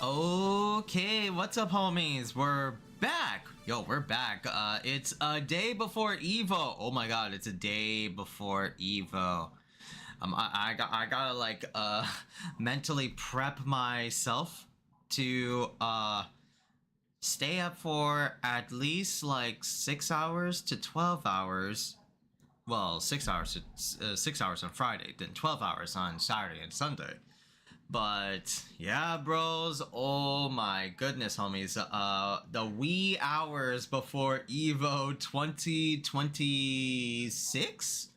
Okay, what's up, homies? We're back. Yo, we're back. It's a day before EVO. Oh my god, it's a day before EVO. I gotta like mentally prep myself to stay up for at least like 6 hours to 12 hours. Well, 6 hours to 6 hours on Friday, then 12 hours on Saturday and Sunday. But yeah, bros, oh my goodness, homies, the wee hours before EVO 2026?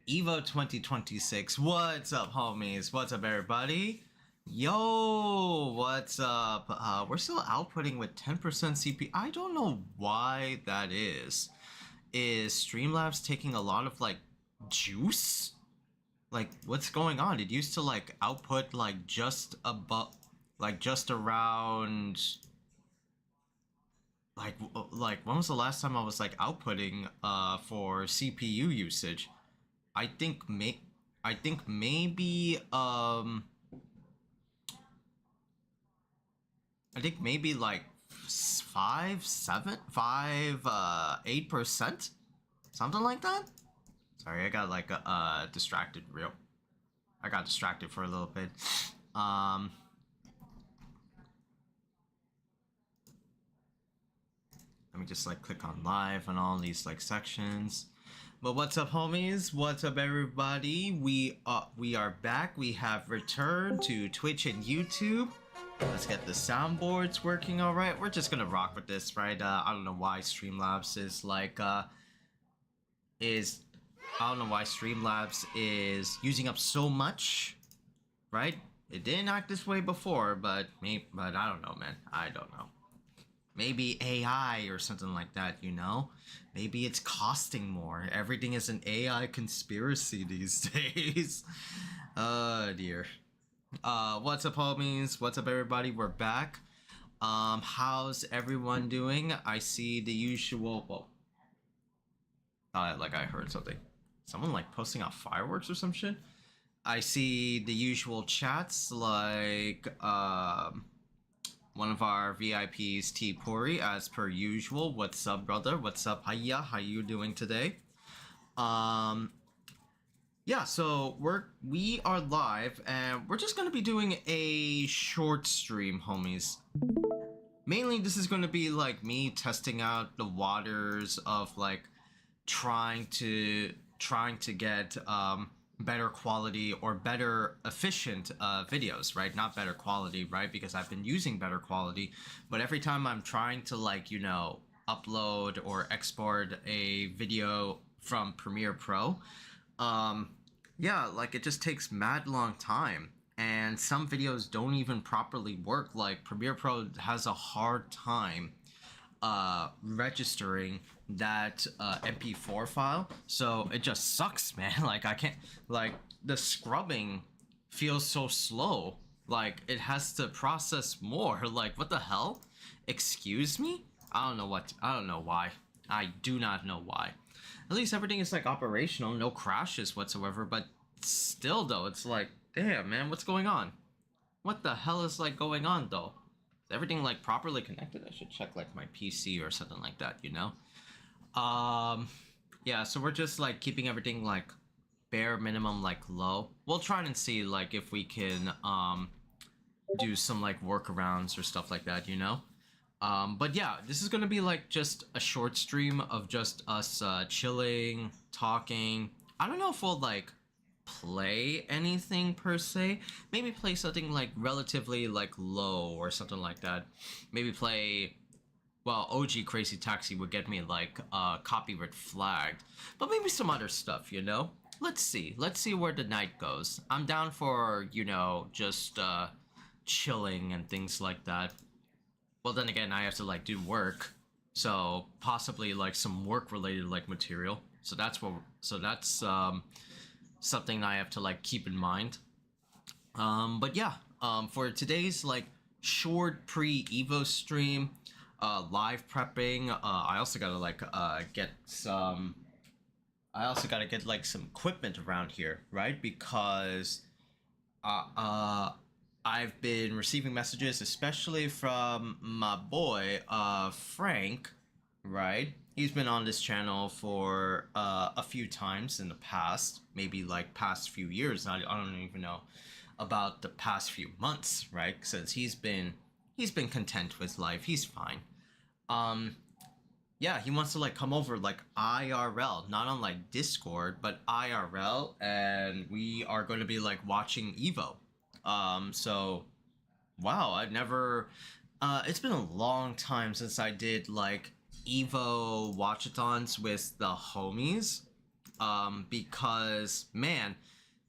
EVO 2026. What's up, homies? What's up, everybody? Yo, what's up? We're still outputting with 10% CP. I don't know why that is. Is Streamlabs taking a lot of like juice? Like, what's going on? It used to like output like just above, like just around, like when was the last time I was like outputting for CPU usage? I think maybe I think maybe like 8%, something like that. Sorry, I got like distracted I got distracted for a little bit. Let me just like click on live on all these like sections. But what's up, homies? What's up, everybody? We are back. We have returned to Twitch and YouTube. Let's get the soundboards working. All right, we're just gonna rock with this, right? I don't know why Streamlabs is like I don't know why Streamlabs is using up so much, right? It didn't act this way before, but I don't know, man. I don't know. Maybe AI or something like that, you know? Maybe it's costing more. Everything is an AI conspiracy these days. Oh dear. What's up, homies? What's up, everybody? We're back. How's everyone doing? I see the usual. Whoa. Like I heard something. Someone like posting out fireworks or some shit. I see the usual chats like one of our VIPs, T Pori, as per usual. What's up, brother? What's up, Khaiza? How you doing today? Yeah, so we are live and we're just gonna be doing a short stream, homies. Mainly this is gonna be like me testing out the waters of like trying to get better quality or better efficient videos, right? Not better quality, right? Because I've been using better quality, but every time I'm trying to like, you know, upload or export a video from Premiere Pro, yeah, like it just takes mad long time, and some videos don't even properly work. Like Premiere Pro has a hard time registering that MP4 file, so it just sucks, man. Like I can't, like the scrubbing feels so slow, like it has to process more. Like what the hell? Excuse me? I don't know why. I do not know why. At least everything is like operational, no crashes whatsoever, but still though, it's like, damn, man, what's going on? What the hell is like going on though? Is everything like properly connected? I should check like my PC or something like that, you know? Yeah, so we're just like keeping everything like bare minimum, like low. We'll try and see like if we can do some like workarounds or stuff like that, you know? But yeah, this is gonna be like just a short stream of just us chilling, talking. I don't know if we'll like play anything per se. Maybe play something like relatively like low or something like that. Maybe play, well, OG Crazy Taxi would get me like copyright flagged, but maybe some other stuff, you know? Let's see where the night goes. I'm down for, you know, just chilling and things like that. Well, then again, I have to like do work, so possibly like some work related like material. So that's something I have to like keep in mind. But yeah, for today's like short pre-EVO stream, live prepping, I also gotta like get some. I also gotta get like some equipment around here, right? Because I've been receiving messages, especially from my boy, Frank, right? He's been on this channel for a few times in the past, maybe like past few years. I don't even know about the past few months, right? Since he's been content with life. He's fine. Um, yeah, he wants to like come over like IRL, not on like Discord, but IRL, and we are going to be like watching Evo. So wow, I've never. It's been a long time since I did like Evo watchathons with the homies. Because man,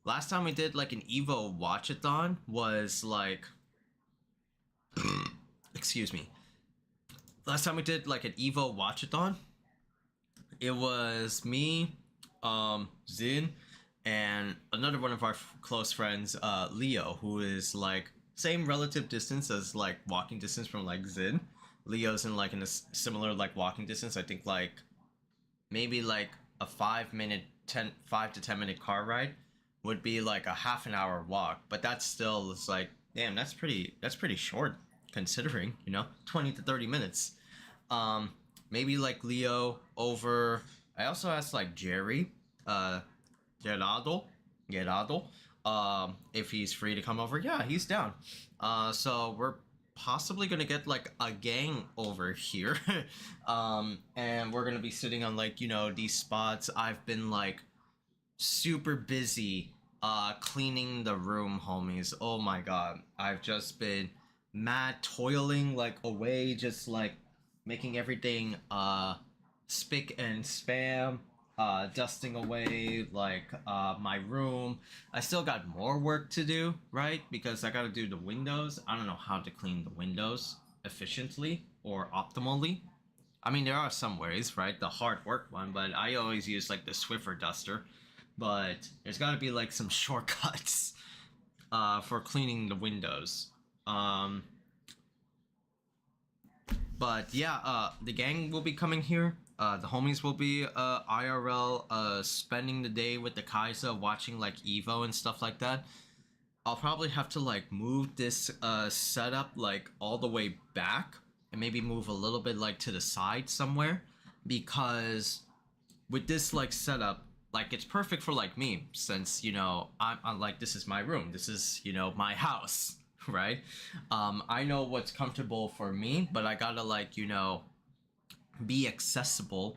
last time we did like an Evo watchathon was like, excuse me. Last time we did like an Evo watchathon, it was me, Zin, and another one of our close friends, Leo, who is like same relative distance as like walking distance from like Zin. Leo's in a similar like walking distance. I think like maybe like a 5 minute, 5 to 10 minute car ride would be like a half an hour walk. But that's still it's like damn, that's pretty short considering 20 to 30 minutes. Um, Maybe like Leo over. I also asked like Jerry, uh, Gerardo, Gerardo, if he's free to come over. Yeah, he's down. So we're possibly gonna get like a gang over here, and we're gonna be sitting on like these spots. I've been like super busy cleaning the room, homies. Oh my god, I've just been mad toiling like away, just like making everything spick and spam, dusting away like my room. I still got more work to do, right? Because I gotta do the windows. I don't know how to clean the windows efficiently or optimally. I mean, there are some ways, right? The hard work one, but I always use like the Swiffer duster. But there's got to be like some shortcuts for cleaning the windows. Um, but yeah, the gang will be coming here. The homies will be IRL spending the day with the Khaiza, watching like Evo and stuff like that. I'll probably have to like move this setup like all the way back and maybe move a little bit like to the side somewhere, because with this like setup, like it's perfect for like me, since I'm like, this is my room, this is my house, right? I know what's comfortable for me, but I gotta like be accessible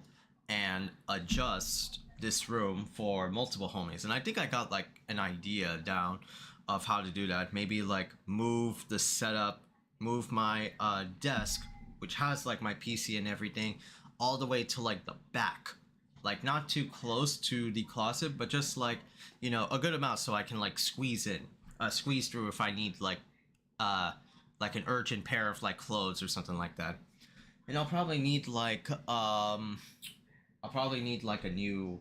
and adjust this room for multiple homies. And I think I got like an idea down of how to do that. Maybe like move the setup, move my desk, which has like my PC and everything, all the way to like the back, like not too close to the closet, but just like a good amount, so I can like squeeze through if I need uh like an urgent pair of like clothes or something like that. And I'll probably need like a new,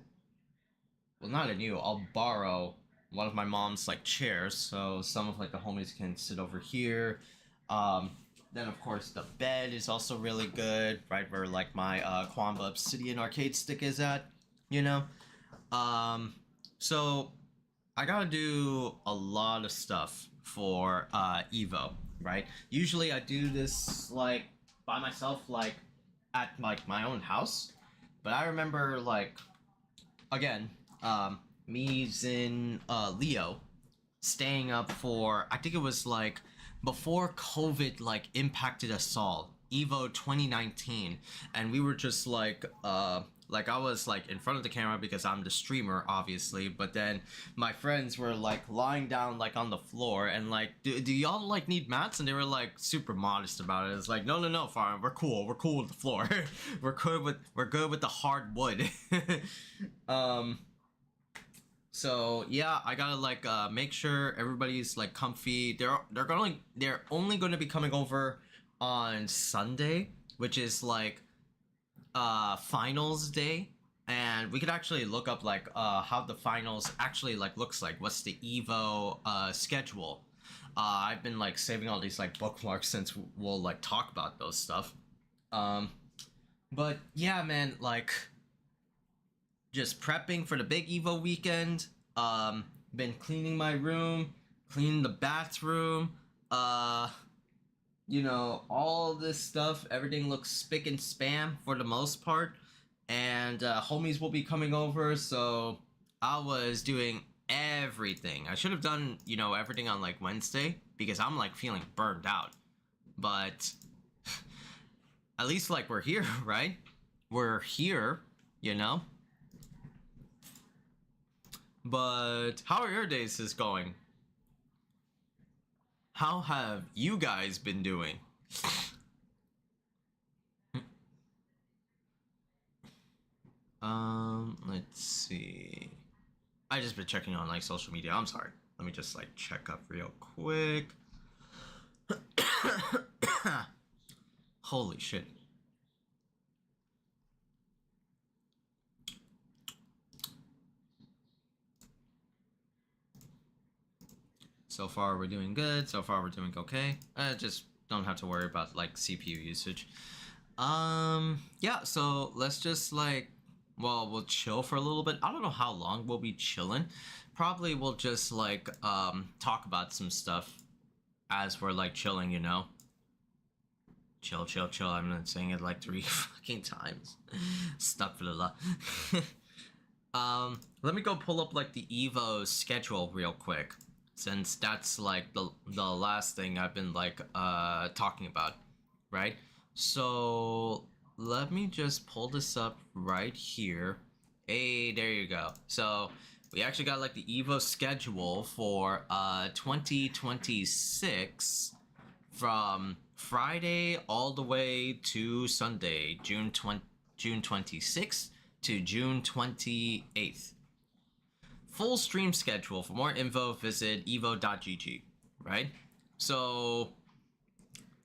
well, not a new, I'll borrow one of my mom's like chairs, so some of like the homies can sit over here. um then of course the bed is also really good, right where like my Quamba Obsidian arcade stick is at, you know um so I gotta do a lot of stuff for Evo, right? Usually I do this like by myself, like at like my own house. But I remember like, again, me, Zin, Leo staying up for, I think it was like before COVID like impacted us all, Evo 2019, and we were just like I was like in front of the camera because I'm the streamer, obviously, but then my friends were like lying down like on the floor and like, do y'all like need mats? And they were like super modest about it. It's like, no, no, no, fine, we're cool with the floor. we're good with the hard wood. um so yeah, I gotta like make sure everybody's like comfy. They're only gonna be coming over on Sunday, which is like finals day. And we could actually look up like how the finals actually like looks like. What's the Evo schedule? I've been like saving all these like bookmarks since we'll like talk about those stuff. Um but yeah, man, like just prepping for the big Evo weekend. Been cleaning my room, cleaning the bathroom, uh all this stuff, everything looks spick and spam for the most part. And homies will be coming over, so I was doing everything. I should have done, everything on like Wednesday because I'm like feeling burned out. But at least like we're here, right? We're here, you know? But how are your days is going? How have you guys been doing? Let's see. I just been checking on like social media. I'm sorry. Let me just like check up real quick. Holy shit. So far we're doing good. So far we're doing okay. Just don't have to worry about like CPU usage. Yeah, so let's just like, well, we'll chill for a little bit. I don't know how long we'll be chilling. Probably we'll just like talk about some stuff as we're like chilling, Chill, chill, chill. I'm not saying it like 3 fucking times. Stuck for the luck. Let me go pull up like the EVO schedule real quick, since that's like the last thing I've been like talking about, right? So let me just pull this up right here. Hey, there you go. So we actually got like the EVO schedule for 2026 from Friday all the way to Sunday, June 26th to June 28th. Full stream schedule. For more info, visit evo.gg, right? So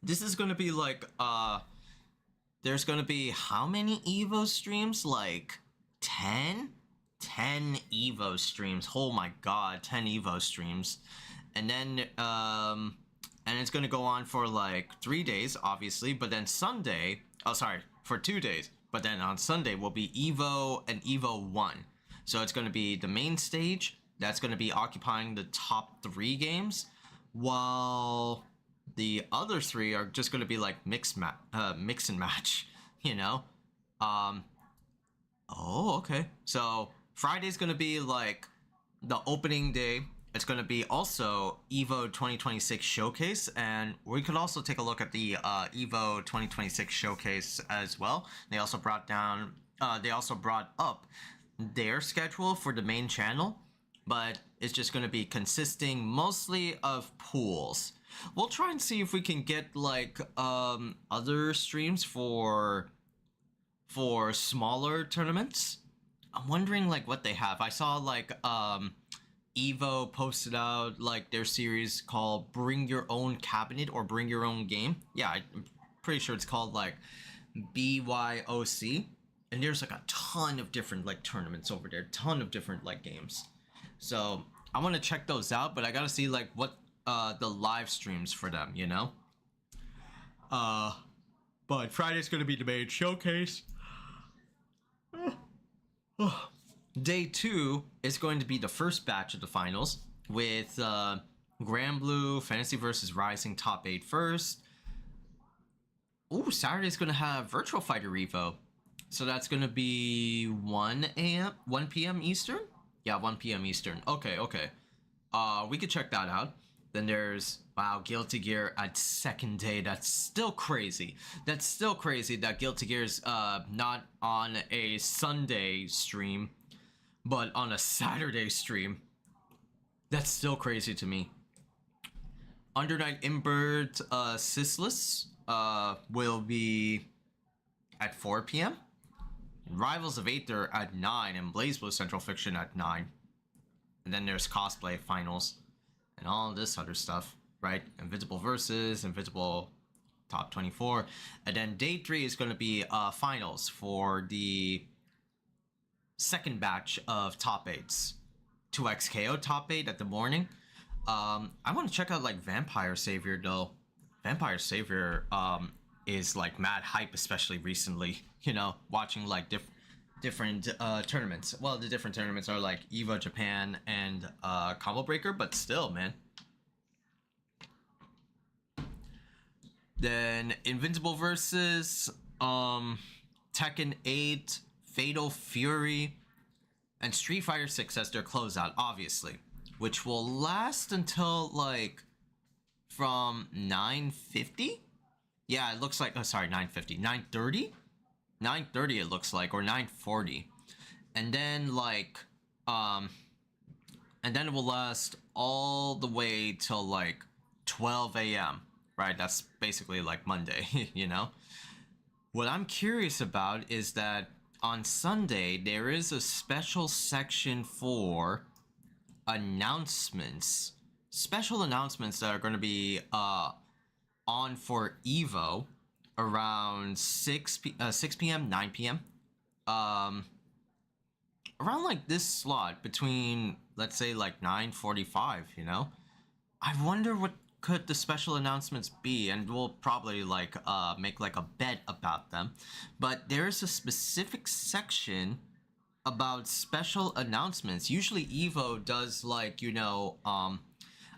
this is gonna be like there's gonna be how many EVO streams? Like 10 EVO streams. Oh my god, 10 EVO streams. And then and it's gonna go on for like 3 days, obviously, but then Sunday, oh sorry, for 2 days, but then on Sunday will be EVO and EVO 1. So it's gonna be the main stage that's gonna be occupying the top 3 games, while the other 3 are just gonna be like mix and match, Oh, okay. So Friday's gonna be like the opening day. It's gonna be also EVO 2026 showcase, and we could also take a look at the EVO 2026 showcase as well. They also brought up their schedule for the main channel, but it's just gonna be consisting mostly of pools. We'll try and see if we can get like other streams for smaller tournaments. I'm wondering like what they have. I saw like EVO posted out like their series called Bring Your Own Cabinet or Bring Your Own Game. Yeah, I'm pretty sure it's called like BYOC. And there's like a ton of different like tournaments over there, ton of different like games. So I want to check those out, but I gotta see like what the live streams for them, But Friday's gonna be the main showcase. Day 2 is going to be the first batch of the finals with Grand Blue, Fantasy vs. Rising top 8 first. Ooh, Saturday's gonna have Virtual Fighter Evo. So that's gonna be 1 p.m. Eastern? Yeah, 1 p.m. Eastern. Okay. We could check that out. Then there's, wow, Guilty Gear at second day. That's still crazy. That's still crazy that Guilty Gear's not on a Sunday stream, but on a Saturday stream. That's still crazy to me. Undernight Imbert Syslus will be at 4 p.m. Rivals of Aether at 9, and BlazBlue Central Fiction at 9. And then there's Cosplay Finals and all this other stuff, right? Invisible Versus, Invisible Top 24. And then day 3 is going to be finals for the second batch of top 8s. 2XKO top 8 at the morning. I want to check out like Vampire Savior though. Vampire Savior is like mad hype, especially recently, watching like different tournaments. Well, the different tournaments are like EVO Japan and Combo Breaker, but still, man. Then Invincible versus Tekken 8, Fatal Fury, and Street Fighter 6 as their closeout, obviously, which will last until like from 9:50. Yeah, it looks like, oh sorry, 9:50, 9:30, 9:30 it looks like, or 9:40, and then like and then it will last all the way till like 12 a.m. Right? That's basically like Monday, you know? What I'm curious about is that on Sunday, there is a special section for announcements. Special announcements that are going to be on for EVO around 6 p.m., 9 p.m. Around like this slot between, let's say, like 9:45, you know? I wonder what could the special announcements be, and we'll probably like make like a bet about them. But there's a specific section about special announcements. Usually EVO does like, you know,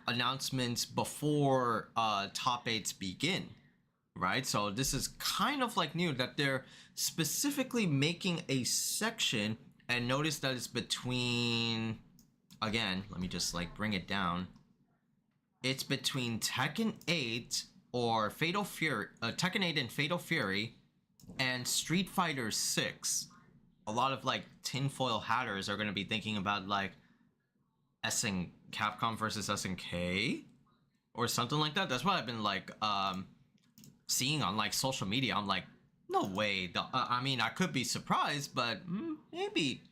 announcements before top 8s begin, right? So this is kind of like new that they're specifically making a section, and notice that it's between, again, let me just like bring it down. It's between Tekken 8 or Fatal Fury, Tekken 8 and Fatal Fury, and Street Fighter 6. A lot of like tinfoil hatters are going to be thinking about like Capcom versus SNK or something like that. That's what I've been like seeing on like social media. I'm like, no way. I mean, I could be surprised, but maybe,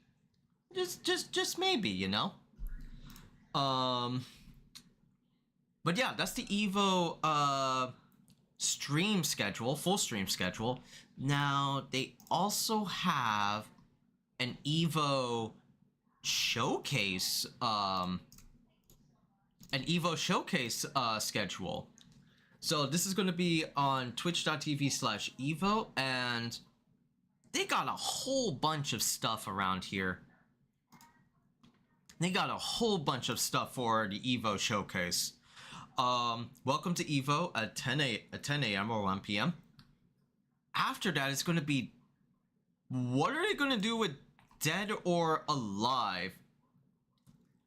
just maybe, you know. But yeah, that's the EVO stream schedule, full stream schedule. Now they also have an EVO showcase, schedule. So this is going to be on twitch.tv/EVO, and they got a whole bunch of stuff around here. They got a whole bunch of stuff for the EVO showcase. Welcome to EVO at 10 a.m. or 1 p.m. After that, it's going to be, what are they going to do with Dead or Alive?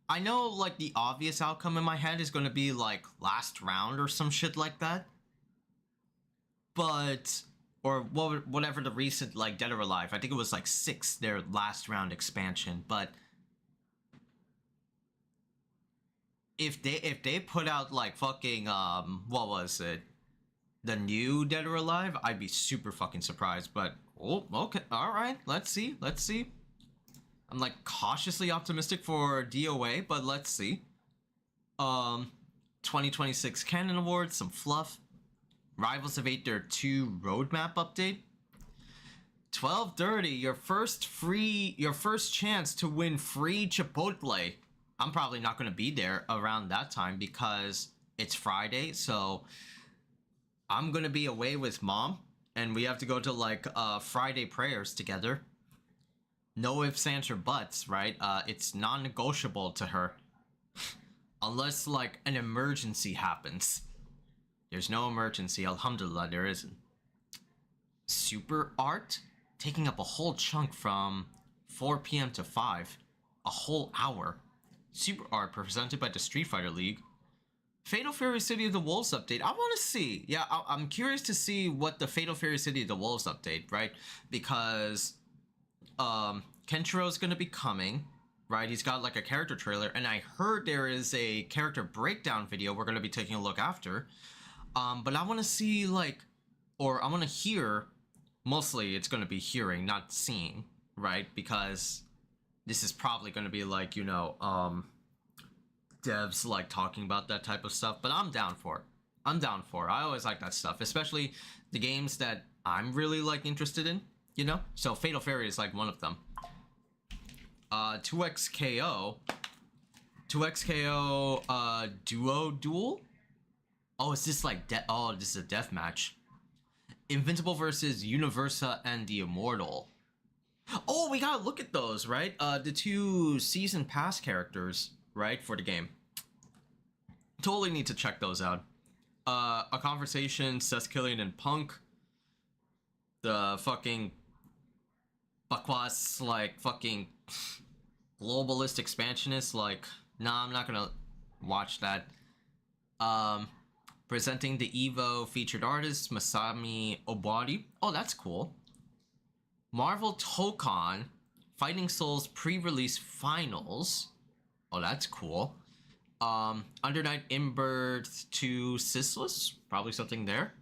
I know, like, the obvious outcome in my head is going to be, like, last round or some shit like that. But, or whatever the recent, like, Dead or Alive, I think it was, like, 6, their last round expansion. But if they put out, like, fucking, what was it? The new Dead or Alive, I'd be super fucking surprised. But, oh, okay, alright, let's see. I'm like cautiously optimistic for DOA, but let's see. 2026 Canon Awards, some fluff. Rivals of 8 their 2 roadmap update. 12:30, your first chance to win free Chipotle. I'm probably not going to be there around that time because it's Friday, so I'm going to be away with mom, and we have to go to like Friday prayers together. No ifs, ands, or buts, right? It's non-negotiable to her. Unless, like, an emergency happens. There's no emergency, alhamdulillah, there isn't. Super Art? Taking up a whole chunk from 4 p.m. to 5. A whole hour. Super Art presented by the Street Fighter League. Fatal Fury City of the Wolves update. I want to see. Yeah, I'm curious to see what the Fatal Fury City of the Wolves update, right? Because Kenchiro's gonna be coming, right? He's got like a character trailer, and I heard there is a character breakdown video we're gonna be taking a look after. But I want to see like, or I want to hear. Mostly, it's gonna be hearing, not seeing, right? Because this is probably gonna be like, you know, devs like talking about that type of stuff. But I'm down for it. I always like that stuff, especially the games that I'm really like interested in. You know, so Fatal Fury is like one of them. 2XKO duo duel. Oh, is this like this is a death match. Invincible versus Universa and the Immortal. Oh, we gotta look at those, right? The 2 season pass characters, right, for the game. Totally need to check those out. A conversation, Seth Killian and Punk. The fucking Bakwas, like, fucking globalist expansionist, like, nah, I'm not gonna watch that. Presenting the EVO featured artist, Masami Obari. Oh, that's cool. Marvel Tokon, Fighting Souls pre-release finals. Oh, that's cool. Undernight Inbirth to Syslus, probably something there.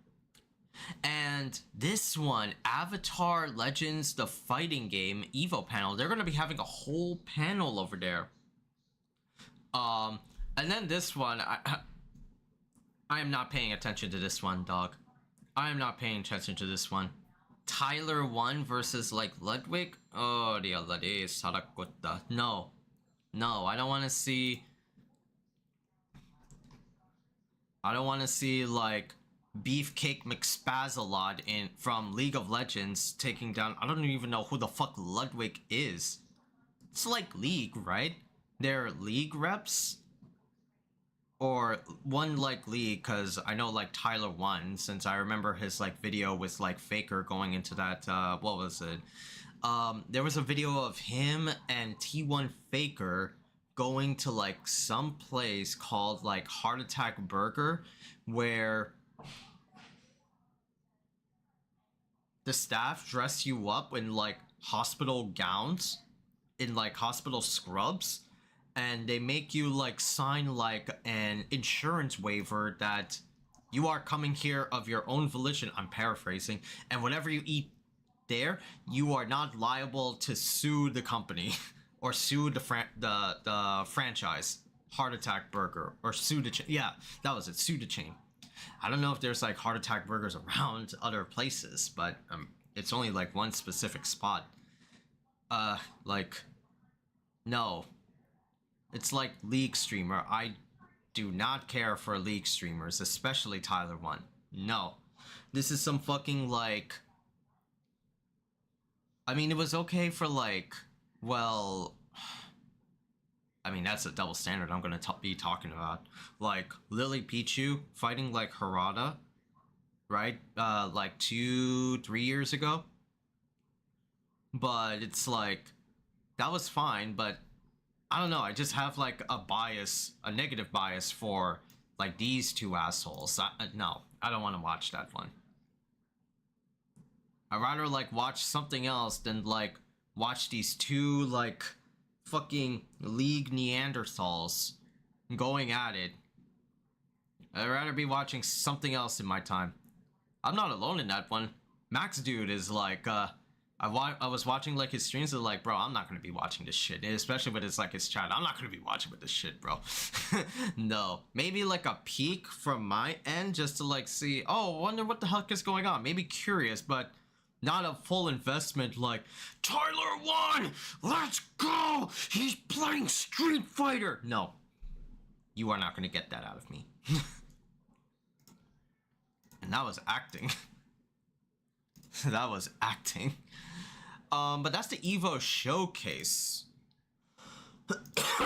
And this one, Avatar Legends, the fighting game EVO panel. They're gonna be having a whole panel over there. And then this one, I am not paying attention to this one, dog. I am not paying attention to this one. Tyler 1 versus like Ludwig. Oh, the Alade Sarakutta. No, I don't want to see. I don't want to see like Beefcake McSpazalot in from League of Legends taking down. I don't even know who the fuck Ludwig is. It's like League, right? They're League reps. Or one like League, because I know like Tyler 1, since I remember his like video with like Faker going into that, what was it? There was a video of him and T1 Faker going to like some place called like Heart Attack Burger, where the staff dress you up in like hospital gowns, in like hospital scrubs, and they make you like sign like an insurance waiver that you are coming here of your own volition. I'm paraphrasing. And whatever you eat there, you are not liable to sue the company or sue the franchise, Heart Attack Burger, or sue the chain. Yeah, that was it, sue the chain. I don't know if there's like Heart Attack Burgers around other places, but it's only like one specific spot. Like, no. It's like League streamer. I do not care for League streamers, especially Tyler 1. No. This is some fucking like... I mean, it was okay for like... Well... I mean, that's a double standard I'm gonna be talking about. Like, Lily Pichu fighting like Harada, right? Like 2-3 years ago. But it's like... That was fine, but... I don't know, I just have like a bias, a negative bias for like these two assholes. No, I don't want to watch that one. I'd rather like watch something else than like watch these two like fucking League Neanderthals going at it. I'd rather be watching something else in my time. I'm not alone in that one. Max Dude is like, I was watching like his streams and like, bro, I'm not gonna be watching this shit, especially when it's like his chat. I'm not gonna be watching with this shit, bro. No, maybe like a peek from my end just to like see, oh, wonder what the heck is going on. Maybe curious, but not a full investment like, Tyler 1, let's go, he's playing Street Fighter. No, you are not gonna get that out of me. And that was acting. That was acting. But that's the EVO showcase.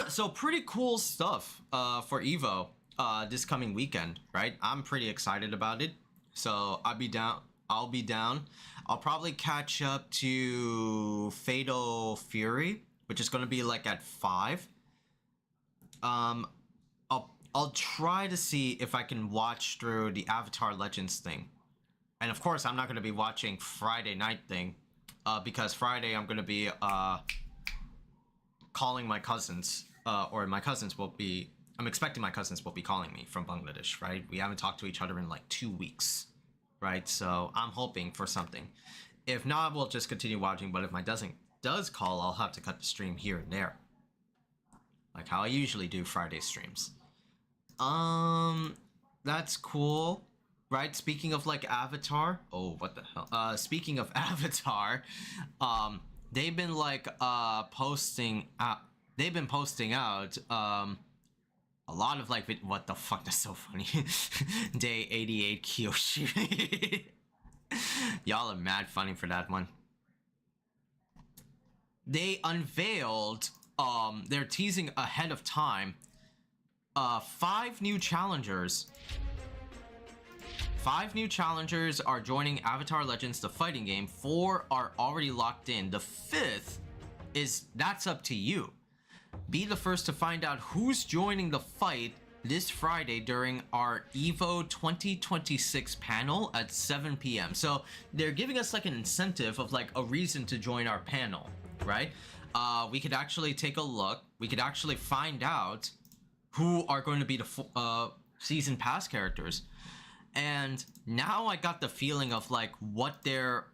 So pretty cool stuff for EVO this coming weekend, right? I'm pretty excited about it. So I'll be down. I'll probably catch up to Fatal Fury, which is gonna be like at 5. I'll try to see if I can watch through the Avatar Legends thing. And of course, I'm not going to be watching Friday night thing, because Friday I'm going to be calling my cousins, or my cousins will be, I'm expecting my cousins will be calling me from Bangladesh, right? We haven't talked to each other in like 2 weeks, right? So I'm hoping for something. If not, we'll just continue watching, but if my cousin does call, I'll have to cut the stream here and there. Like how I usually do Friday streams. That's cool. Right, speaking of like Avatar, oh what the hell, speaking of Avatar, they've been like posting out a lot of like, what the fuck, that's so funny. Day 88 Kiyoshi. Y'all are mad funny for that one. They unveiled, they're teasing ahead of time, 5 new challengers 5 new challengers are joining Avatar Legends, the fighting game. 4 are already locked in. The 5th that's up to you. Be the first to find out who's joining the fight this Friday during our EVO 2026 panel at 7 p.m. So they're giving us like an incentive of like a reason to join our panel, right? We could actually take a look. We could actually find out who are going to be the season pass characters. And now I got the feeling of like what their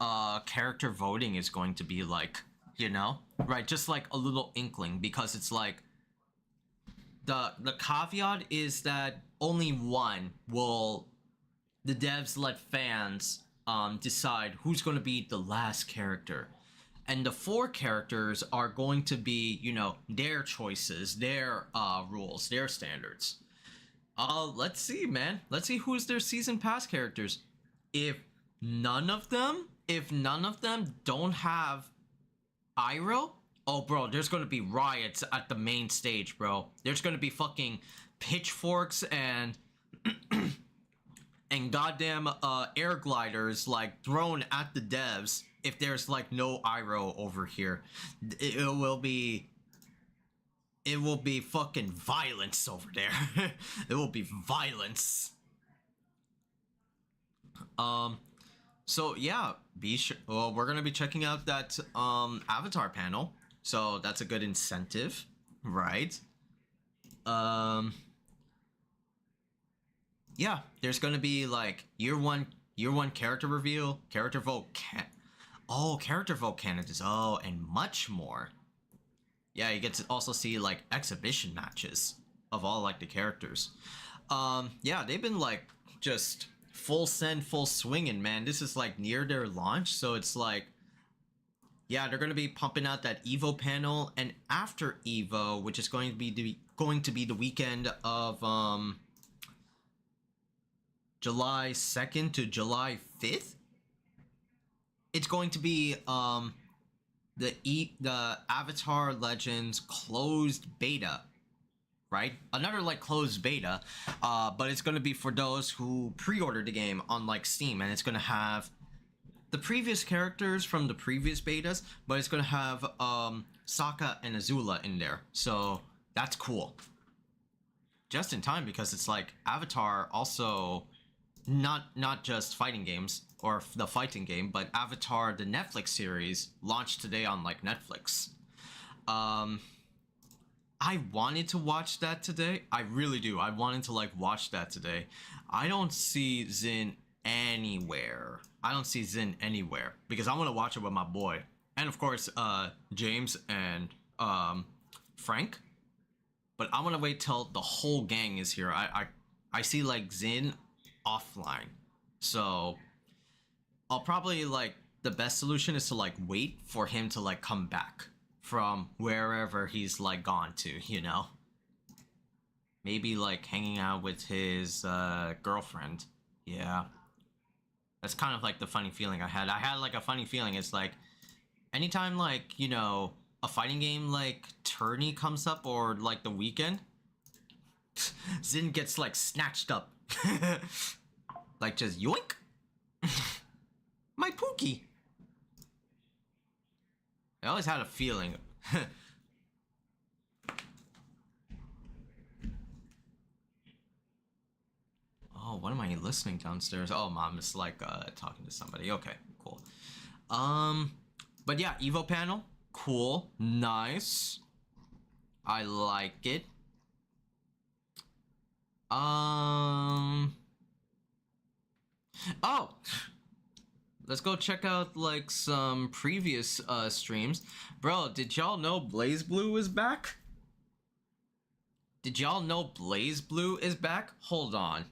character voting is going to be like, you know? Right, just like a little inkling, because it's like the caveat is that only one will the devs let fans decide who's going to be the last character, and the 4 characters are going to be, you know, their choices, their rules, their standards. Let's see, man. Let's see who's their season pass characters. If none of them don't have Iroh, oh bro, there's gonna be riots at the main stage, bro. There's gonna be fucking pitchforks and and goddamn air gliders like thrown at the devs if there's like no Iroh over here. It will be fucking violence over there. It will be violence. So yeah, we're gonna be checking out that Avatar panel. So that's a good incentive, right? Yeah, there's gonna be like year one character reveal, character vote character vote candidates, and much more. Yeah, you get to also see like exhibition matches of all like the characters. Yeah, they've been like just full send, full swinging, man. This is like near their launch, so it's like, yeah, they're gonna be pumping out that EVO panel, and after EVO, which is going to be the weekend of July 2nd to July 5th. It's going to be the Avatar Legends closed beta, right? Another like closed beta, but it's going to be for those who pre-ordered the game on like Steam, and it's going to have the previous characters from the previous betas, but it's going to have Sokka and Azula in there, so that's cool. Just in time, because it's like Avatar also not just fighting games or the fighting game, but Avatar the Netflix series launched today on like Netflix. I wanted to watch that today. I really do. I wanted to like watch that today. I don't see Zin anywhere. Because I want to watch it with my boy, and of course James and Frank. But I want to wait till the whole gang is here. I see like Zin offline, so I'll probably like the best solution is to like wait for him to like come back from wherever he's like gone to, you know, maybe like hanging out with his girlfriend. Yeah, that's kind of like the funny feeling I had like a funny feeling. It's like anytime like, you know, a fighting game like tourney comes up, or like the weekend, Zin gets like snatched up. Like just yoink. My Pookie. I always had a feeling. Oh, what am I listening downstairs? Oh, Mom is like talking to somebody. Okay, cool. But yeah, EVO panel, cool, nice. I like it. Oh, let's go check out like some previous streams. Bro, did y'all know BlazBlue is back? Did y'all know BlazBlue is back? Hold on.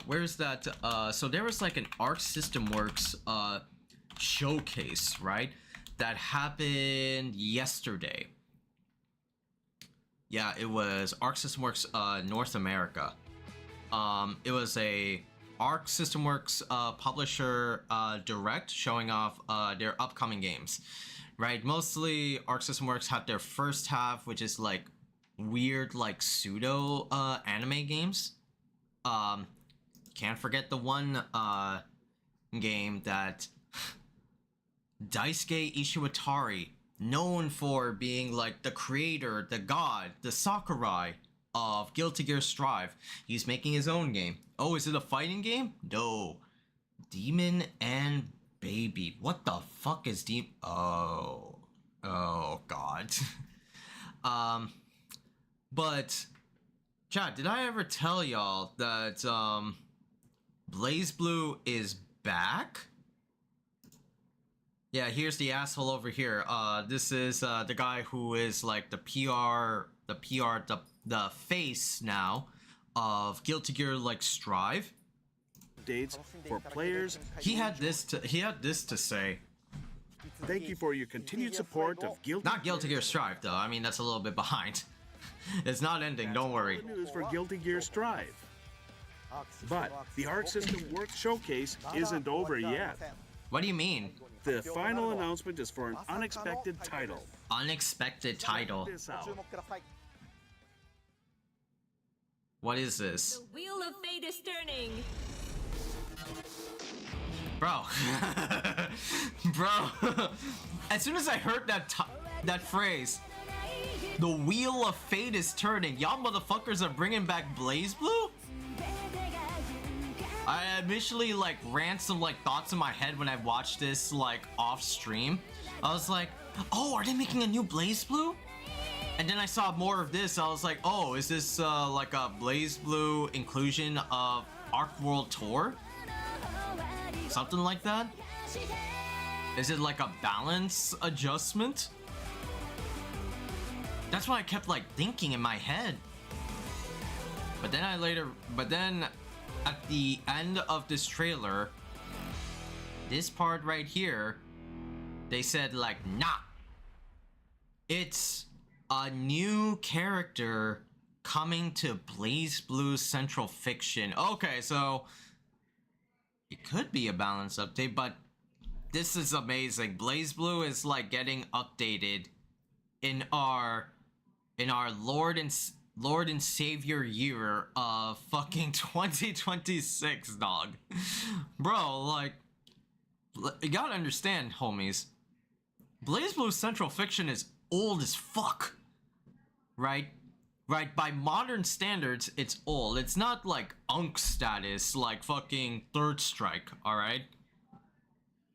Where's that? So there was like an Arc System Works showcase, right? That happened yesterday. Yeah, it was Arc System Works North America. It was a Arc System Works publisher direct showing off their upcoming games, right? Mostly Arc System Works had their first half, which is like weird like pseudo anime games. can't forget the one game that Daisuke Ishiwatari, known for being like the creator, the god, the Sakurai of Guilty Gear Strive. He's making his own game. Oh, is it a fighting game? No. Demon and Baby. What the fuck is Demon? Oh god. But chat, did I ever tell y'all that BlazBlue is back? Yeah, here's the asshole over here. This is the guy who is like the face now of Guilty Gear like Strive. Updates for players. He had this to say. Thank you for your continued support of Not Guilty Gear Strive though. I mean, that's a little bit behind. It's not ending, don't worry. News for Guilty Gear Strive. But the Arc System Works Showcase isn't over yet. What do you mean? The final announcement is for an unexpected title. Unexpected title. What is this? The wheel of fate is turning. Bro. Bro. As soon as I heard that phrase, the wheel of fate is turning. Y'all motherfuckers are bringing back BlazBlue? I initially like ran some like thoughts in my head when I watched this like off stream. I was like, oh, are they making a new BlazBlue? And then I saw more of this. I was like, oh, is this like a BlazBlue inclusion of Arc World Tour? Something like that? Is it like a balance adjustment? That's what I kept like thinking in my head. But then at the end of this trailer, this part right here, they said like, nah, it's a new character coming to BlazBlue Central Fiction. Okay, so it could be a balance update, but this is amazing. BlazBlue is like getting updated in our Lord and Savior year of fucking 2026, dog. Bro, like, you gotta understand, homies. BlazBlue Central Fiction is old as fuck. Right? Right, by modern standards, it's old. It's not like Unk status, like fucking Third Strike, alright?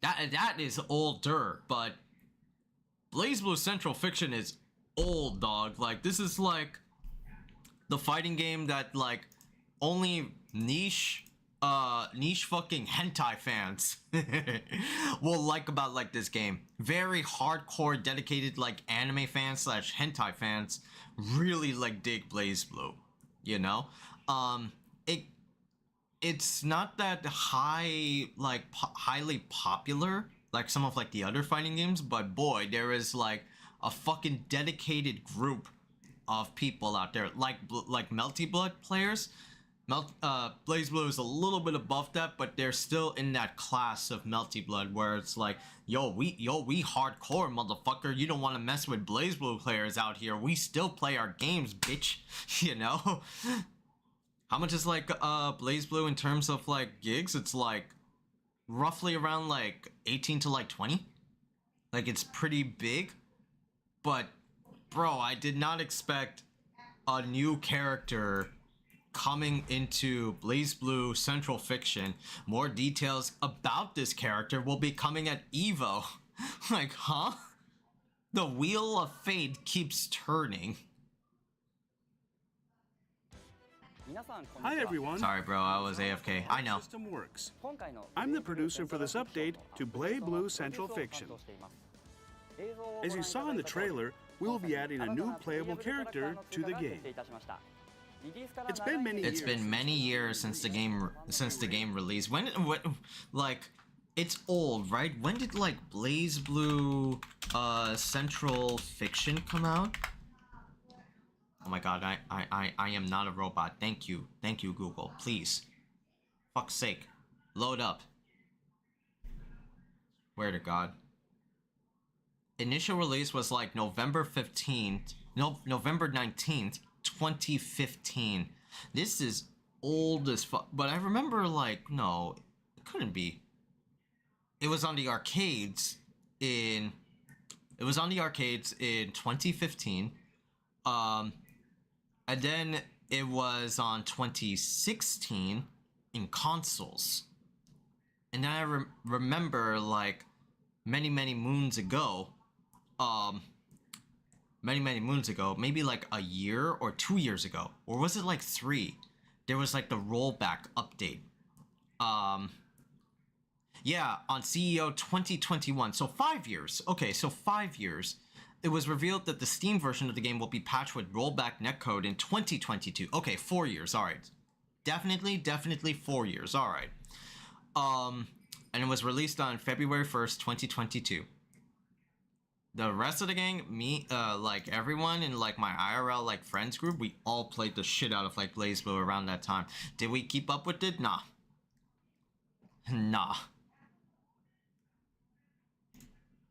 That is older, but BlazBlue Central Fiction is old, dog. Like, this is like the fighting game that like only niche fucking hentai fans will like about like this game. Very hardcore dedicated like anime fans slash hentai fans really like dig BlazBlue, you know. It's not that high like highly popular like some of like the other fighting games, but boy, there is like a fucking dedicated group of people out there, like Melty Blood players. BlazBlue is a little bit above that, but they're still in that class of Melty Blood where it's like, yo, we hardcore, motherfucker. You don't want to mess with BlazBlue players out here. We still play our games, bitch. You know? How much is like BlazBlue in terms of like gigs? It's like roughly around like 18 to like 20. Like, it's pretty big. But bro, I did not expect a new character coming into BlazBlue Central Fiction. More details about this character will be coming at EVO. Like, huh? The wheel of fate keeps turning. Hi everyone. Sorry bro, I was AFK. I know. System works. I'm the producer for this update to BlazBlue Central Fiction. As you saw in the trailer, we will be adding a new playable character to the game. It's been many years since the game released. What like, it's old, right? When did like BlazBlue Central Fiction come out? Oh my god, I am not a robot. Thank you, Google, please. Fuck's sake, load up. Swear to God. Initial release was like November 15th, no, November 19th, 2015. This is old as fuck. But I remember, like, no, it couldn't be. It was on the arcades in. It was on the arcades in 2015. And then it was on 2016 in consoles. And then I remember, like, many moons ago, maybe like a year or 2 years ago, or was it like 3? There was like the rollback update. Yeah, on CEO 2021. So 5 years. Okay, so 5 years. It was revealed that the Steam version of the game will be patched with rollback netcode in 2022. Okay, 4 years. All right. Definitely 4 years. All right. And it was released on February 1st, 2022. The rest of the gang, me, like everyone in like my IRL like friends group, we all played the shit out of like BlazBlue around that time. Did we keep up with it? Nah.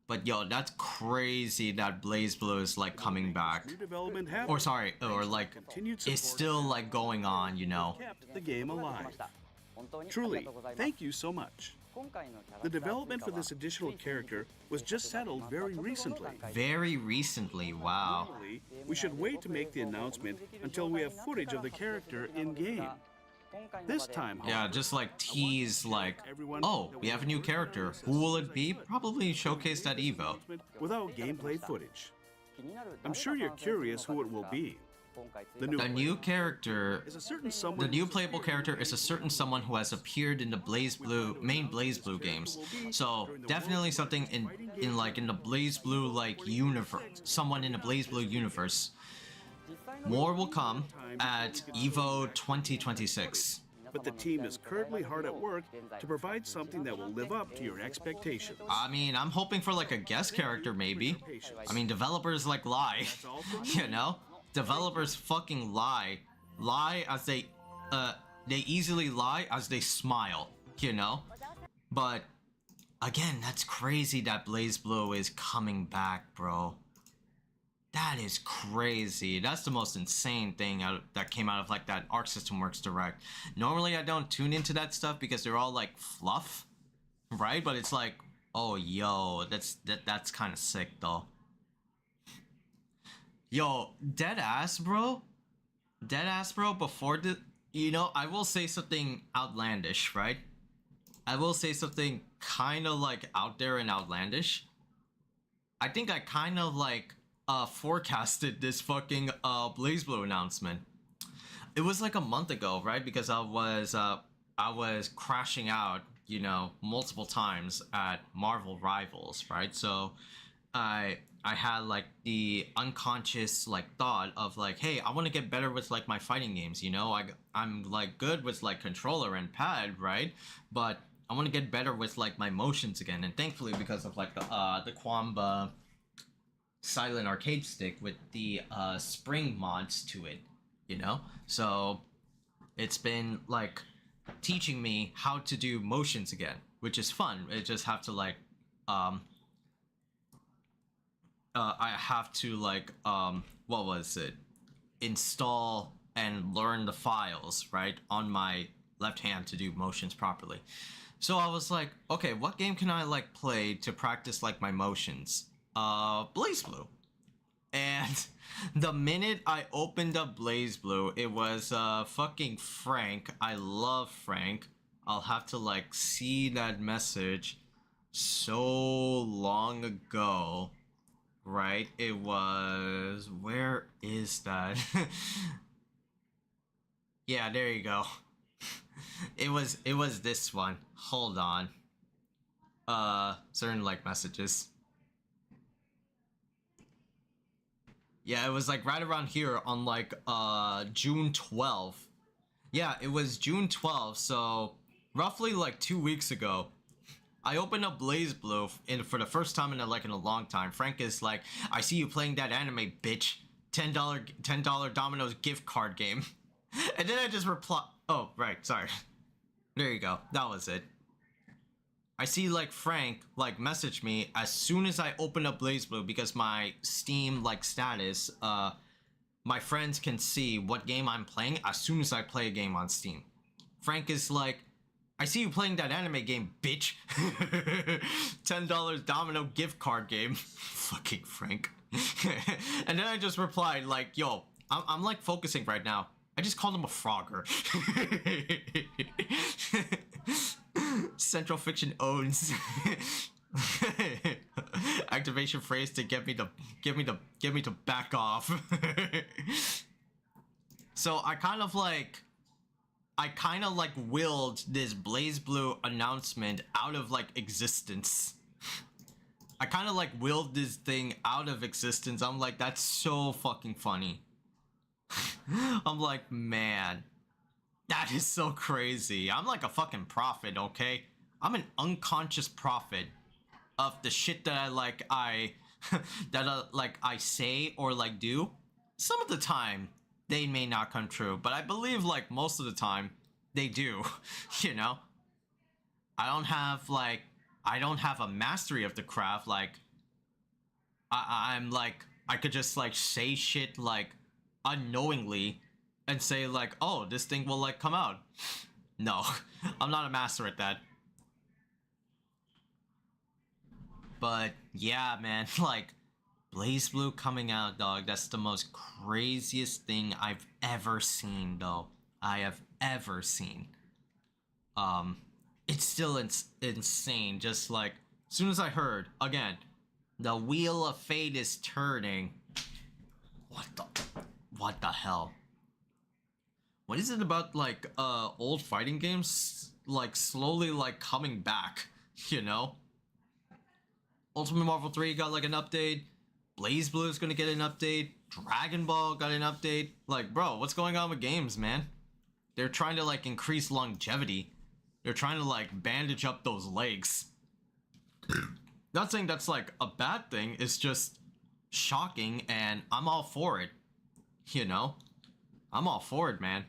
But yo, that's crazy that BlazBlue is like coming back. Or sorry, or like it's still like going on, you know. Kept the game alive. Truly, thank you so much. The development for this additional character was just settled very recently. Very recently, wow. Normally, we should wait to make the announcement until we have footage of the character in-game. This time, Yeah, however, just like tease like, oh, we have a new character. Who will it be? Probably showcased at EVO. without gameplay footage. I'm sure you're curious who it will be. The new character, is a certain someone the new playable character is a certain someone who has appeared in the main BlazBlue games. So definitely something in the BlazBlue like universe, someone in the BlazBlue universe. More will come at EVO 2026. But the team is currently hard at work to provide something that will live up to your expectations. I mean, I'm hoping for like a guest character maybe. I mean, developers like lie, you know? Developers fucking lie as they easily lie as they smile, you know? But again, that's crazy that BlazBlue is coming back, bro. That is crazy. That's the most insane thing that came out of like that Arc System Works Direct. Normally I don't tune into that stuff because they're all like fluff, right? But it's like, oh yo, that's kind of sick though. Yo, deadass, bro. Before the, you know, I will say something outlandish, right? I will say something kind of like out there and outlandish. I think I kind of like forecasted this fucking BlazBlue announcement. It was like a month ago, right? Because I was crashing out, you know, multiple times at Marvel Rivals, right? So I had like the unconscious like thought of like, hey, I want to get better with like my fighting games, you know? I'm like good with like controller and pad, right? But I want to get better with like my motions again. And thankfully, because of like the Quamba silent arcade stick with the spring mods to it, you know? So it's been like teaching me how to do motions again, which is fun. I just have to like I have to like what was it, install and learn the files right on my left hand to do motions properly. So I was like, okay, what game can I like play to practice like my motions? BlazBlue. And the minute I opened up BlazBlue, it was fucking Frank. I love Frank. I'll have to like see that message so long ago. Right? It was, where is that? Yeah, there you go. It was this one. Hold on. Certain like messages. Yeah, it was like right around here on like June 12th. Yeah, it was June 12th, so roughly like 2 weeks ago. I opened up BlazBlue for the first time in a long time. Frank is like, I see you playing that anime, bitch. $10 Domino's gift card game. And then I just reply. Oh, right, sorry. There you go. That was it. I see like Frank like message me as soon as I open up BlazBlue because my Steam like status my friends can see what game I'm playing as soon as I play a game on Steam. Frank is like, I see you playing that anime game, bitch. $10 Domino gift card game. Fucking Frank. And then I just replied like, yo, I'm like focusing right now. I just called him a frogger. Central Fiction owns activation phrase to get me to back off. So I kind of like willed this Blaze Blue announcement out of like existence. I kind of like willed this thing out of existence. I'm like, that's so fucking funny. I'm like, man, that is so crazy. I'm like a fucking prophet, okay? I'm an unconscious prophet of the shit that I say or like do. Some of the time they may not come true, but I believe like most of the time they do. You know, I don't have a mastery of the craft. Like I'm like, I could just like say shit like unknowingly and say like, oh, this thing will like come out. No, I'm not a master at that. But yeah, man, like Blaze Blue coming out, dog, that's the most craziest thing I've ever seen, though. I have ever seen. It's still insane. Just like as soon as I heard again, the wheel of fate is turning. What the hell? What is it about like old fighting games like slowly like coming back, you know? Ultimate Marvel 3 got like an update. Blaze Blue is gonna get an update. Dragon Ball got an update. Like, bro, what's going on with games, man? They're trying to like increase longevity. They're trying to like bandage up those legs. Not saying that's like a bad thing. It's just shocking, and I'm all for it. You know, I'm all for it, man.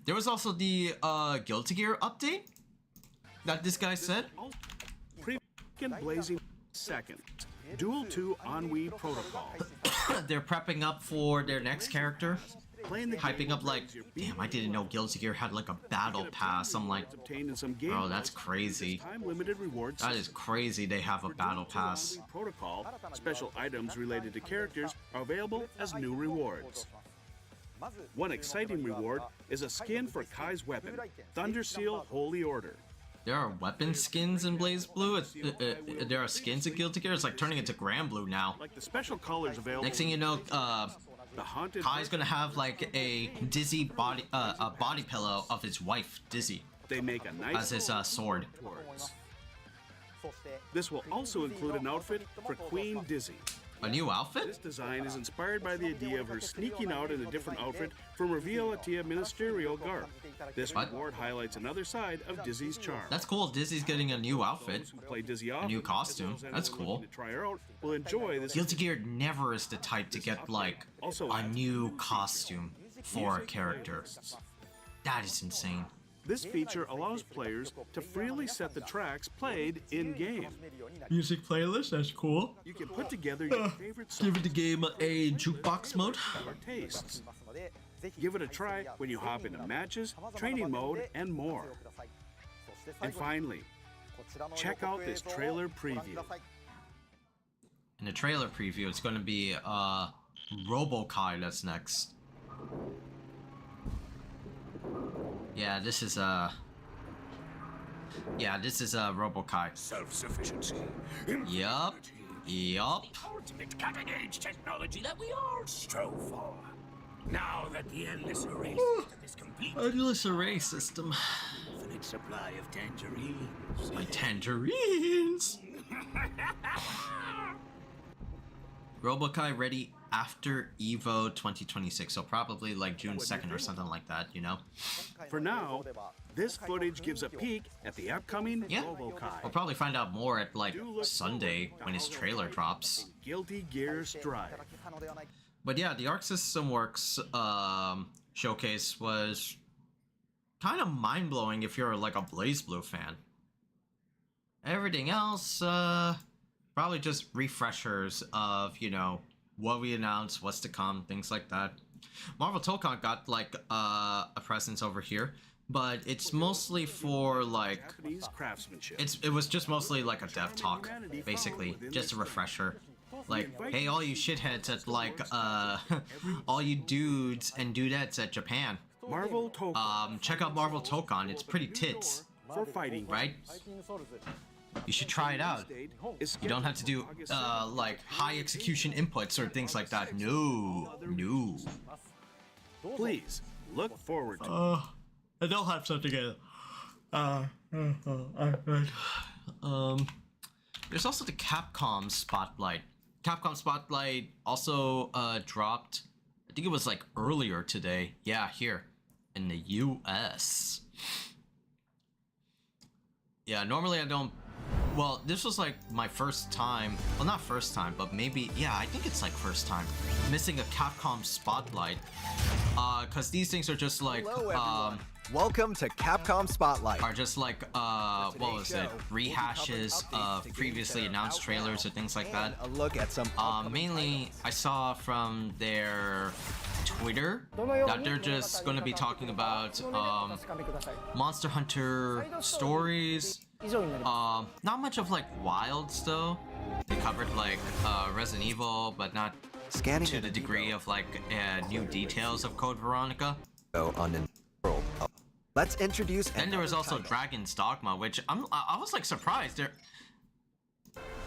There was also the Guilty Gear update that this guy said. Blazing second. Duel 2 Ennui Protocol. They're prepping up for their next character. Hyping up like, damn, I didn't know Guilty Gear had like a battle pass. I'm like, bro, that's crazy. That is crazy they have a battle pass. Protocol, special items related to characters are available as new rewards. One exciting reward is a skin for Kai's weapon, Thunderseal Holy Order. There are weapon skins in Blaze Blue. There are skins in Guilty Gear. It's like turning into Grand Blue now. Like the special colors available. Next thing you know, Kai's gonna have like a Dizzy body, a body pillow of his wife, Dizzy. They make a nice as his sword. This will also include an outfit for Queen Dizzy. A new outfit? This design is inspired by the idea of her sneaking out in a different outfit from her Violetia ministerial garb. This reward highlights another side of Dizzy's charm. That's cool. Dizzy's getting a new outfit. Those who play Dizzy a new costume. That's cool. To try her out will enjoy this. Guilty Gear never is the type to get like a new costume for a character. That is insane. This feature allows players to freely set the tracks played in-game. Music playlist, that's cool. You can put together your favorite songs. Give the game a jukebox mode. Or tastes. Give it a try when you hop into matches, training mode, and more. And finally, check out this trailer preview. In the trailer preview, it's going to be RoboKai that's next. Yeah, this is RoboKai. Self-sufficiency. Yup. Ultimate cutting-edge technology that we all strove for. Now that the endless array system is complete. Endless array system. Infinite supply of tangerines. My tangerines. RoboKai ready after EVO 2026, so probably like June 2nd or something like that, you know? For now, this footage gives a peek at the upcoming RoboKai. We'll probably find out more at like Sunday when his trailer drops. Guilty Gear Strive. But yeah, the Arc System Works showcase was kind of mind-blowing if you're like a Blaze Blue fan. Everything else, probably just refreshers of, you know, what we announced, what's to come, things like that. Marvel Tokon got like a presence over here, but it's mostly for like Japanese craftsmanship. it was just mostly like a dev talk, basically, just a refresher. Like, hey, all you shitheads at like all you dudes and dudettes at Japan, Marvel Tokon. check out Marvel Tokon. It's pretty tits, For fighting. right? You should try it out. You don't have to do like high execution inputs or things like that. No, no. Please look forward to I don't have something in. There's also the Capcom Spotlight. Capcom Spotlight also dropped. I think it was like earlier today. Yeah, here in the US. Yeah, normally I don't. Well, this was like my first time. Well, not first time, but maybe. Yeah, I think it's like first time missing a Capcom Spotlight. Cause these things are just like Welcome to Capcom Spotlight. are just like what was it? Rehashes of previously announced trailers or things like that. A look at some Mainly, I saw from their Twitter that they're just going to be talking about Monster Hunter stories. Not much of like Wilds though. They covered like Resident Evil, but not scanning to the degree of like new details of Code Veronica. on the world. Let's introduce. Then there was also Dragon's Dogma, which I was like surprised.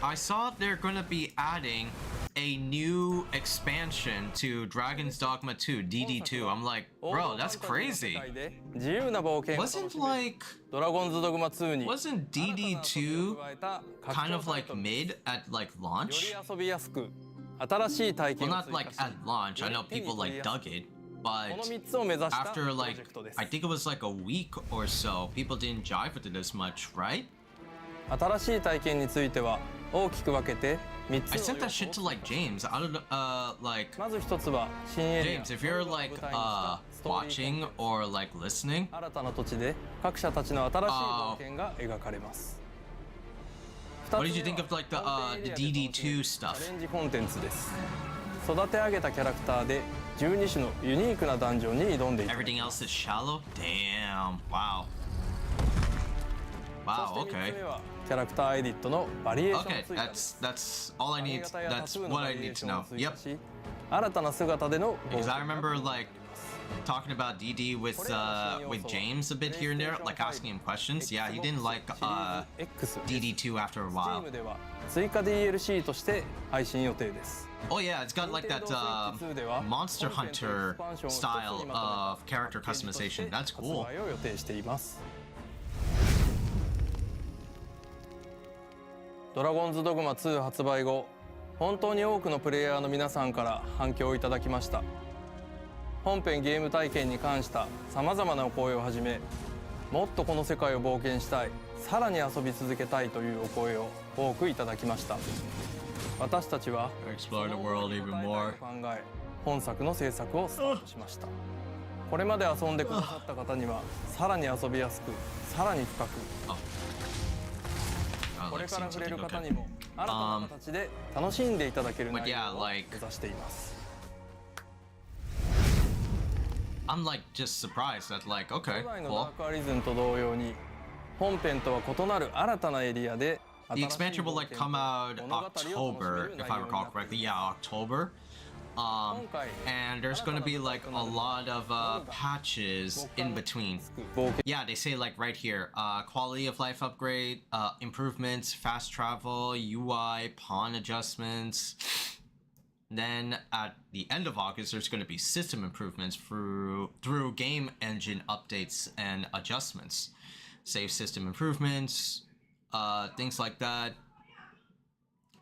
I saw they're gonna be adding a new expansion to Dragon's Dogma 2, DD2. I'm like, bro, that's crazy. Wasn't like wasn't DD2 kind of like mid at like launch? Well, not like at launch. I know people like dug it. But after like, I think it was like a week or so, people didn't jive with it as much, right? I sent that shit to like James. I don't know, like James, if you're like watching or like listening, what did you think of like the DD2 stuff? 育て上げたキャラクターで12種のユニークなダンジョンに挑んでいた。 Everything else is shallow? Damn. Wow. Wow, okay. キャラクターエディットのバリエーション Okay, that's all I need. That's what I need to know. Yep. 新たな姿での Because I remember like talking about DD with James a bit here and there, like asking him questions. Yeah, he didn't like DD2 after a while. では追加 DLC として配信予定です。 Oh yeah, it's got like that Monster Hunter style of character customization. That's cool. 発売を予定しています。ドラゴンズドグマ2発売後、本当に多くのプレイヤーの皆さんから反響をいただきました。本編ゲーム体験に関したさまざまなお声をはじめ、もっとこの世界を冒険したい、さらに遊び続けたいというお声を多くいただきました。私たちは Explore the world even more. 考え、本作の制作をスタートしました。これまで遊んでくださった方にはさらに遊びやすく、さらに深く、これから触れる方にも新たな形で楽しんでいただける内容を目指しています。 I'm like just surprised that like okay, 初代の cool. ダークアリズムと同様に、本編とは異なる新たなエリアで The expansion will like come out October, if I recall correctly. Yeah, October. And there's gonna be like a lot of patches in between. Yeah, they say like right here, quality of life upgrade, improvements, fast travel, UI, pawn adjustments. Then at the end of August, there's gonna be system improvements through game engine updates and adjustments, save system improvements. Things like that.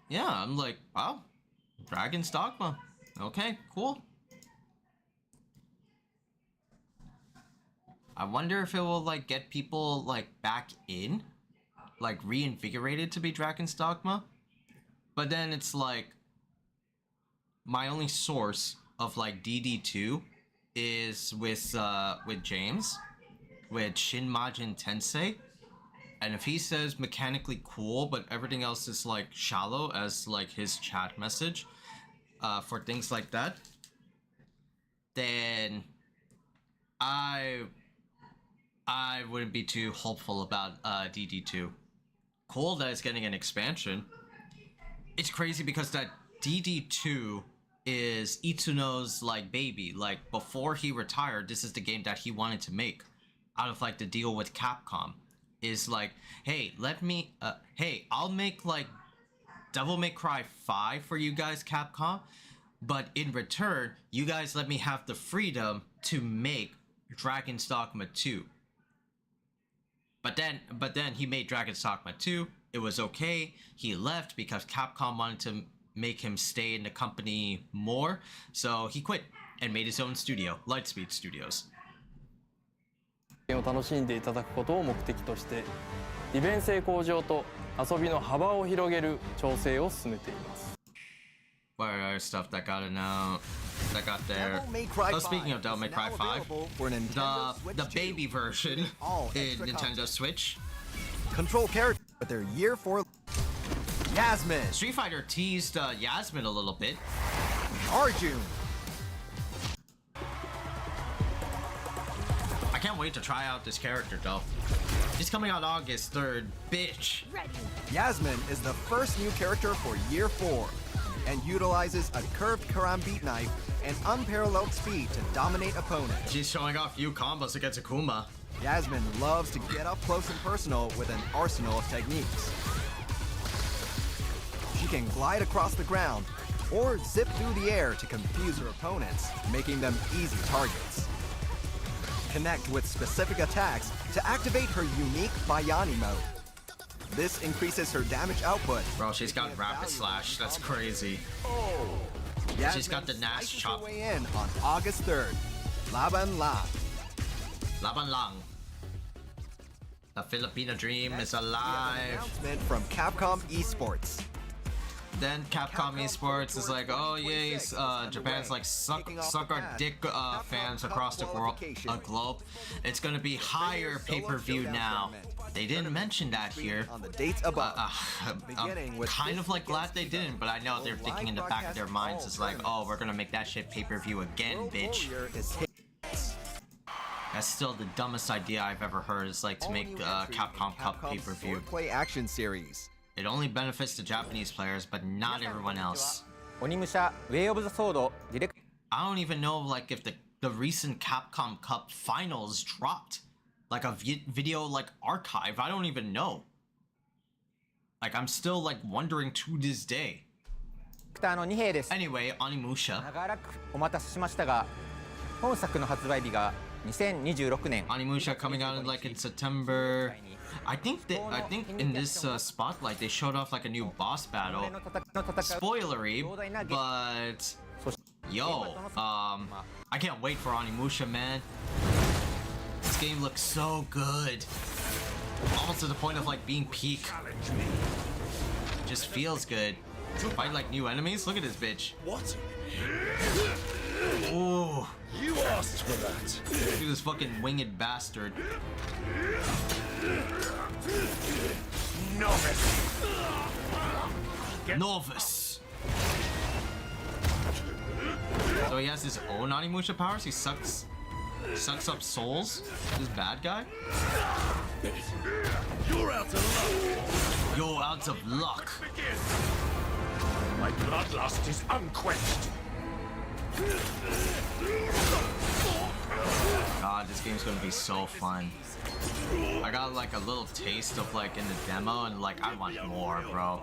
Yeah, I'm like, wow, Dragon's Dogma. Okay, cool. I wonder if it will like get people like back in, like reinvigorated to be Dragon's Dogma. But then it's like my only source of like DD2 is with James, with Shin Majin Tensei. And if he says mechanically cool, but everything else is like shallow as like his chat message for things like that, then I wouldn't be too hopeful about DD2. Cool that it's getting an expansion. It's crazy because that DD2 is Itsuno's like baby. Like before he retired, this is the game that he wanted to make out of like the deal with Capcom. Is like, hey, I'll make like Devil May Cry 5 for you guys, Capcom, but in return, you guys let me have the freedom to make Dragon's Dogma 2. But then he made Dragon's Dogma 2. It was okay. He left because Capcom wanted to make him stay in the company more, so he quit and made his own studio, Lightspeed Studios. を楽しんでいただくことを目的として利便性向上と遊びの幅を広げる調整を進めています。 What other stuff that got announced? That got there. Devil May Cry Oh, speaking of Devil May is Cry now 5, available for Nintendo Switch the 2 baby version all in extra Nintendo content. Switch. Control characters with their year 4 Yasmin, Street Fighter teased Yasmin a little bit. Arjun, I can't wait to try out this character though. It's coming out August 3rd, bitch. Yasmin is the first new character for year 4 and utilizes a curved karambit knife and unparalleled speed to dominate opponents. She's showing off few combos against Akuma. Yasmin loves to get up close and personal with an arsenal of techniques. She can glide across the ground or zip through the air to confuse her opponents, making them easy targets. Connect with specific attacks to activate her unique Bayani mode. This increases her damage output. Bro, she's got Rapid Slash. That's crazy. Yasmin She's got the Nash slices chop. her way in on August 3rd. Laban Lang. Laban Lang. The Filipino dream is alive. Announcement from Capcom Esports. Then Capcom Esports is like, oh yay, Japan's like suck our dick fans across the world, globe. It's gonna be higher pay-per-view now. They didn't mention that here. On the dates above. I'm kind of like glad they didn't, but I know they're thinking in the back of their minds is like, oh, we're gonna make that shit pay-per-view again, bitch. That's still the dumbest idea I've ever heard, is like to make Capcom Cup pay-per-view. Play action series. It only benefits the Japanese players, but not everyone else. 鬼武者ウェイオブザソードディレク I don't even know like if the recent Capcom Cup finals dropped. Like a video like archive. I don't even know. Like I'm still like wondering to this day. ターの2兵です。 Anyway, Onimusha. 長らくお待たせしましたが、本作の発売日が2026年。 Onimusha coming out in like in September. I think in this spotlight they showed off like a new boss battle. Spoilery, but yo, I can't wait for Onimusha, man. This game looks so good, almost to the point of like being peak. Just feels good. Fight like new enemies. Look at this bitch. What? Ooh, You asked for that. look at this fucking winged bastard. Novice. Novice. So he has his own Onimusha powers. He sucks up souls. This bad guy. You're out of luck. You're out of luck. My bloodlust is unquenched. God, this game's gonna be so fun. I got like a little taste of like in the demo, and like I want more, bro.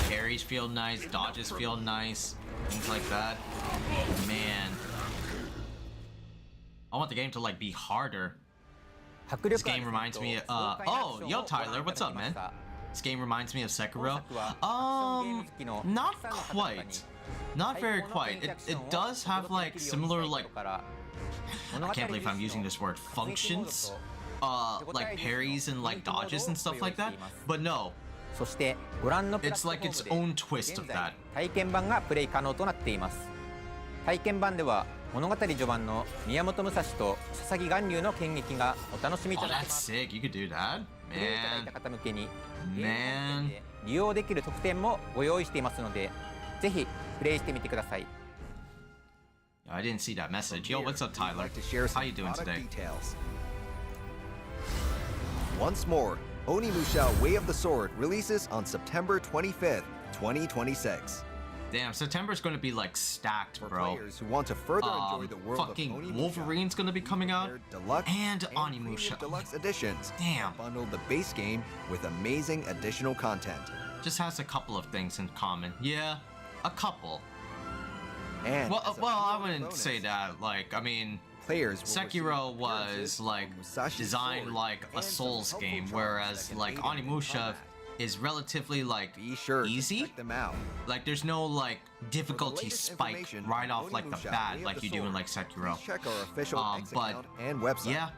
Parries feel nice, dodges feel nice, things like that. Man, I want the game to like be harder. This game reminds me. Oh, yo, Tyler, what's up, man? This game reminds me of Sekiro. Not quite. Not very quite. It does have like similar like, I can't believe I'm using this word, functions. Like parries and like dodges and stuff like that. But no, そしてご覧のプラッ it's トフォー like ム its で own twist of 現在 that. 体験版がプレイ可能となっています。体験版では物語序盤の宮本武蔵と佐々木巌流の剣撃がお楽しみい Oh, ただけ that's ます sick. You could do that. プレイいただい Man. た方向けにゲーム本 Man. 編で利用できる特典もご用意していますのでぜひプレイしてみてください I didn't see that message. Yo, what's up, I'd Tyler? like to share How some you doing product today? details. Once more, Onimusha Way of the Sword releases on September 25th, 2026. Damn, September's gonna be like stacked, For bro. players who want to further enjoy the world Fucking of Onimusha, Wolverine's gonna be coming out. their deluxe And premium Onimusha. deluxe editions Damn. bundle the base game with amazing additional content. Just has a couple of things in common. Yeah, a couple. And Well, as a I viewer wouldn't bonus, say that. Like, I mean, players will Sekiro receive was appearances like from Musashi's designed sword like a and some Souls helpful game, trials whereas that can like aid in Onimusha combat. is relatively like Be sure easy. to check them out. Like, there's no like difficulty latest spike information right on off like the Onimusha bat, Way of like the you do in Sword, like Sekiro. Please check our official X but account and website. Yeah,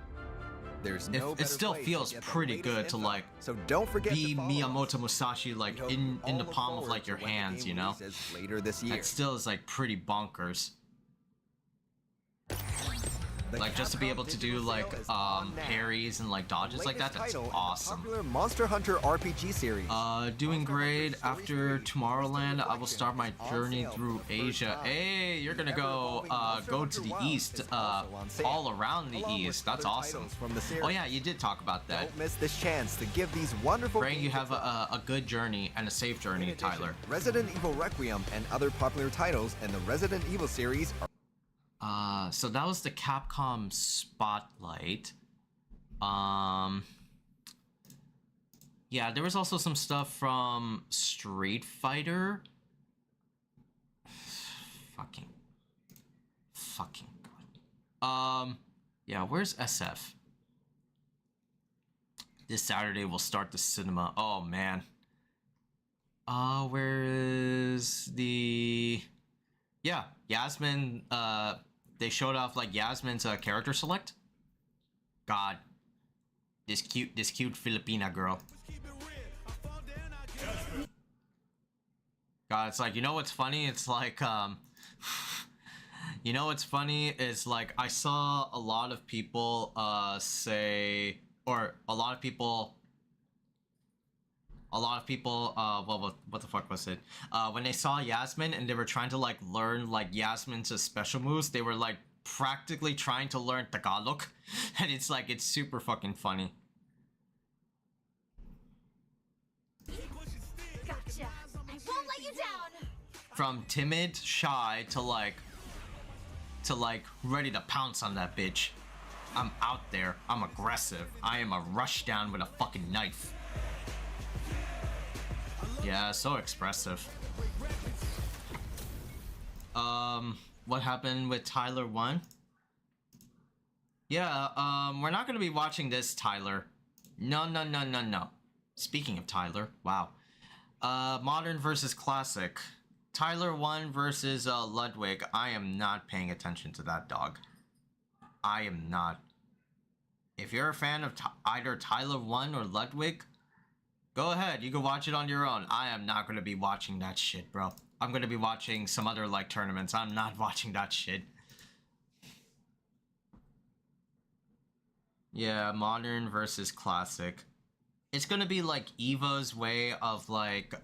There's no it better still place to feels get the pretty latest good to info. like So don't forget be to follow Miyamoto us. Musashi like We hope in all the look palm of forward like to your when the hands, game you know? releases later this year. That still is like pretty bonkers. The Like just to be Capcom able to digital do like sale is on now. parries and like dodges like that, Latest that's title in the awesome. Popular Monster Hunter RPG series. Doing great. Monster Hunter After Story Tomorrowland, I will start my on journey sale through for the first Asia. time. Hey, you're gonna Ever go evolving Monster go Hunter to the Wilds east, is also on sale, all around the along with east. That's other awesome. titles from the series. Oh yeah, you did talk about that. Don't miss this chance to give these wonderful Praying you games have a good journey and a safe In journey, addition, Tyler. Resident Evil Requiem and other popular titles in the Resident Evil series are So that was the Capcom Spotlight. Yeah, there was also some stuff from Street Fighter. Fucking God. Yeah, where's SF? This Saturday we'll start the cinema. Oh man. Where is the? Yeah, Yasmin. They showed off like Yasmin's character select. God, this cute Filipina girl. God, it's like, you know what's funny? It's like you know what's funny is like I saw a lot of people say, or a lot of people well, what the fuck was it? When they saw Yasmin and they were trying to like learn like Yasmin's special moves, they were like practically trying to learn Tagalog, and it's like, it's super fucking funny. Gotcha. I won't let you down. From timid, shy to like ready to pounce on that bitch. I'm out there. I'm aggressive. I am a rush down with a fucking knife. Yeah, so expressive. What happened with Tyler 1? Yeah, we're not gonna be watching this, Tyler. No. Speaking of Tyler, wow. Modern versus classic. Tyler 1 versus Ludwig. I am not paying attention to that, dog. I am not. If you're a fan of either Tyler 1 or Ludwig, go ahead, you can watch it on your own. I am not going to be watching that shit, bro. I'm going to be watching some other, like, tournaments. I'm not watching that shit. Yeah, modern versus classic. It's going to be, like, EVO's way of, like,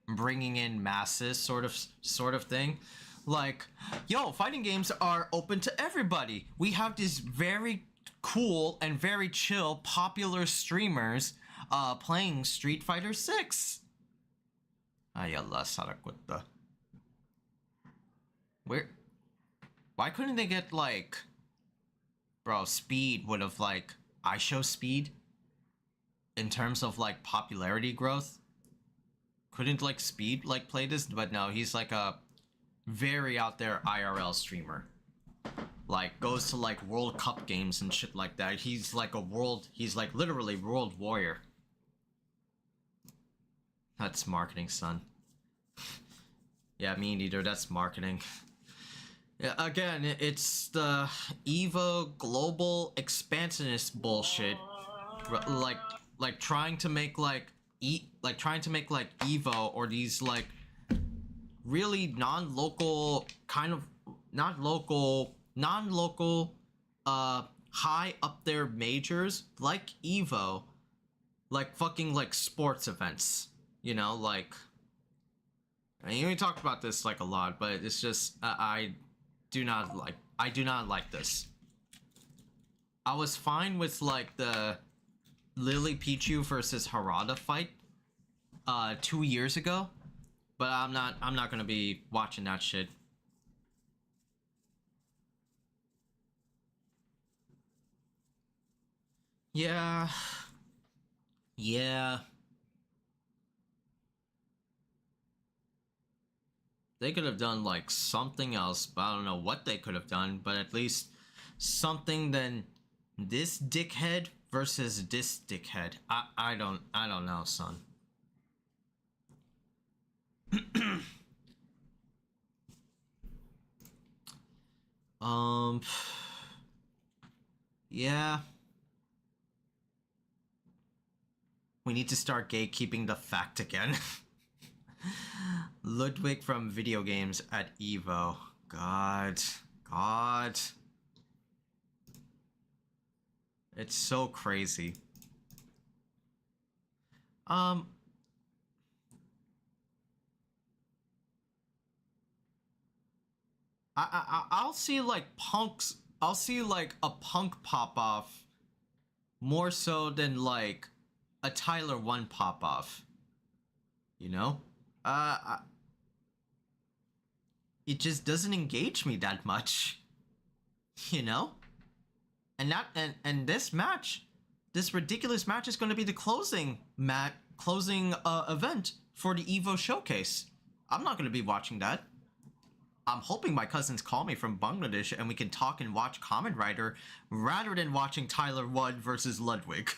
bringing in masses sort of thing. Like, yo, fighting games are open to everybody. We have these very cool and very chill popular streamers playing Street Fighter 6. Ayala Sarakutta. Why couldn't they get like, bro, Speed would have like, I show Speed in terms of like popularity growth? Couldn't like Speed like play this? But no, he's like a very out there IRL streamer. Like goes to like World Cup games and shit like that. He's like he's like literally world warrior. That's marketing, son. Yeah, me neither. That's marketing. Yeah, again, it's the EVO global expansionist bullshit. Like trying to make like EVO or these like really non-local kind of not local, non-local, high up there majors like EVO, like fucking like sports events, you know, like, I mean, we talked about this like a lot, but it's just, I do not like this. I was fine with like the Lily Pichu versus Harada fight 2 years ago, but I'm not gonna be watching that shit. Yeah. Yeah. They could have done like something else, but I don't know what they could have done, but at least something than this dickhead versus this dickhead. I don't know, son. Yeah. We need to start gatekeeping the fact again. Ludwig from video games at EVO. God. It's so crazy. I'll see like punks. I'll see like a punk pop off more so than like a Tyler 1 pop off. You know? It just doesn't engage me that much. You know? And that and this match, this ridiculous match is going to be the closing event for the EVO showcase. I'm not going to be watching that. I'm hoping my cousins call me from Bangladesh and we can talk and watch Kamen Rider rather than watching Tyler 1 versus Ludwig.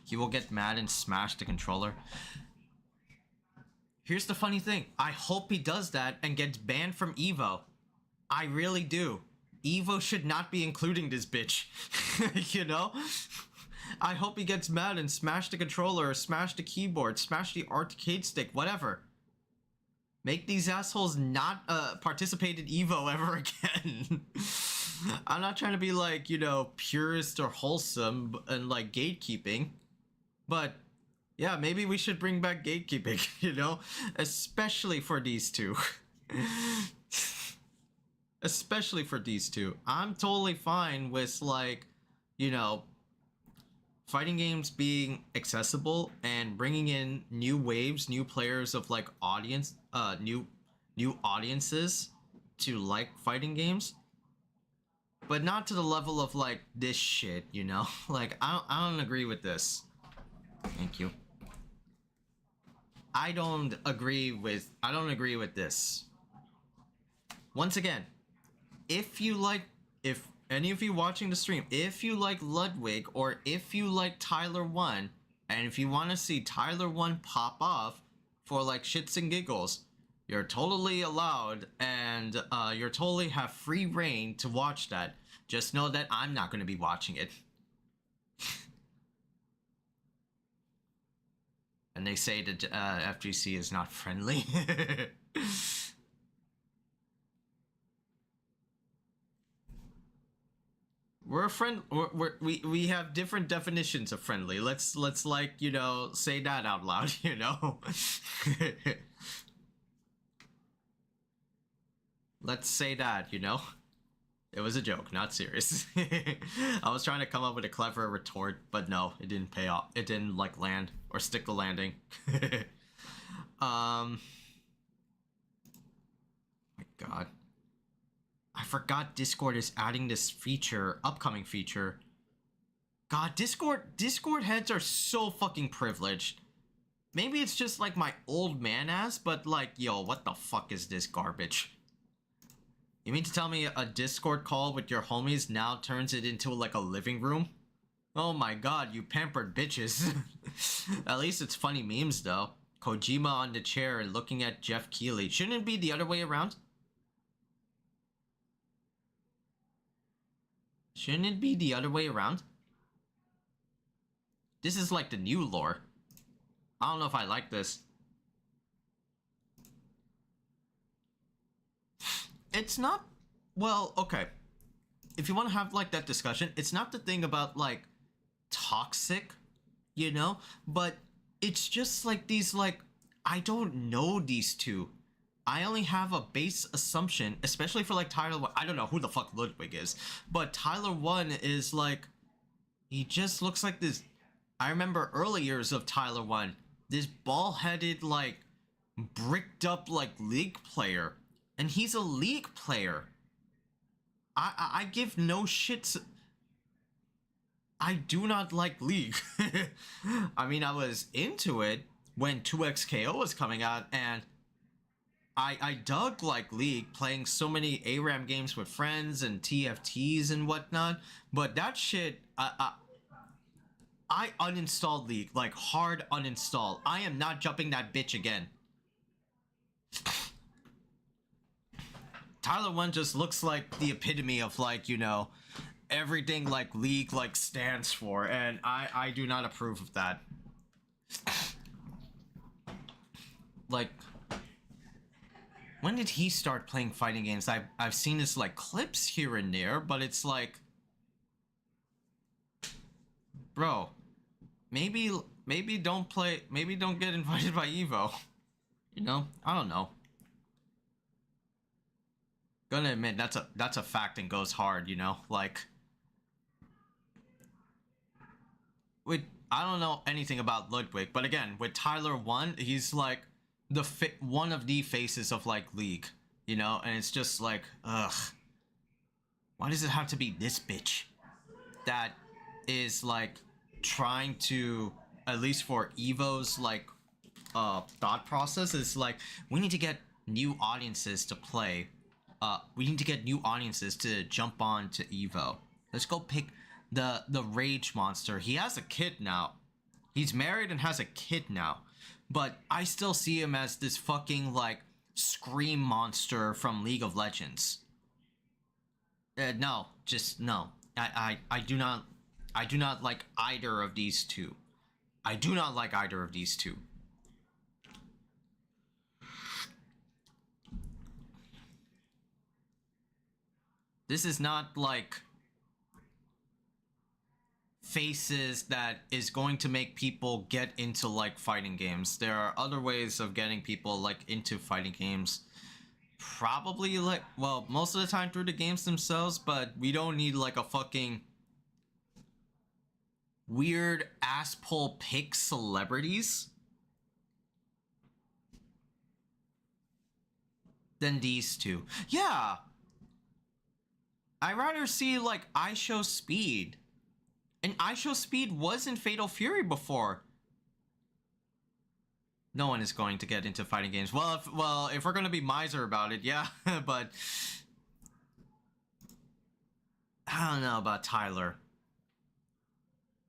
He will get mad and smash the controller. Here's the funny thing. I hope he does that and gets banned from EVO. I really do. EVO should not be including this bitch. You know? I hope he gets mad and smash the controller, or smash the keyboard, smash the arcade stick, whatever. Make these assholes not participate in EVO ever again. I'm not trying to be like, you know, purist or wholesome and like gatekeeping. But yeah, maybe we should bring back gatekeeping, you know? Especially for these two. Especially for these two. I'm totally fine with like, you know, fighting games being accessible and bringing in new waves, new players of like audience, new audiences to like fighting games. But not to the level of like this shit, you know? Like I don't agree with this. Thank you. I don't agree with this. Once again, if any of you watching the stream, if you like Ludwig or if you like Tyler 1, and if you want to see Tyler 1 pop off for like shits and giggles, you're totally allowed and you're totally have free reign to watch that. Just know that I'm not going to be watching it. And they say that FGC is not friendly. We're a friend. We have different definitions of friendly. Let's like, you know, say that out loud. You know. Let's say that. You know. It was a joke, not serious. I was trying to come up with a clever retort, but no, it didn't pay off. It didn't like land or stick the landing. My God. I forgot Discord is adding this feature, upcoming feature. God, Discord heads are so fucking privileged. Maybe it's just like my old man ass, but like, yo, what the fuck is this garbage? You mean to tell me a Discord call with your homies now turns it into like a living room? Oh my God, you pampered bitches. At least it's funny memes though. Kojima on the chair looking at Jeff Keighley. Shouldn't it be the other way around? Shouldn't it be the other way around? This is like the new lore. I don't know if I like this. It's not... Well, okay. If you want to have like that discussion, it's not the thing about like toxic, you know? But it's just like these like... I don't know these two. I only have a base assumption, especially for like Tyler 1. I don't know who the fuck Ludwig is. But Tyler 1 is like... He just looks like this... I remember early years of Tyler 1. This bald-headed, like, bricked up, like, League player. And he's a League player. I give no shits. I do not like League. I mean, I was into it when 2XKO was coming out, and I dug, like, League, playing so many ARAM games with friends and TFTs and whatnot. But that shit, I uninstalled League, like hard uninstall. I am not jumping that bitch again. Tyler 1 just looks like the epitome of like, you know, everything like League like stands for, and I do not approve of that. Like, when did he start playing fighting games? I've seen his like clips here and there, but it's like, bro, maybe don't play, maybe don't get invited by EVO. You know, I don't know. Gonna admit that's a fact and goes hard, you know, like with I don't know anything about Ludwig, but again, with Tyler 1, he's like the one of the faces of like League, you know, and it's just like, ugh, why does it have to be this bitch that is like trying to, at least for EVO's like thought process, is like, we need to get new audiences to play. We need to get new audiences to jump on to EVO. Let's go pick the Rage Monster. He has a kid now. He's married and has a kid now. But I still see him as this fucking like scream monster from League of Legends. No, just no. I do not like either of these two. I do not like either of these two. This is not like faces that is going to make people get into like fighting games. There are other ways of getting people like into fighting games. Probably like, well, most of the time through the games themselves, but we don't need like a fucking weird ass pull pick celebrities than these two. Yeah. I'd rather see like I Show Speed. And I Show Speed was in Fatal Fury before. No one is going to get into fighting games. Well, if we're gonna be miser about it, yeah. But I don't know about Tyler.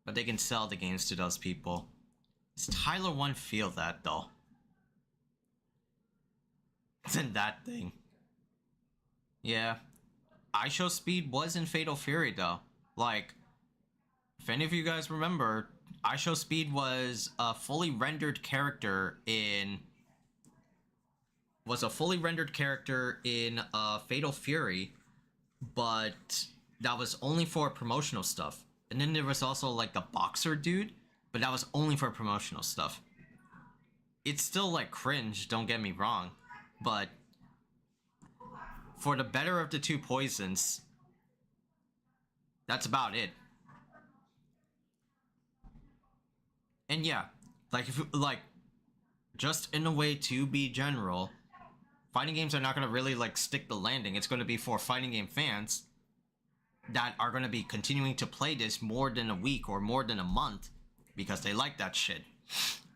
But they can sell the games to those people. Does Tyler 1 feel that though? Isn't that thing? Yeah. I Show Speed was in Fatal Fury though. Like, if any of you guys remember, I Show Speed was a fully rendered character in... Fatal Fury, but that was only for promotional stuff. And then there was also like the boxer dude, but that was only for promotional stuff. It's still like cringe, don't get me wrong, but for the better of the two poisons, that's about it. And yeah, like if like just in a way to be general, fighting games are not going to really like stick the landing. It's going to be for fighting game fans that are going to be continuing to play this more than a week or more than a month because they like that shit.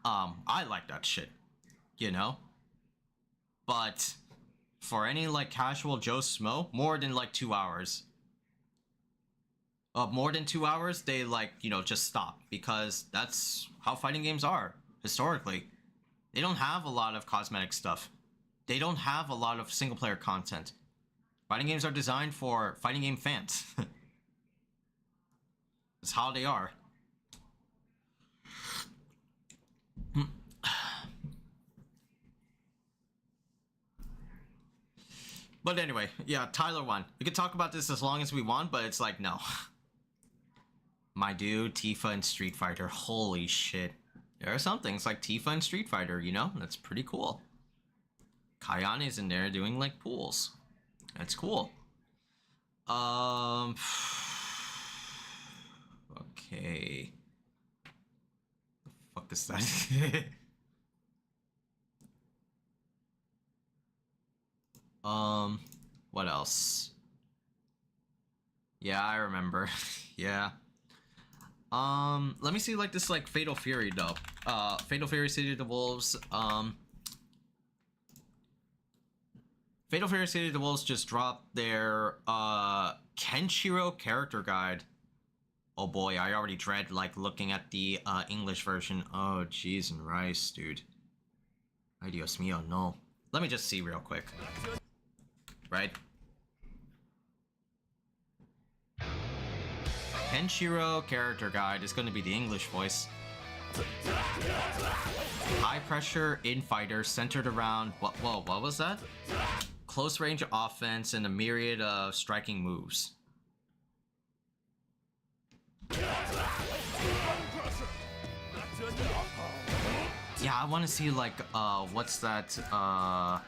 I like that shit, you know? But for any like casual Joe Smo, more than like 2 hours. More than 2 hours, they like, you know, just stop because that's how fighting games are historically. They don't have a lot of cosmetic stuff. They don't have a lot of single player content. Fighting games are designed for fighting game fans. It's how they are. But anyway, yeah, Tyler won. We could talk about this as long as we want, but it's like, no. My dude, Tifa and Street Fighter. Holy shit. There are some things like Tifa and Street Fighter, you know? That's pretty cool. Kayane's in there doing, like, pools. That's cool. Okay. The fuck is that? What else? Yeah, I remember. Yeah. Let me see, like, this, like, Fatal Fury, though. Fatal Fury City of the Wolves, Fatal Fury City of the Wolves just dropped their, Kenshiro character guide. Oh boy, I already dread, like, looking at the, English version. Oh, jeez and rice, dude. Ay, Dios mío, no. Let me just see real quick. Right? Kenshiro character guide is going to be the English voice. High pressure infighter centered around what was that? Close range offense and a myriad of striking moves. Yeah, I want to see like what's that I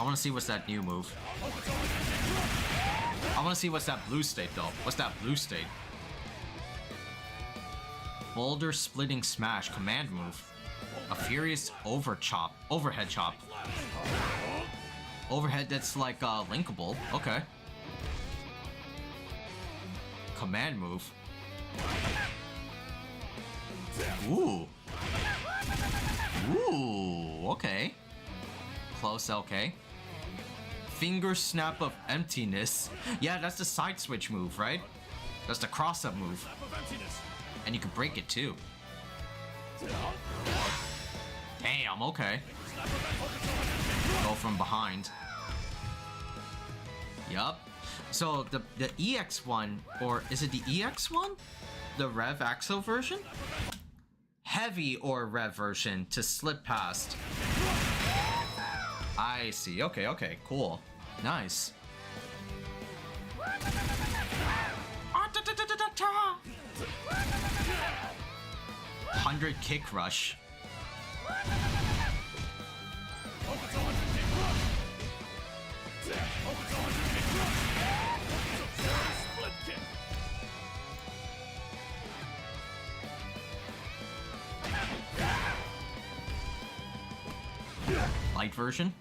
want to see what's that new move. I want to see what's that blue state though. What's that blue state? Boulder splitting smash command move. A furious overhead chop. Overhead that's like linkable. Okay. Command move. Ooh. Ooh, okay. Close LK. Finger snap of emptiness. Yeah, that's the side switch move, right? That's the cross up move. And you can break it too. Damn, okay. Go from behind. Yup. So the EX one, or is it the EX one? The Rev Axo version? Heavy or Rev version to slip past. I see. Okay, okay, cool. Nice. 100 kick rush. Light version?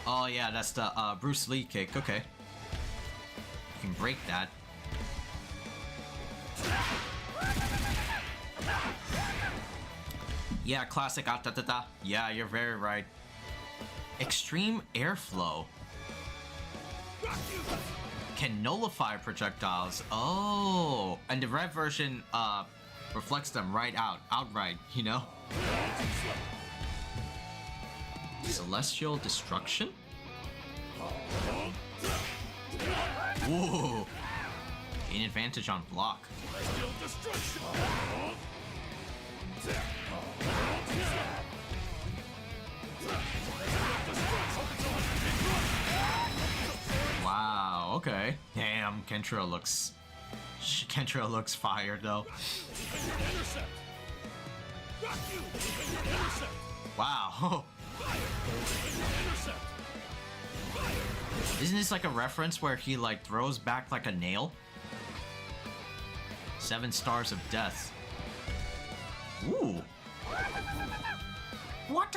Oh yeah, that's the Bruce Lee kick. Okay. You can break that. Yeah, classic ah-ta-ta-ta. Yeah, you're very right. Extreme airflow. Can nullify projectiles. Oh, and the red version reflects them outright, you know? Celestial destruction? Ooh. Gain advantage on block. Wow, okay. Damn, Kentra looks fire though. Wow. Isn't this like a reference where he like throws back like a nail? 7 stars of death. Ooh. What?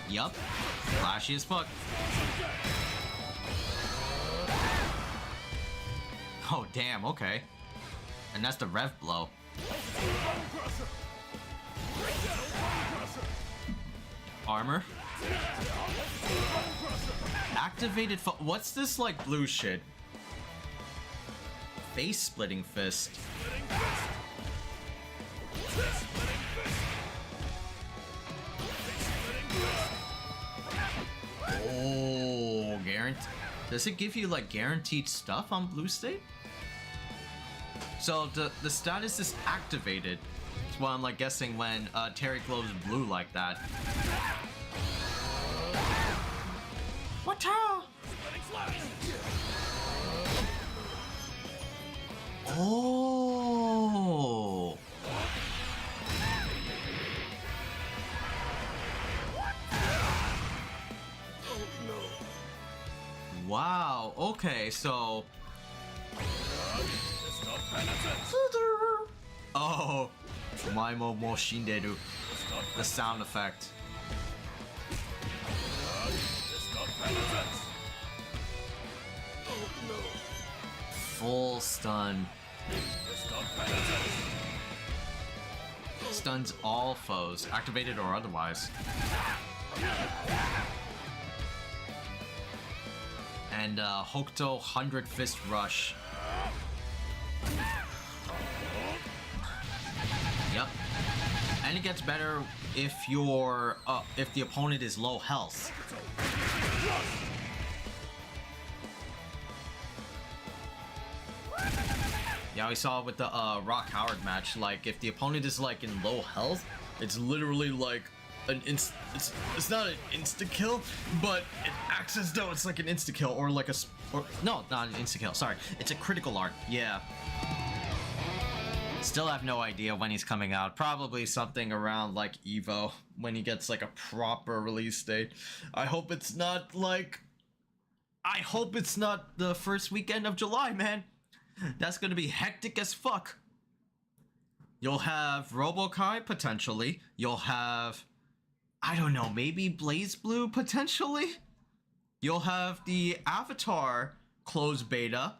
Yup. Flashy as fuck. Oh damn, okay. And that's the rev blow. Armor. Activated what's this like blue shit? Face splitting fist. guarantee? Does it give you like guaranteed stuff on blue state? So the status is activated. That's what I'm like guessing when Terry glows blue like that. What? Oh. Wow. Okay. So. Oh. Omae mo shinderu. The sound effect. Full stun. Stuns all foes, activated or otherwise. And Hokuto 100 Fist Rush. Yep. And it gets better if if the opponent is low health. Yeah, we saw it with the Rock Howard match. Like, if the opponent is like in low health, it's literally like an it's not an insta kill, but it acts as though it's like an insta kill or like no, not an insta kill. Sorry, it's a critical art. Yeah. Still have no idea when he's coming out. Probably something around like EVO when he gets like a proper release date. I hope it's not like. I hope it's not the first weekend of July, man. That's gonna be hectic as fuck. You'll have Robokai potentially. You'll have, I don't know, maybe Blaze Blue potentially. You'll have the Avatar closed beta.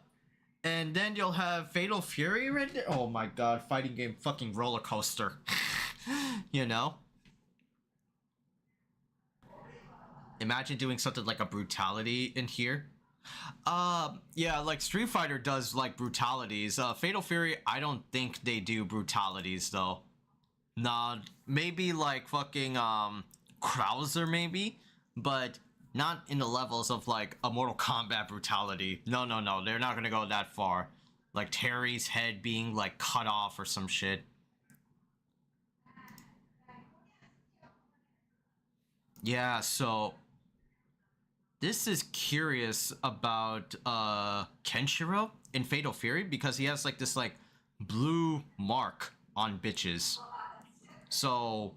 And then you'll have Fatal Fury right there. Oh my god, fighting game fucking roller coaster. You know? Imagine doing something like a brutality in here. Yeah, like Street Fighter does like brutalities. Fatal Fury, I don't think they do brutalities though. Nah, maybe like fucking Krauser maybe, but not in the levels of like a Mortal Kombat brutality. No, they're not gonna go that far. Like Terry's head being like cut off or some shit. Yeah, so this is curious about Kenshiro in Fatal Fury because he has like this like blue mark on bitches. So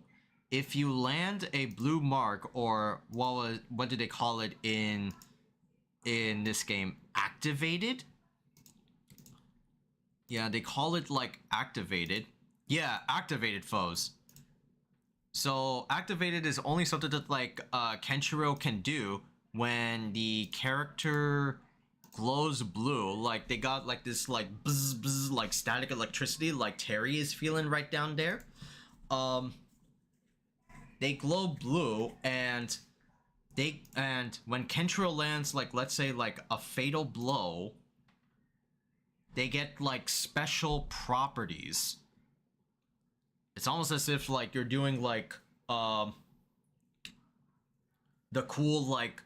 if you land a blue mark, or what did they call it in this game? Activated? Yeah, they call it like activated. Yeah, activated foes. So activated is only something that like Kenshiro can do when the character glows blue. Like they got like this like bzz bzz like static electricity like Terry is feeling right down there. They glow blue, and when Kenshiro lands like, let's say like a fatal blow, they get like special properties. It's almost as if like you're doing like the cool like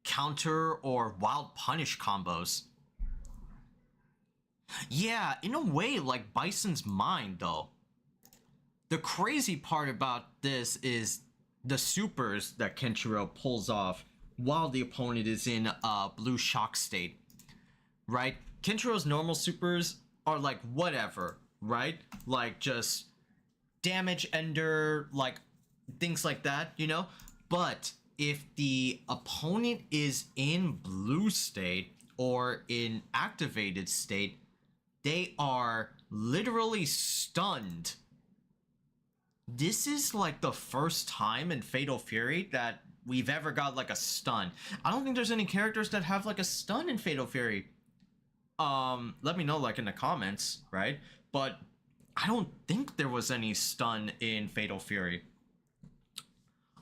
counter or wild punish combos. Yeah, in a way like Bison's mind though. The crazy part about this is the supers that Kenshiro pulls off while the opponent is in blue shock state, right? Kenshiro's normal supers are like whatever, right? Like just damage ender, like things like that, you know? But if the opponent is in blue state or in activated state, they are literally stunned. This is like the first time in Fatal Fury that we've ever got like a stun. I don't think there's any characters that have like a stun in Fatal Fury. Let me know like in the comments, right? But I don't think there was any stun in Fatal Fury.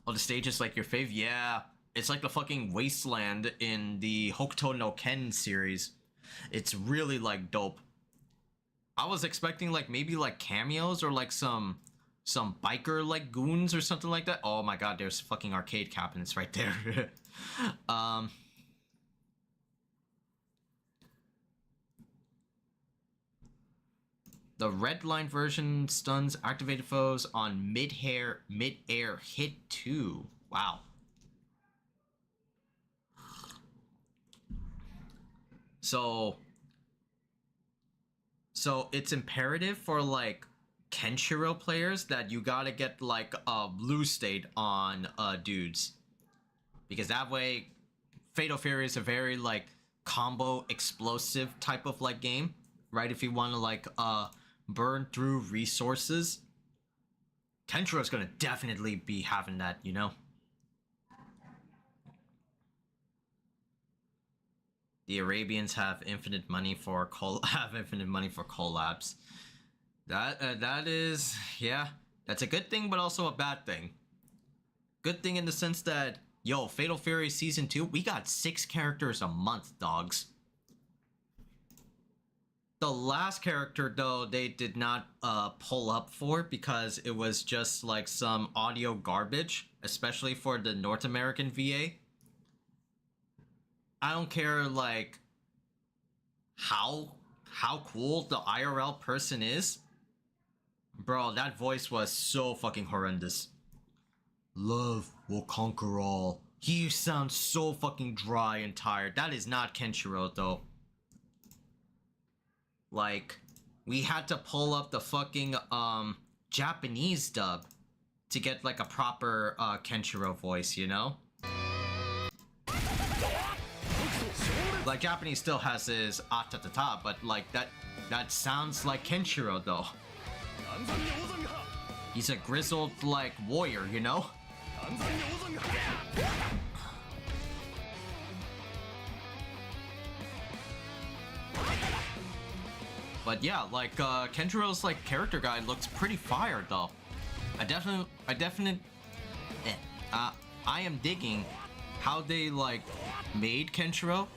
Oh, the stage is like your fave? Yeah, it's like the fucking wasteland in the Hokuto no Ken series. It's really like dope. I was expecting like maybe like cameos or like some biker like goons or something like that. Oh my god, there's fucking arcade cabinets right there. The red line version stuns activated foes on mid-air hit 2. Wow. So it's imperative for like Kenshiro players that you gotta get like a blue state on dudes, because that way Fatal Fury is a very like combo explosive type of like game, right? If you want to like burn through resources, Kenshiro is gonna definitely be having that, you know. The Arabians have infinite money for collabs. That is, yeah, that's a good thing, but also a bad thing. Good thing in the sense that, yo, Fatal Fury Season 2, we got 6 characters a month, dogs. The last character, though, they did not pull up for because it was just like some audio garbage, especially for the North American VA. I don't care like how cool the IRL person is. Bro, that voice was so fucking horrendous. Love will conquer all. You sound so fucking dry and tired. That is not Kenshiro though. Like, we had to pull up the fucking Japanese dub to get like a proper Kenshiro voice, you know? Like, Japanese still has his atatata, but like that sounds like Kenshiro though. He's a grizzled like warrior, you know? But yeah, like Kenshiro's like character guide looks pretty fire though. I am digging how they like made Kenshiro.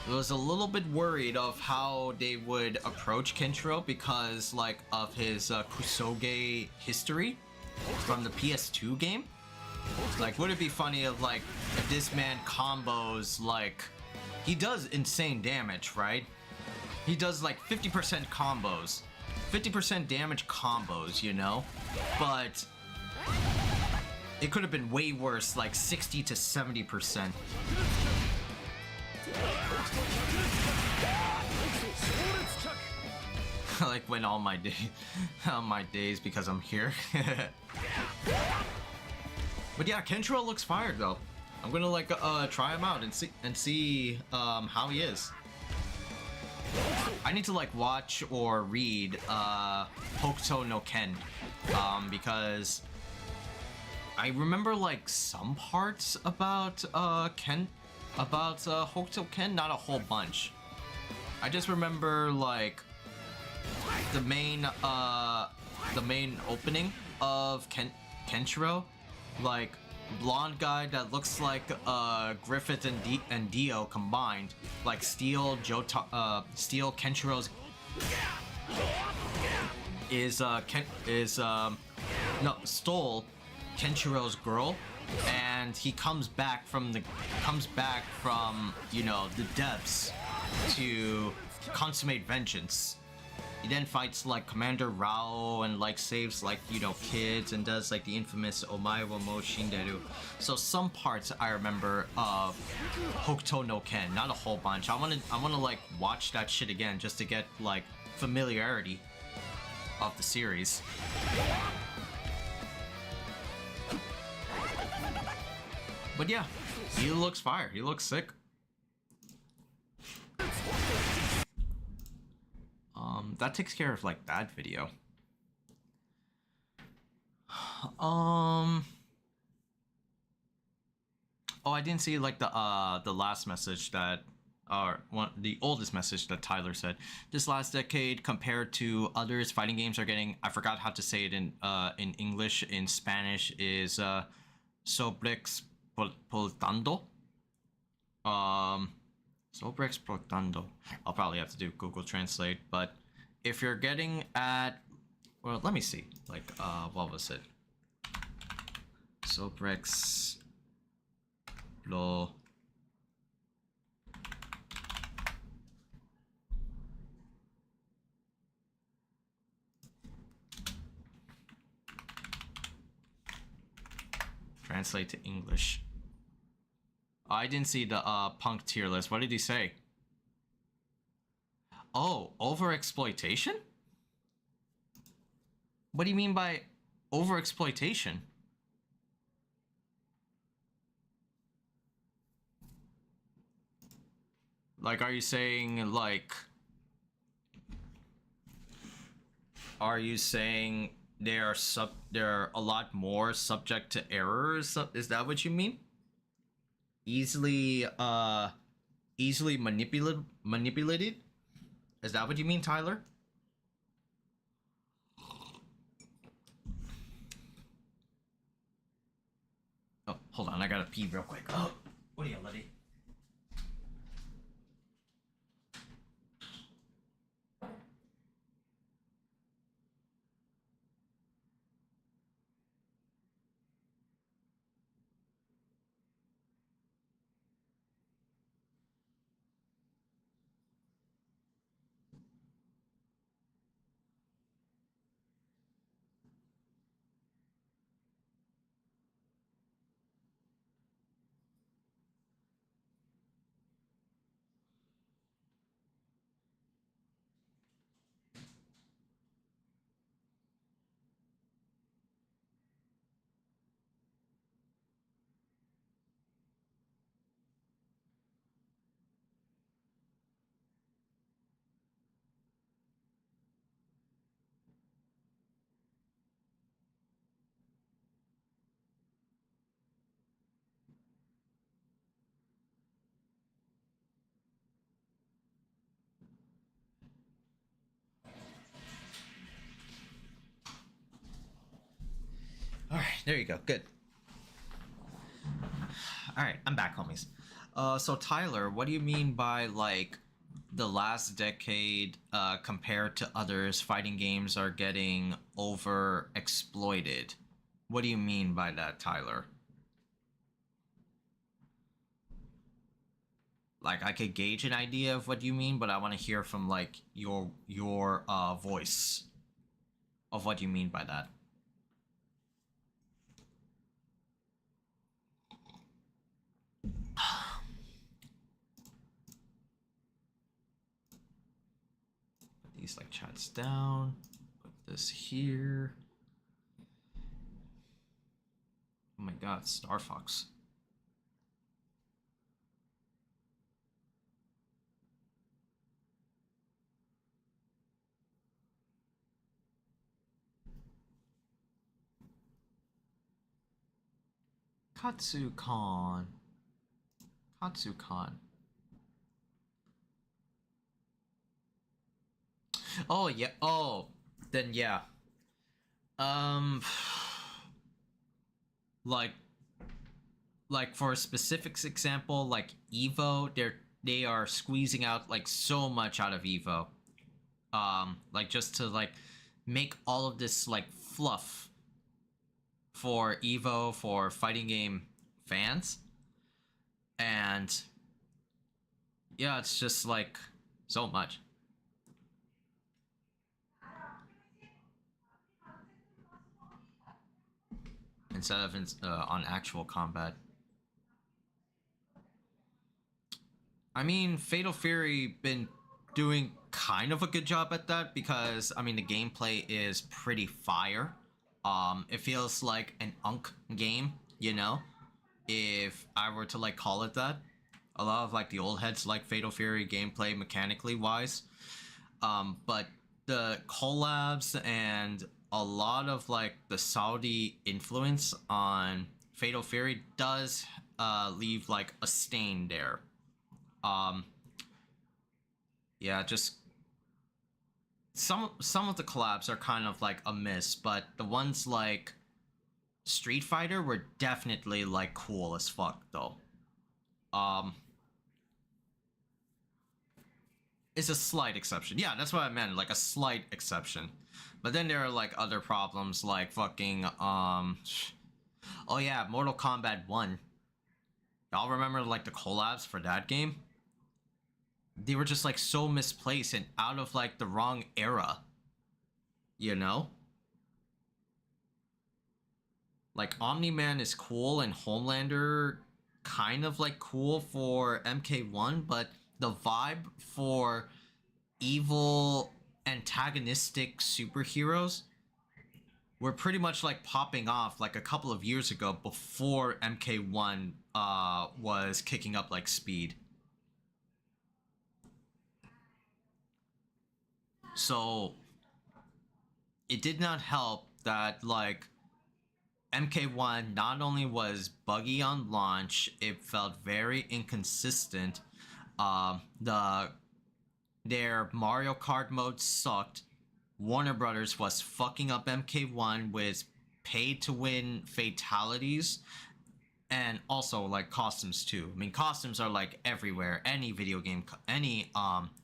I was a little bit worried of how they would approach Kenshiro because like of his Kusoge history from the PS2 game. Like, would it be funny if like if this man combos like he does insane damage, right? He does like 50% combos, 50% damage combos, you know? But it could have been way worse, like 60 to 70%. Like when all my days because I'm here. But yeah, Kenshiro looks fired though. I'm gonna like try him out and see how he is. I need to like watch or read Hokuto no Ken because I remember like some parts about Hokuto Ken, not a whole bunch. I just remember like the main opening of Kenshiro, like blonde guy that looks like Griffith and Dio combined, like steal Kenshiro's stole Kenshiro's girl, and he comes back from you know the depths to consummate vengeance. He then fights like Commander Rao and like saves like, you know, kids and does like the infamous Omae wa mo shinderu. So some parts I remember of Hokuto no Ken, not a whole bunch. I wanna like watch that shit again just to get like familiarity of the series. But yeah, he looks fire. He looks sick. That takes care of like that video. Oh, I didn't see like the last message that, or the oldest message that Tyler said. This last decade, compared to others, fighting games are getting, I forgot how to say it in English. In Spanish is sobreexplotando. Sobreexplotando. I'll probably have to do Google Translate, but if you're getting at, well, let me see. Like, what was it? Sobreexplo. translate to English. I didn't see the punk tier list. What did he say? Oh, overexploitation? What do you mean by overexploitation? Like, are you saying, like... Are you saying they're a lot more subject to errors? Is that what you mean? Easily manipulated? Is that what you mean, Tyler? Oh, hold on, I gotta pee real quick. Oh, what are you, Letty? Alright, there you go. Good. Alright, I'm back, homies. So Tyler, what do you mean by, like, the last decade, compared to others, fighting games are getting overexploited? What do you mean by that, Tyler? Like, I could gauge an idea of what you mean, but I want to hear from, like, your voice of what you mean by that. Put these, like, chats down. Put this here. Oh my god, Star Fox. Khaizakahn. Khaizakahn. Oh yeah. Oh, then yeah. Like for a specific example, like Evo, they are squeezing out like so much out of Evo. Like just to like make all of this like fluff for Evo, for fighting game fans. And yeah, it's just like so much. Instead of on actual combat. I mean, Fatal Fury been doing kind of a good job at that because, I mean, the gameplay is pretty fire. It feels like an Unk game, you know? If I were to, like, call it that. A lot of, like, the old heads like Fatal Fury gameplay mechanically wise. But the collabs and a lot of, like, the Saudi influence on Fatal Fury does leave, like, a stain there. Yeah, just some of the collabs are kind of like a miss, but the ones like Street Fighter were definitely like cool as fuck though. It's a slight exception. Yeah, that's what I meant, like a slight exception. But then there are like other problems like fucking oh yeah, Mortal Kombat 1. Y'all remember like the collabs for that game? They were just like so misplaced and out of like the wrong era. You know? Like Omni-Man is cool and Homelander kind of like cool for MK1, but the vibe for evil antagonistic superheroes were pretty much like popping off like a couple of years ago before MK1 was kicking up like speed. So it did not help that like MK1 not only was buggy on launch, it felt very inconsistent. Their Mario Kart mode sucked. Warner Brothers was fucking up MK1 with pay-to-win fatalities, and also like costumes too. I mean, costumes are like everywhere. Any video game, any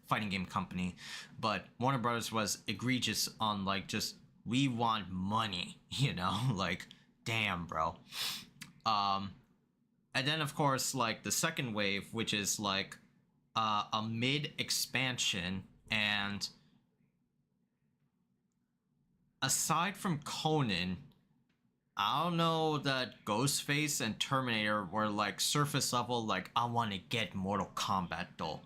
fighting game company, but Warner Brothers was egregious on like just we want money, you know, like damn, bro. And then of course like the second wave, which is like a mid expansion, and aside from Conan, I don't know that Ghostface and Terminator were like surface level, like I want to get Mortal Kombat though.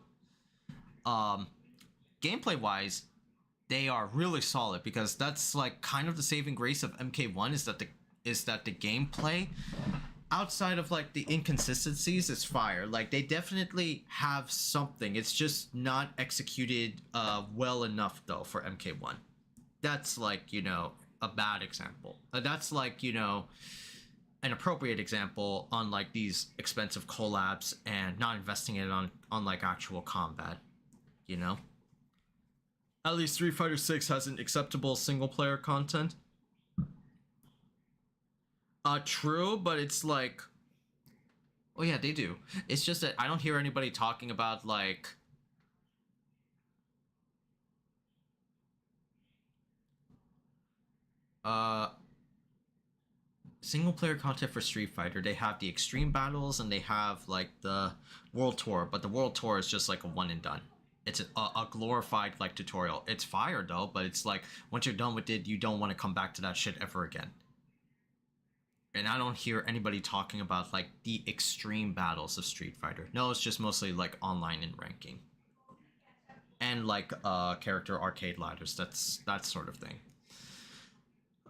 Gameplay wise, they are really solid, because that's like kind of the saving grace of MK1 is that the gameplay, outside of like the inconsistencies, is fire. Like they definitely have something. It's just not executed well enough though for MK1. That's like, you know, a bad example. That's like, you know, an appropriate example on like these expensive collabs and not investing it on like actual combat, you know? At least Street Fighter 6 has an acceptable single player content. True, but it's like, oh yeah, they do. It's just that I don't hear anybody talking about like single player content for Street Fighter. They have the extreme battles and they have like the world tour, but the world tour is just like a one and done. It's a glorified like tutorial. It's fire though, but it's like once you're done with it, you don't want to come back to that shit ever again. And I don't hear anybody talking about like the extreme battles of Street Fighter. No, it's just mostly like online and ranking, and like character arcade ladders. That's that sort of thing.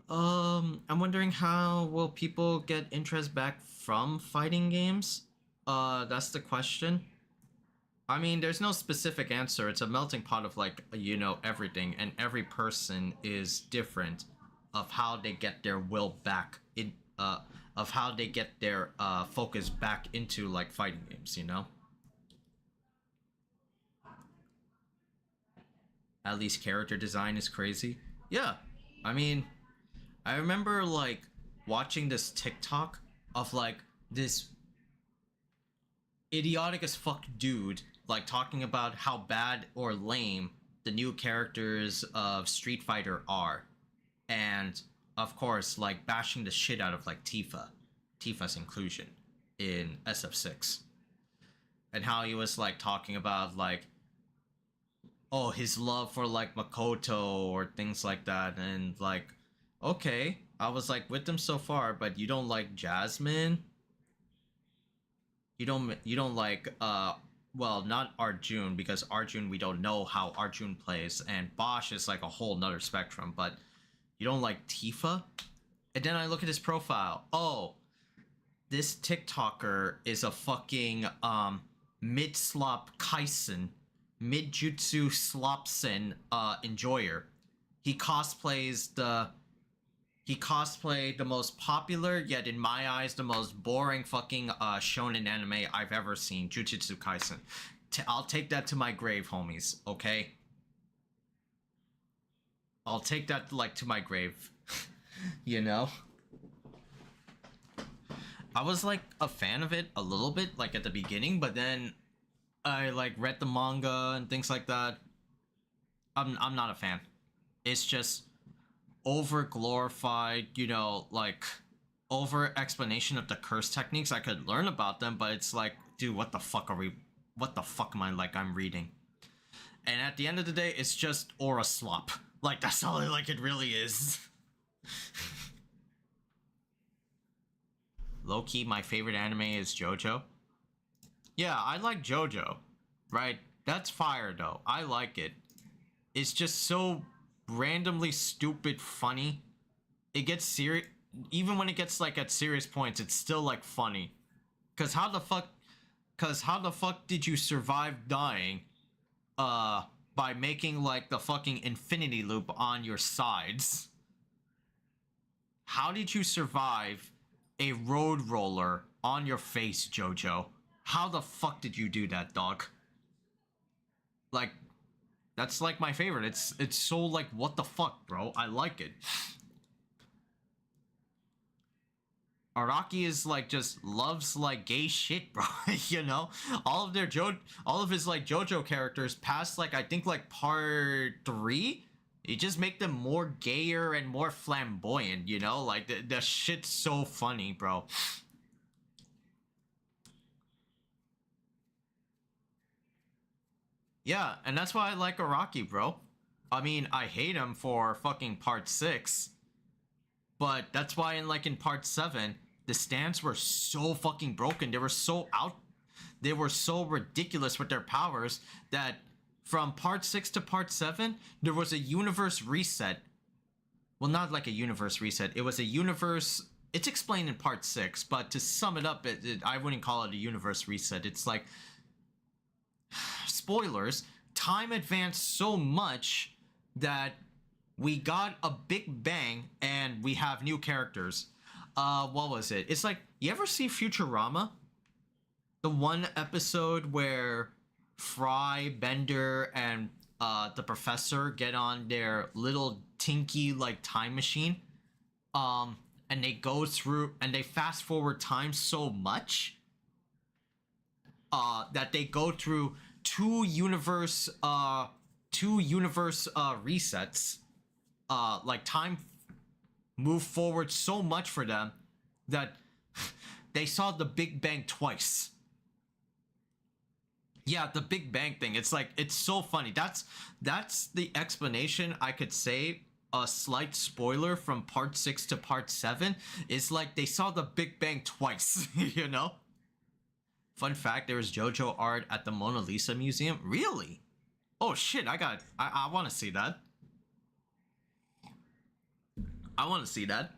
I'm wondering how will people get interest back from fighting games? That's the question. I mean, there's no specific answer. It's a melting pot of like, you know, everything, and every person is different of how they get their will back in, of how they get their focus back into like fighting games, you know? At least character design is crazy. Yeah, I mean, I remember like watching this TikTok of like this idiotic as fuck dude like talking about how bad or lame the new characters of Street Fighter are, and of course like bashing the shit out of like Tifa's inclusion in SF6, and how he was like talking about like, oh, his love for like Makoto or things like that, and like, okay, I was like with them so far, but you don't like Jasmine? You don't like well, not Arjun, because Arjun, we don't know how Arjun plays, and Bosch is like a whole nother spectrum, but you don't like Tifa? And then I look at his profile. Oh, this TikToker is a fucking mid-slop kaisen, mid-jutsu slopsen enjoyer. He cosplayed the most popular, yet in my eyes the most boring fucking shonen anime I've ever seen, Jujutsu Kaisen. I'll take that to my grave, homies, okay? I'll take that like to my grave. You know? I was like a fan of it a little bit like at the beginning, but then I like read the manga and things like that. I'm not a fan. It's just over glorified, you know, like over explanation of the curse techniques. I could learn about them, but it's like, dude, what the fuck am I like I'm reading? And at the end of the day, it's just aura slop. Like that's all like it really is. low-key, my favorite anime is JoJo. Yeah, I like JoJo, right? That's fire though. I like it. It's just so randomly stupid funny. It gets serious. Even when it gets like at serious points, it's still like funny. Cause how the fuck did you survive dying by making like the fucking infinity loop on your sides? How did you survive a road roller on your face, JoJo? How the fuck did you do that, dog? Like, that's like my favorite. It's so like, what the fuck, bro? I like it. Araki is like just loves like gay shit, bro. You know, all of his like JoJo characters past like I think like part 3, you just make them more gayer and more flamboyant. You know, like the shit's so funny, bro. Yeah, and that's why I like Araki, bro. I mean, I hate him for fucking part 6. But that's why in part 7, the stands were so fucking broken. They were so ridiculous with their powers that from part 6 to part 7, there was a universe reset. Well, not like a universe reset. It was a universe... It's explained in part 6, but to sum it up, I wouldn't call it a universe reset. It's like... Spoilers, time advanced so much that we got a big bang and we have new characters. What was it? It's like, you ever see Futurama? The one episode where Fry, Bender, and the professor get on their little tinky like time machine. And they go through and they fast forward time so much that they go through two universe resets. Like time moved forward so much for them that they saw the Big Bang twice. Yeah, the Big Bang thing. It's like, it's so funny. That's the explanation. I could say a slight spoiler from part 6 to part 7 is like they saw the Big Bang twice, you know? Fun fact, there was JoJo art at the Mona Lisa Museum. Really? Oh shit, I want to see that. I want to see that.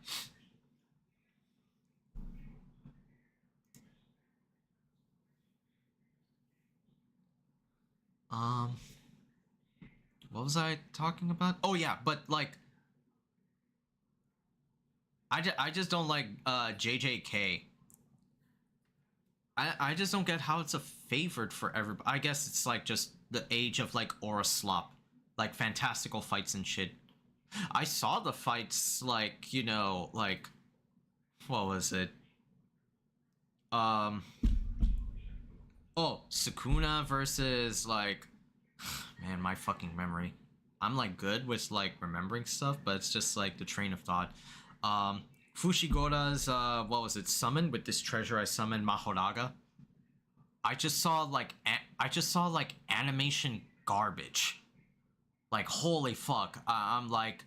What was I talking about? Oh yeah, but like, I just don't like JJK. I just don't get how it's a favorite for everybody. I guess it's like just the age of like aura slop, like fantastical fights and shit. I saw the fights like, you know, like, what was it? Oh, Sukuna versus like, man, my fucking memory. I'm like good with like remembering stuff, but it's just like the train of thought. Fushigora's what was it, summon with this treasure I summoned Mahoraga. I just saw like animation garbage. Like holy fuck. I'm like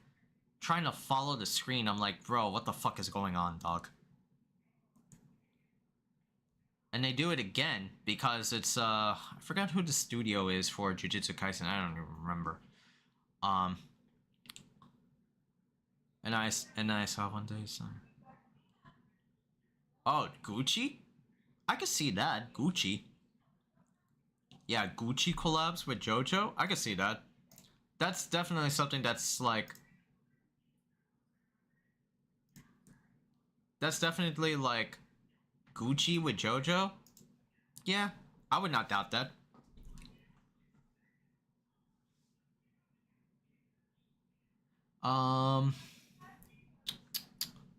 trying to follow the screen. I'm like, bro, what the fuck is going on, dog? And they do it again because it's I forgot who the studio is for Jujutsu Kaisen. I don't even remember. And I saw one day, so. Oh, Gucci? I could see that. Gucci. Yeah, Gucci collabs with JoJo? I could see that. That's definitely something that's like... That's definitely like... Gucci with JoJo? Yeah, I would not doubt that.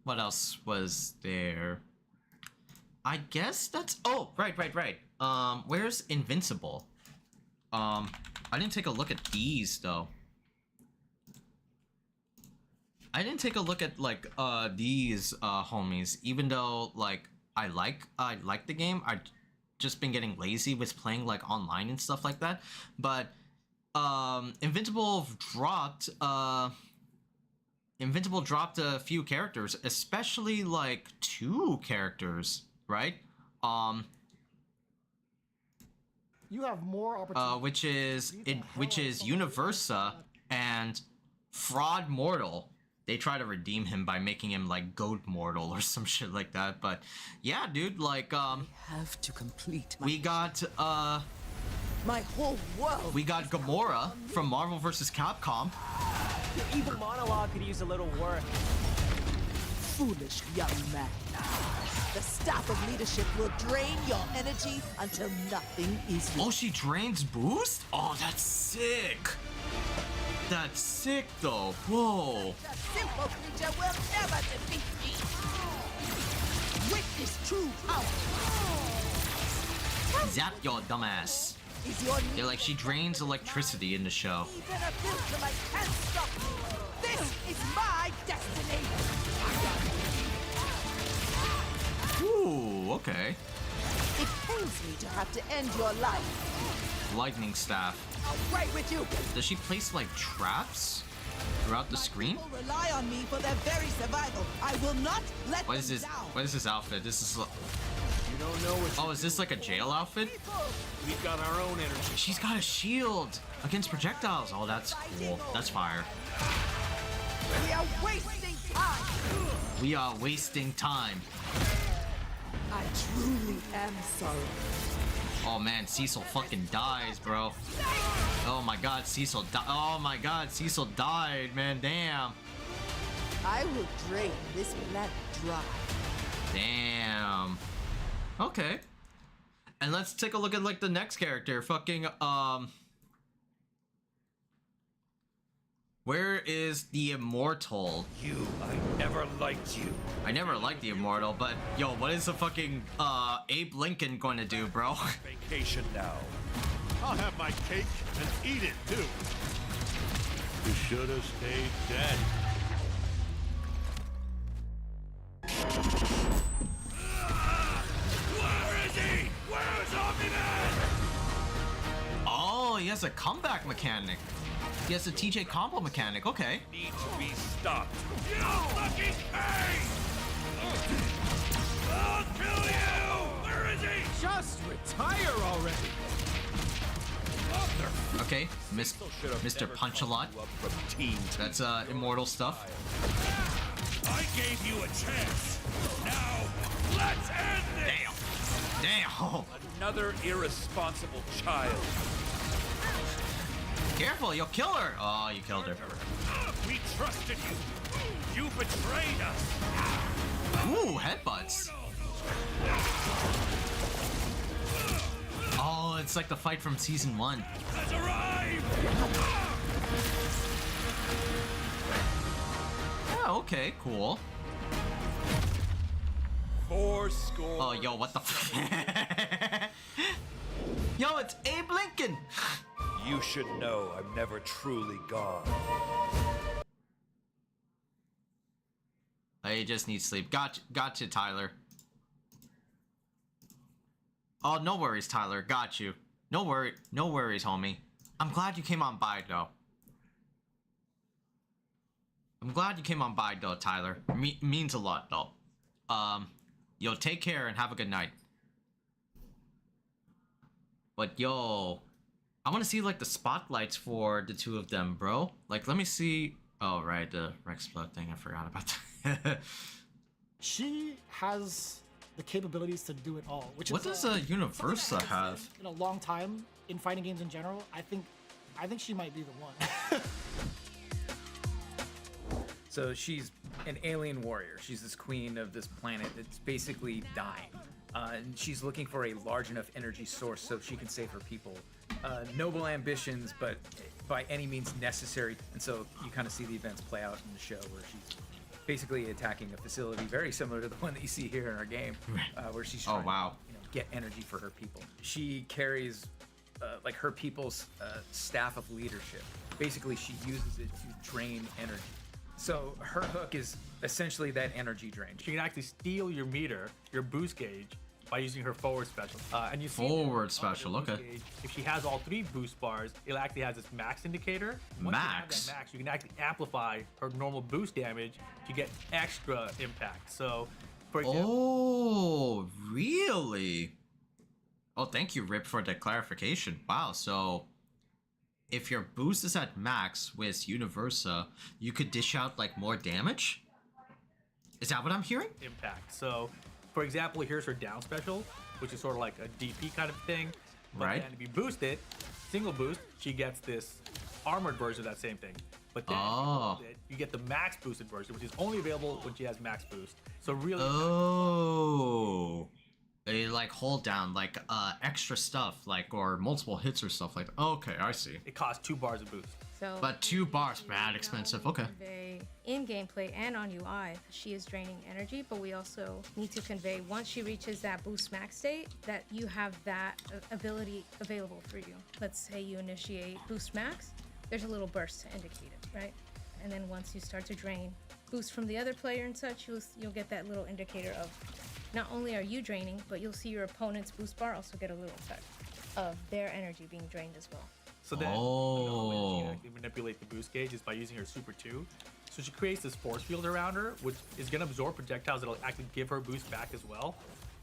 What else was there? I guess that's... Oh, right. Where's Invincible? I didn't take a look at these, though. I didn't take a look at, like, these, homies. Even though, like, I like the game. I've just been getting lazy with playing, like, online and stuff like that. But, Invincible dropped, Invincible dropped a few characters, especially like 2 characters, right? You have more opportunity. which is Universa and Fraud Mortal. They try to redeem him by making him like Goat Mortal or some shit like that. But yeah, dude, like Have to complete my we got my whole world. we got Gamora from Marvel vs. Capcom. Your evil monologue could use a little work. Foolish young man. The staff of leadership will drain your energy until nothing is left. Oh, she drains boost? Oh, that's sick. That's sick though. Whoa. The simple creature will never defeat me. Witness true power. Zap your dumbass. Is your They're like, she drains electricity in the show. even a filter like can't stop me. This is my destiny. Ooh, okay. It pains me to have to end your life. Lightning staff. I'll right with you. Does she place like traps throughout the screen? People rely on me for their very survival. I will not let What is them this? down. What is this outfit? This is. You don't know what. Oh, is this like a jail outfit? We've got our own energy. She's got a shield against projectiles. Oh, that's cool. That's fire. We are wasting time. We are wasting time. I truly am sorry. Oh man, Cecil fucking dies, bro. Oh my god, Cecil oh my god, Cecil died, man. Damn. I will drain this planet dry. Damn. Okay. And let's take a look at like the next character. Fucking where is the Immortal? I never liked you. I never liked the Immortal, but yo, what is the fucking Abe Lincoln going to do, bro? Vacation now. I'll have my cake and eat it too. You should have stayed dead. Where is he? Where's Omni-Man? Oh, he has a comeback mechanic. He has a TJ combo mechanic. Okay. Need to be stopped. You fucking pay! I'll kill you! Where is he? Just retire already. Okay, Mr. Punch-a-Lot. That's immortal stuff. I gave you a chance. Now, let's end this! Damn. Another irresponsible child. Careful, you'll kill her. Oh, you killed her. We trusted you. You betrayed us. Ooh, headbutts. Oh, it's like the fight from season 1. Has arrived. Yeah, okay, cool. 80. Oh, yo, what the f- Yo, it's Abe Lincoln! You should know I'm never truly gone. I just need sleep. Gotcha, Tyler. Oh, no worries, Tyler. Got you. No worries, homie. I'm glad you came on by, though. I'm glad you came on by, though, Tyler. Means a lot, though. Yo, take care and have a good night. But yo, I want to see like the spotlights for the 2 of them, bro. Like, let me see. Oh, right, the Rex Plug thing. I forgot about that. She has the capabilities to do it all. Which What is, does Universa have? In a long time in fighting games in general, I think she might be the one. So she's an alien warrior. She's this queen of this planet that's basically dying. And she's looking for a large enough energy source so she can save her people. Noble ambitions, but by any means necessary. And so you kind of see the events play out in the show where she's basically attacking a facility very similar to the one that you see here in our game, where she's trying to get energy for her people. She carries like her people's staff of leadership. Basically, she uses it to drain energy. So her hook is essentially that energy drain. She can actually steal your meter, your boost gauge, by using her forward special. And you see Forward special, okay. Gauge, if she has all 3 boost bars, it actually has this max indicator. Once you have that max, you can actually amplify her normal boost damage to get extra impact. So, for example... Oh, really? Oh, thank you, Rip, for the clarification. Wow, so if your boost is at max with Universa, you could dish out like more damage? Is that what I'm hearing? Impact. So, for example, here's her down special, which is sort of like a DP kind of thing. But Right. then if you boost it, single boost, she gets this armored version of that same thing. But then if you boost it, you get the max boosted version, which is only available when she has max boost. So really... Oh. They like hold down like extra stuff, like, or multiple hits or stuff like that. Okay, I see. It costs 2 bars of boost. So, But 2 bars, bad expensive. Okay. convey in gameplay and on UI, she is draining energy, but we also need to convey once she reaches that boost max state that you have that ability available for you. Let's say you initiate boost max, there's a little burst to indicate it, right? And then once you start to drain boost from the other player and such, you'll get that little indicator of not only are you draining, but you'll see your opponent's boost bar also get a little effect of their energy being drained as well. So then another way that she can actually manipulate the boost gauge is by using her Super 2. So she creates this force field around her, which is going to absorb projectiles that'll actually give her boost back as well.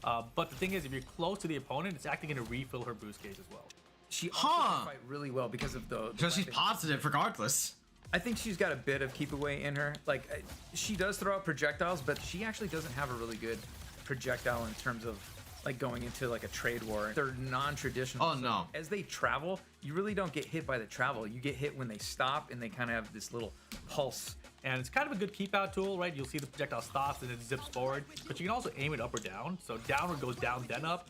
But the thing is, if you're close to the opponent, it's actually going to refill her boost gauge as well. She also can fight really well because of the Because she's positive regardless. I think she's got a bit of keep away in her. Like, she does throw out projectiles, but she actually doesn't have a really good projectile in terms of like going into like a trade war. They're non-traditional. Oh no. As they travel, you really don't get hit by the travel. You get hit when they stop and they kind of have this little pulse. And it's kind of a good keep out tool, right? You'll see the projectile stops and it zips forward, but you can also aim it up or down. So downward goes down, then up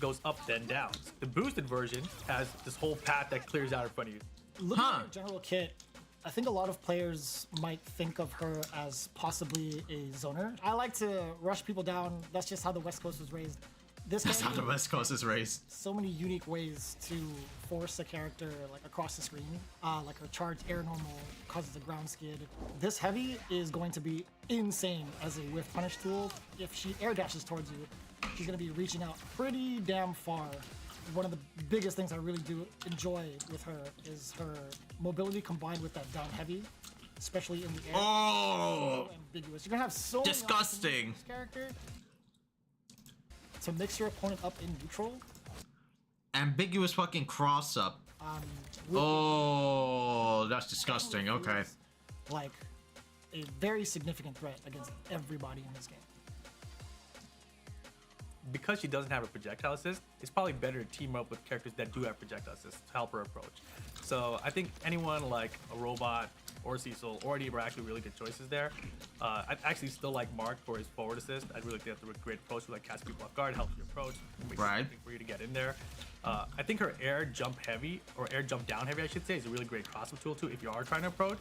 goes up, then down. The boosted version has this whole path that clears out in front of you. Looking at her general kit, I think a lot of players might think of her as possibly a zoner. I like to rush people down. That's just how the West Coast was raised. That's how the West Coast is raised. So many unique ways to force a character like across the screen. Like her charged air normal causes a ground skid. This heavy is going to be insane as a whiff punish tool. If she air dashes towards you, she's going to be reaching out pretty damn far. One of the biggest things I really do enjoy with her is her mobility combined with that down heavy, especially in the air. Oh! So ambiguous. You're gonna have so disgusting many options with this character to mix your opponent up in neutral. Ambiguous fucking cross up. Oh, that's disgusting. Okay. Like a very significant threat against everybody in this game. Because she doesn't have a projectile assist, it's probably better to team up with characters that do have projectile assist to help her approach. So I think anyone like a Robot or Cecil or Deeb are actually really good choices there. I actually still like Mark for his forward assist. I really think that's a great approach for like catch people off guard, helps you approach, makes it for you to get in there. I think her air jump heavy, or air jump down heavy I should say, is a really great crossbow tool too if you are trying to approach.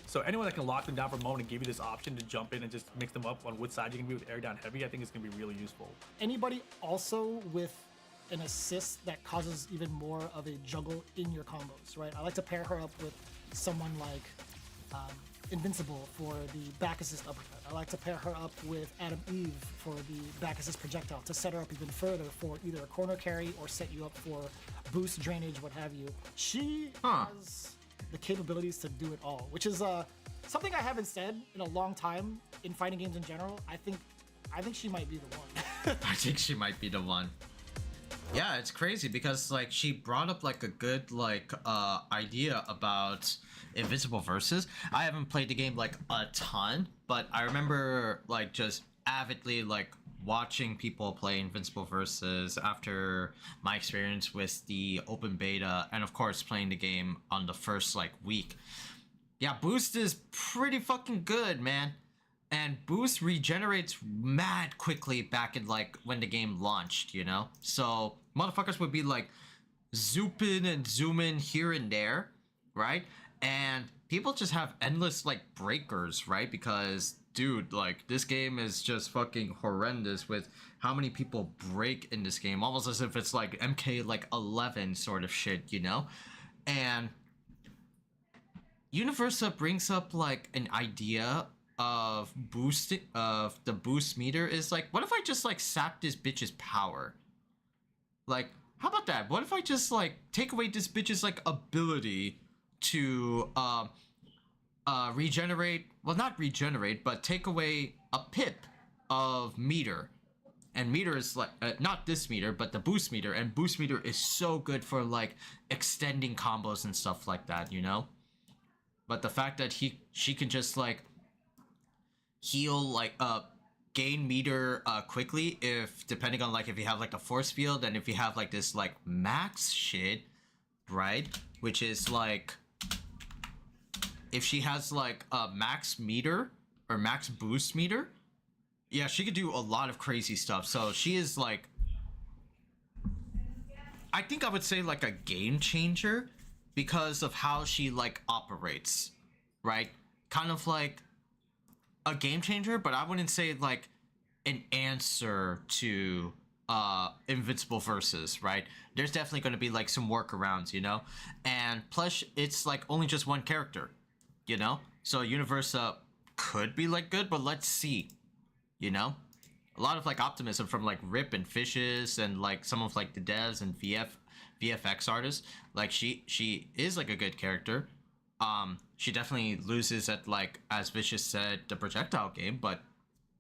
So anyone that can lock them down for a moment and give you this option to jump in and just mix them up on which side you can be with air down heavy, I think it's going to be really useful. Anybody also with an assist that causes even more of a juggle in your combos, right? I like to pair her up with someone like Invincible for the back assist uppercut. I like to pair her up with Adam Eve for the back assist projectile to set her up even further for either a corner carry or set you up for boost, drainage, what have you. She has the capabilities to do it all, which is something I haven't said in a long time in fighting games in general. I think she might be the one. I think she might be the one. Yeah, it's crazy because like she brought up like a good like idea about Invincible Versus. I haven't played the game like a ton, but I remember like just avidly like watching people play Invincible Versus after my experience with the open beta, and of course playing the game on the first like week. Yeah, boost is pretty fucking good, man. And boost regenerates mad quickly back in like when the game launched, you know? So motherfuckers would be like zoop in and zoom in here and there, right? And people just have endless like breakers, right? Because dude, like this game is just fucking horrendous with how many people break in this game, almost as if it's like MK like 11 sort of shit, you know? And Universa brings up like an idea of boosting of the boost meter is like, what if I just like sap this bitch's power? Like, how about that? What if I just like take away this bitch's like ability to regenerate, well, not regenerate, but take away a pip of meter. And meter is like, not this meter, but the boost meter. And boost meter is so good for like extending combos and stuff like that, you know? But the fact that she can just like heal, like, gain meter quickly if, depending on like if you have like a force field, and if you have like this like max shit, right? Which is like, if she has like a max meter or max boost meter, yeah, she could do a lot of crazy stuff. So she is like, I think I would say like a game changer because of how she like operates, right? Kind of like a game changer, but I wouldn't say like an answer to invincible versus, right? There's definitely going to be like some workarounds, you know? And plus it's like only just one character, you know? So Universa could be like good, but let's see, you know? A lot of like optimism from like Rip and Fishes and like some of like the devs and VFX artists. Like she is like a good character. She definitely loses at, like, as Vicious said, the projectile game, but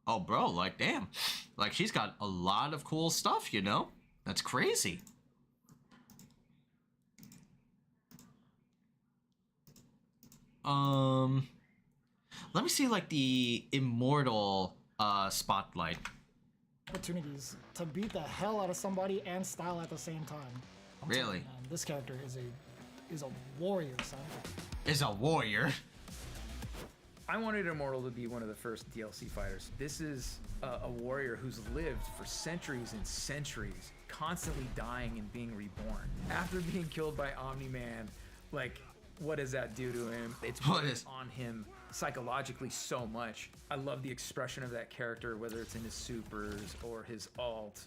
oh bro, like damn, like she's got a lot of cool stuff, you know? That's crazy. Let me see like the Immortal spotlight. Opportunities to beat the hell out of somebody and style at the same time. Really? Man, this character is a warrior, son. Is a warrior. I wanted Immortal to be one of the first DLC fighters. This is a warrior who's lived for centuries and centuries, constantly dying and being reborn. After being killed by Omni-Man, like, what does that do to him? It's on him psychologically so much. I love the expression of that character, whether it's in his supers or his alt.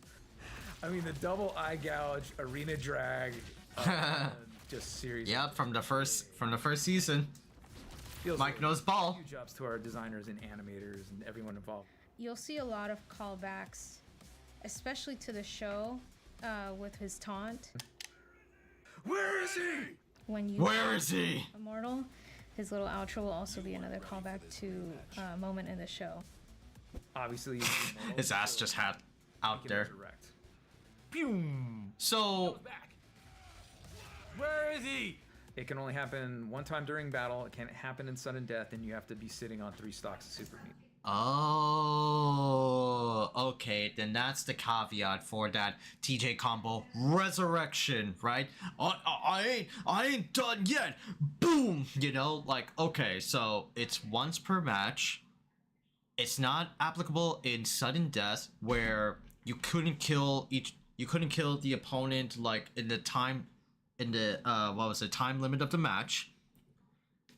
I mean, the double eye gouge, arena drag, just seriously. Yeah, from the first season. Feels Mike knows ball. Huge ups to our designers and animators and everyone involved. You'll see a lot of callbacks, especially to the show, with his taunt. Where is he? Where is he? Immortal, his little outro will also be another callback to a moment in the show. Obviously, his ass just had out there. Boom. So, where is he? It can only happen one time during battle. It can't happen in sudden death, and you have to be sitting on 3 stocks of super meat. Oh, okay. Then that's the caveat for that TJ combo resurrection, right? I ain't done yet. Boom. You know, like, okay, so it's once per match. It's not applicable in sudden death where you couldn't kill the opponent like in the time time limit of the match,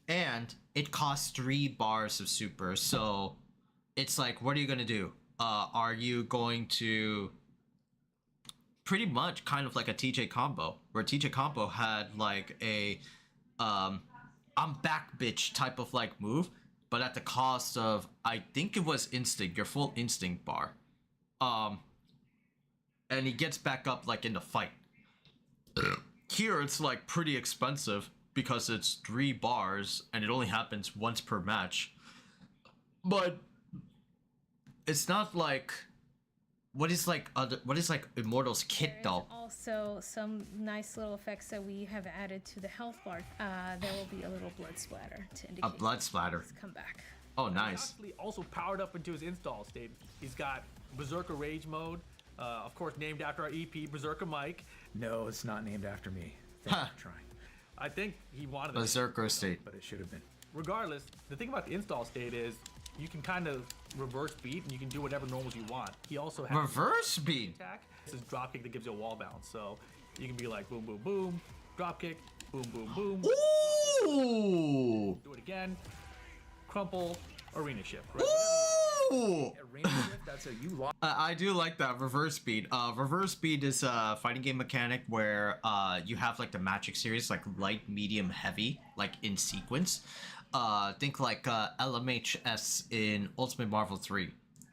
and it costs 3 bars of super. So it's like, what are you gonna do? Are you going to pretty much kind of like a TJ combo, where TJ combo had like a I'm back bitch type of like move, but at the cost of, I think it was instinct, your full instinct bar, and he gets back up like in the fight. Here it's like pretty expensive because it's 3 bars and it only happens once per match. But it's not like, what is like Immortal's kit though? Also, some nice little effects that we have added to the health bar. There will be a little blood splatter to indicate A blood splatter. come back. Oh, nice. Actually, also powered up into his install state. He's got Berserker Rage mode, of course, named after our EP, Berserker Mike. No, it's not named after me. Thank you for trying. I think he wanted it. Berserker state. But it should have been. Regardless, the thing about the install state is you can kind of reverse beat and you can do whatever normals you want. He also has reverse beat attack. This is drop kick that gives you a wall bounce, so you can be like boom, boom, boom, drop kick, boom, boom, boom. Ooh! Do it again. Crumple, arena shift. Right? Ooh! Arena shift, that's a you lost. I do like that reverse speed. Reverse speed is a fighting game mechanic where you have like the Magic series, like light, medium, heavy, like in sequence. think like LMHS in Ultimate Marvel 3,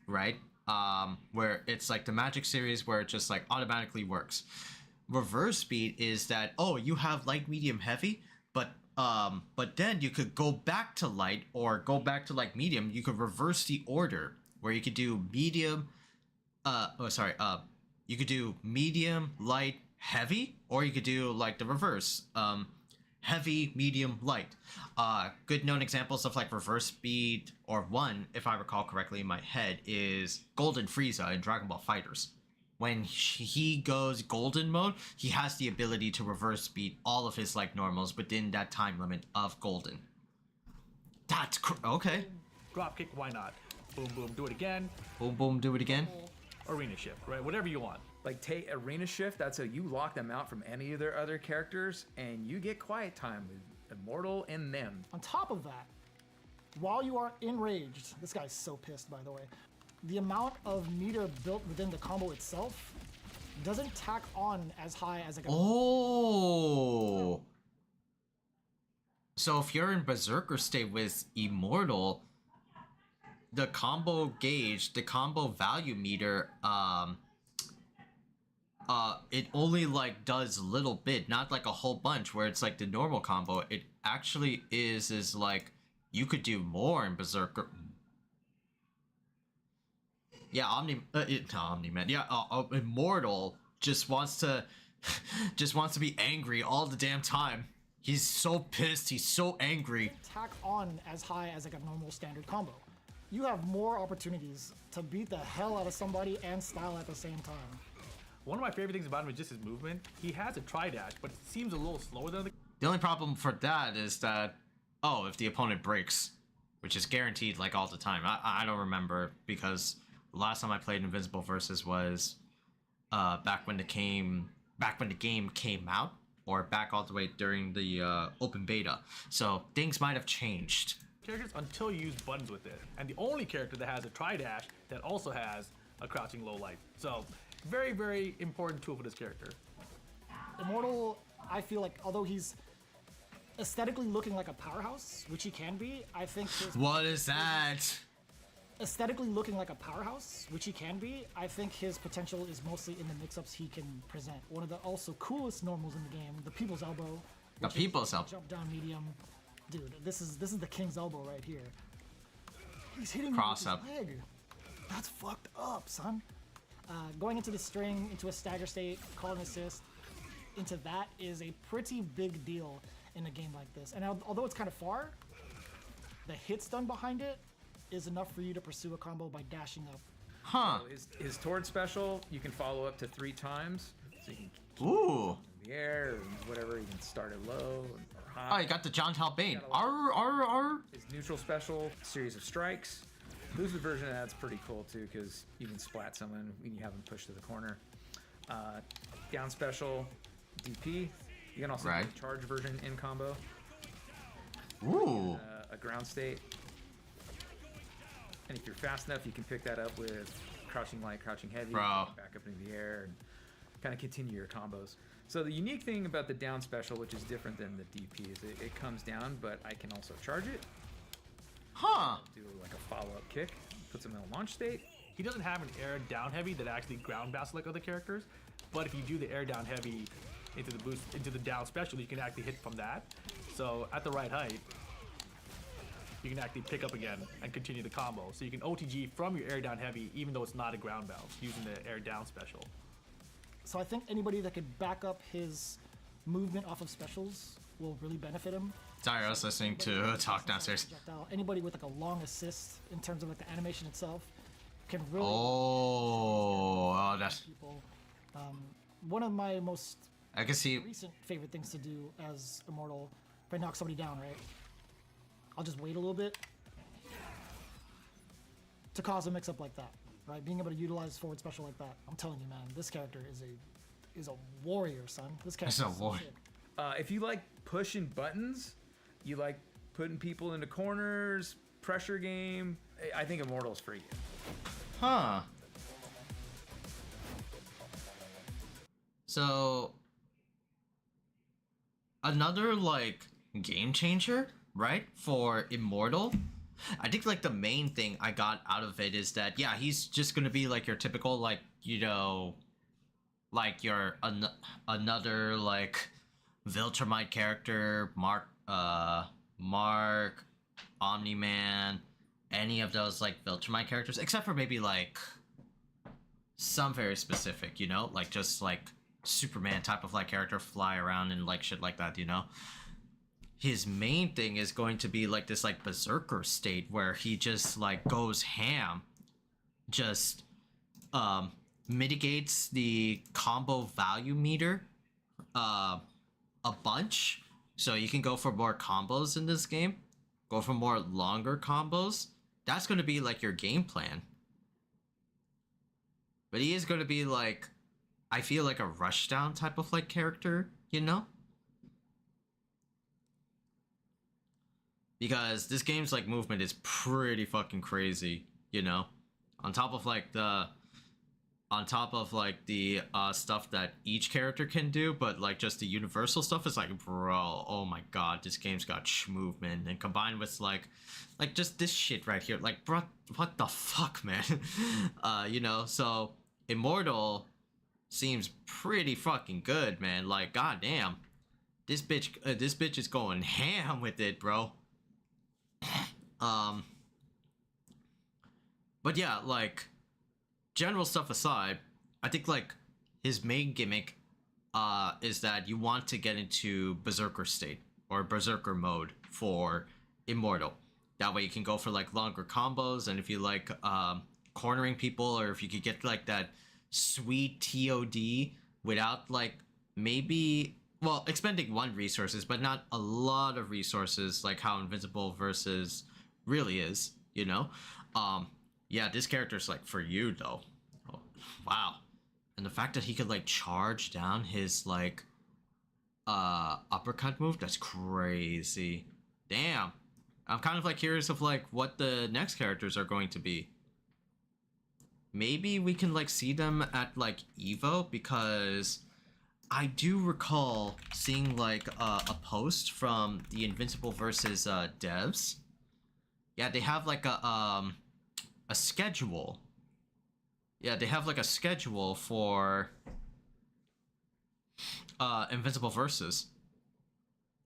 right? Where it's like the Magic series where it just like automatically works. Reverse speed is that, oh, you have light, medium, heavy, but then you could go back to light or go back to like medium. You could reverse the order where you could do medium, you could do medium, light, heavy, or you could do like the reverse, heavy, medium, light. Good known examples of like reverse speed, or one, if I recall correctly in my head, is Golden Frieza in Dragon Ball FighterZ. When he goes golden mode, he has the ability to reverse speed all of his like normals within that time limit of golden. That's okay. Drop kick, why not? Boom, boom, do it again. Boom, boom, do it again. Arena shift, right? Whatever you want. Like take arena shift, that's how you lock them out from any of their other characters, and you get quiet time with Immortal and them. On top of that, while you are enraged, this guy's so pissed by the way, the amount of meter built within the combo itself doesn't tack on as high as like a... Oh! So if you're in Berserker state with Immortal, the combo gauge, the combo value meter, it only like does a little bit, not like a whole bunch where it's like the normal combo. It actually is like you could do more in Berserker. Yeah, Omni-Man. Yeah, Immortal just wants to be angry all the damn time. He's so pissed. He's so angry. Tack on as high as like a normal standard combo. You have more opportunities to beat the hell out of somebody and style at the same time. One of my favorite things about him is just his movement. He has a tri-dash, but it seems a little slower than the only problem for that is that, oh, if the opponent breaks, which is guaranteed like all the time. I don't remember because last time I played Invincible Versus was back when the game came out, or back all the way during the open beta. So things might have changed. Characters until you use buttons with it. And the only character that has a tri-dash that also has a crouching low light. So very, very important tool for this character. Immortal, I feel like, although he's aesthetically looking like a powerhouse, which he can be, I think his... What is that? Aesthetically looking like a powerhouse, which he can be, I think his potential is mostly in the mix-ups he can present. One of the also coolest normals in the game, the People's Elbow. The People's Elbow. Jump down medium. Dude, this is the King's Elbow right here. He's hitting cross me with up. his leg. That's fucked up, son. Going into the string, into a stagger state, call an assist, into that is a pretty big deal in a game like this. And although it's kind of far, the hits done behind it is enough for you to pursue a combo by dashing up. Huh. So his Tord special, you can follow up to 3 times. So you can Ooh. In the air, or whatever, you can start it low or high. Oh, you got the John Talbane. R. His neutral special, series of strikes. Boosted version of that's pretty cool too, because you can splat someone when you have them pushed to the corner. Down special, DP. You can also do the charge version in combo. Ooh. A ground state. And if you're fast enough, you can pick that up with crouching light, crouching heavy, back up into the air, and kind of continue your combos. So the unique thing about the down special, which is different than the DP, is it comes down, but I can also charge it. Huh. Do like a follow-up kick, puts him in a launch state. He doesn't have an air down heavy that actually ground bounce like other characters, but if you do the air down heavy into the down special, you can actually hit from that. So at the right height, you can actually pick up again and continue the combo. So you can OTG from your air down heavy, even though it's not a ground bounce, using the air down special. So I think anybody that could back up his movement off of specials will really benefit him. Sorry, I was listening to talk downstairs. Anybody with like a long assist in terms of like the animation itself can really. Oh, that's. People. One of my most I can see recent favorite things to do as Immortal, if I knock somebody down, right? I'll just wait a little bit to cause a mix-up like that, right? Being able to utilize forward special like that. I'm telling you, man, this character is a warrior, son. This character is so sick. If you like pushing buttons, you like putting people into corners, pressure game, I think Immortal's for you. Huh. So another like game changer right? For Immortal. I think like the main thing I got out of it is that yeah, he's just gonna be like your typical like, you know, like your another like Viltrumite character, Mark, Omni-Man, any of those like Viltrumite characters, except for maybe like some very specific, you know, like just like Superman type of like character, fly around and like shit like that, you know. His main thing is going to be like this like berserker state where he just like goes ham, just mitigates the combo value meter a bunch, so you can go for more combos in this game, go for more longer combos. That's going to be like your game plan. But he is going to be like, I feel like a rushdown type of like character, you know? Because this game's like movement is pretty fucking crazy, you know? On top of like the stuff that each character can do, but like just the universal stuff is like, bro, oh my god, this game's got movement, and combined with like just this shit right here, like, bro, what the fuck, man? You know, so Immortal seems pretty fucking good, man. Like, goddamn, this bitch is going ham with it, bro. But yeah, like, general stuff aside, I think like his main gimmick is that you want to get into berserker state or berserker mode for Immortal. That way you can go for like longer combos, and if you like cornering people, or if you could get like that sweet TOD without like maybe, well, expending one resources but not a lot of resources, like how Invincible versus really is, you know. Yeah, this character's like for you though. Oh, wow. And the fact that he could like charge down his like uppercut move, that's crazy. Damn. I'm kind of like curious of like what the next characters are going to be. Maybe we can like see them at like EVO, because I do recall seeing like a post from the Invincible versus devs. Yeah, they have like a schedule. Yeah, they have like a schedule for Invincible versus.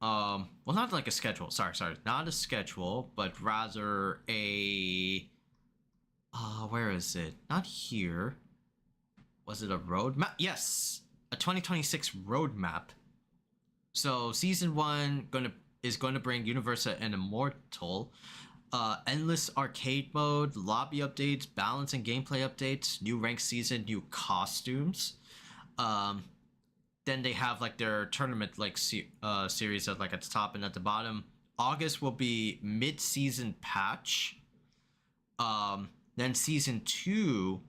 Well, not like a schedule. Sorry, not a schedule, but rather a. Where is it? Not here. Was it a roadmap? Yes, a 2026 roadmap. So season 1 is going to bring Universa and Immortal. Endless arcade mode, lobby updates, balance and gameplay updates, new rank season, new costumes. Then they have like their tournament like series at like at the top and at the bottom. August will be mid-season patch. Then season 2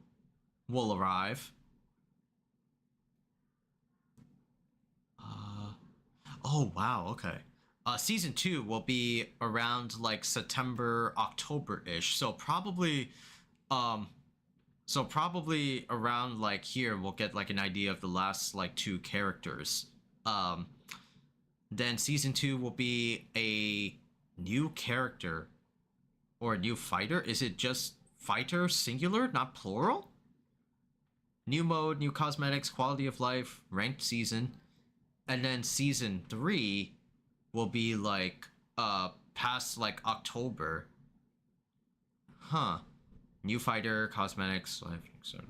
will arrive. Oh wow, okay. Season 2 will be around like September, October-ish. So probably around like here we'll get like an idea of the last like 2 characters. Then season 2 will be a new character or a new fighter. Is it just fighter singular, not plural? New mode, new cosmetics, quality of life, ranked season. And then season 3 will be like past like October. Huh. New fighter, cosmetics, life, etc.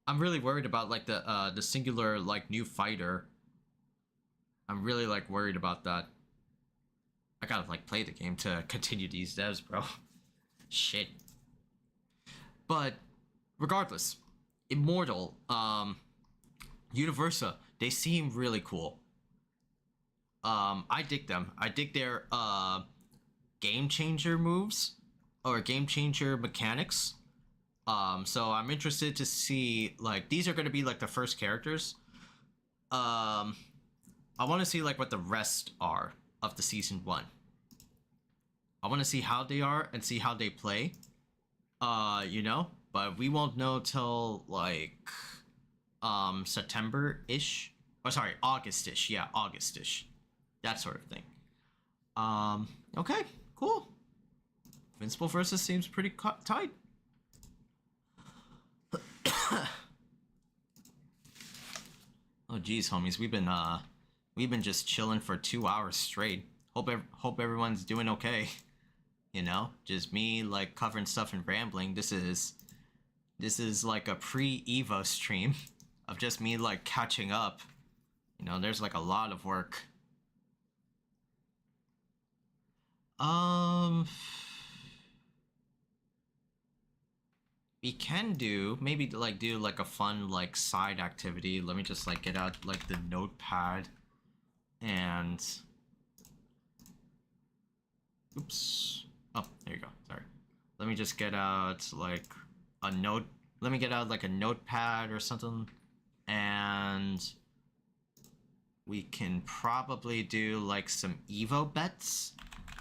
I'm really worried about like the singular like new fighter. I'm really like worried about that. I gotta like play the game to continue these devs, bro. Shit. But regardless, Immortal, Universa, they seem really cool. I dig them. I dig their game changer moves or game changer mechanics. So I'm interested to see, like, these are going to be like the first characters. I want to see like what the rest are of the season 1. I want to see how they are and see how they play. You know, but we won't know till like September-ish. Oh, sorry, August-ish. Yeah, August-ish. That sort of thing. Okay, cool. Invincible versus seems pretty tight. Oh geez, homies, we've been just chilling for 2 hours straight. Hope everyone's doing okay. You know, just me like covering stuff and rambling. This is like a pre-EVO stream of just me like catching up. You know, there's like a lot of work. We can maybe do like a fun like side activity. Let me just like get out like the notepad and oops. Oh, there you go. Sorry. Let me just get out like a note. Let me get out like a notepad or something, and we can probably do like some EVO bets.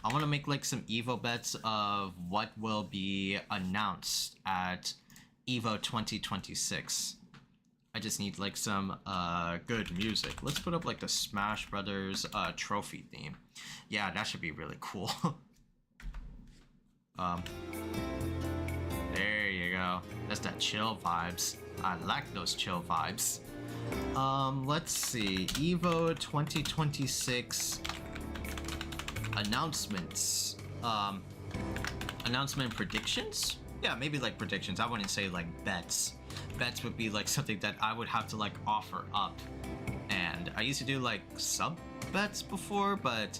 I want to make like some EVO bets of what will be announced at EVO 2026. I just need like some good music. Let's put up like the Smash Brothers trophy theme. Yeah, that should be really cool. There you go. That's that chill vibes. I like those chill vibes. Let's see. EVO 2026 announcements. Announcement predictions? Yeah, maybe like predictions. I wouldn't say like bets. Bets would be like something that I would have to like offer up. And I used to do like sub bets before, but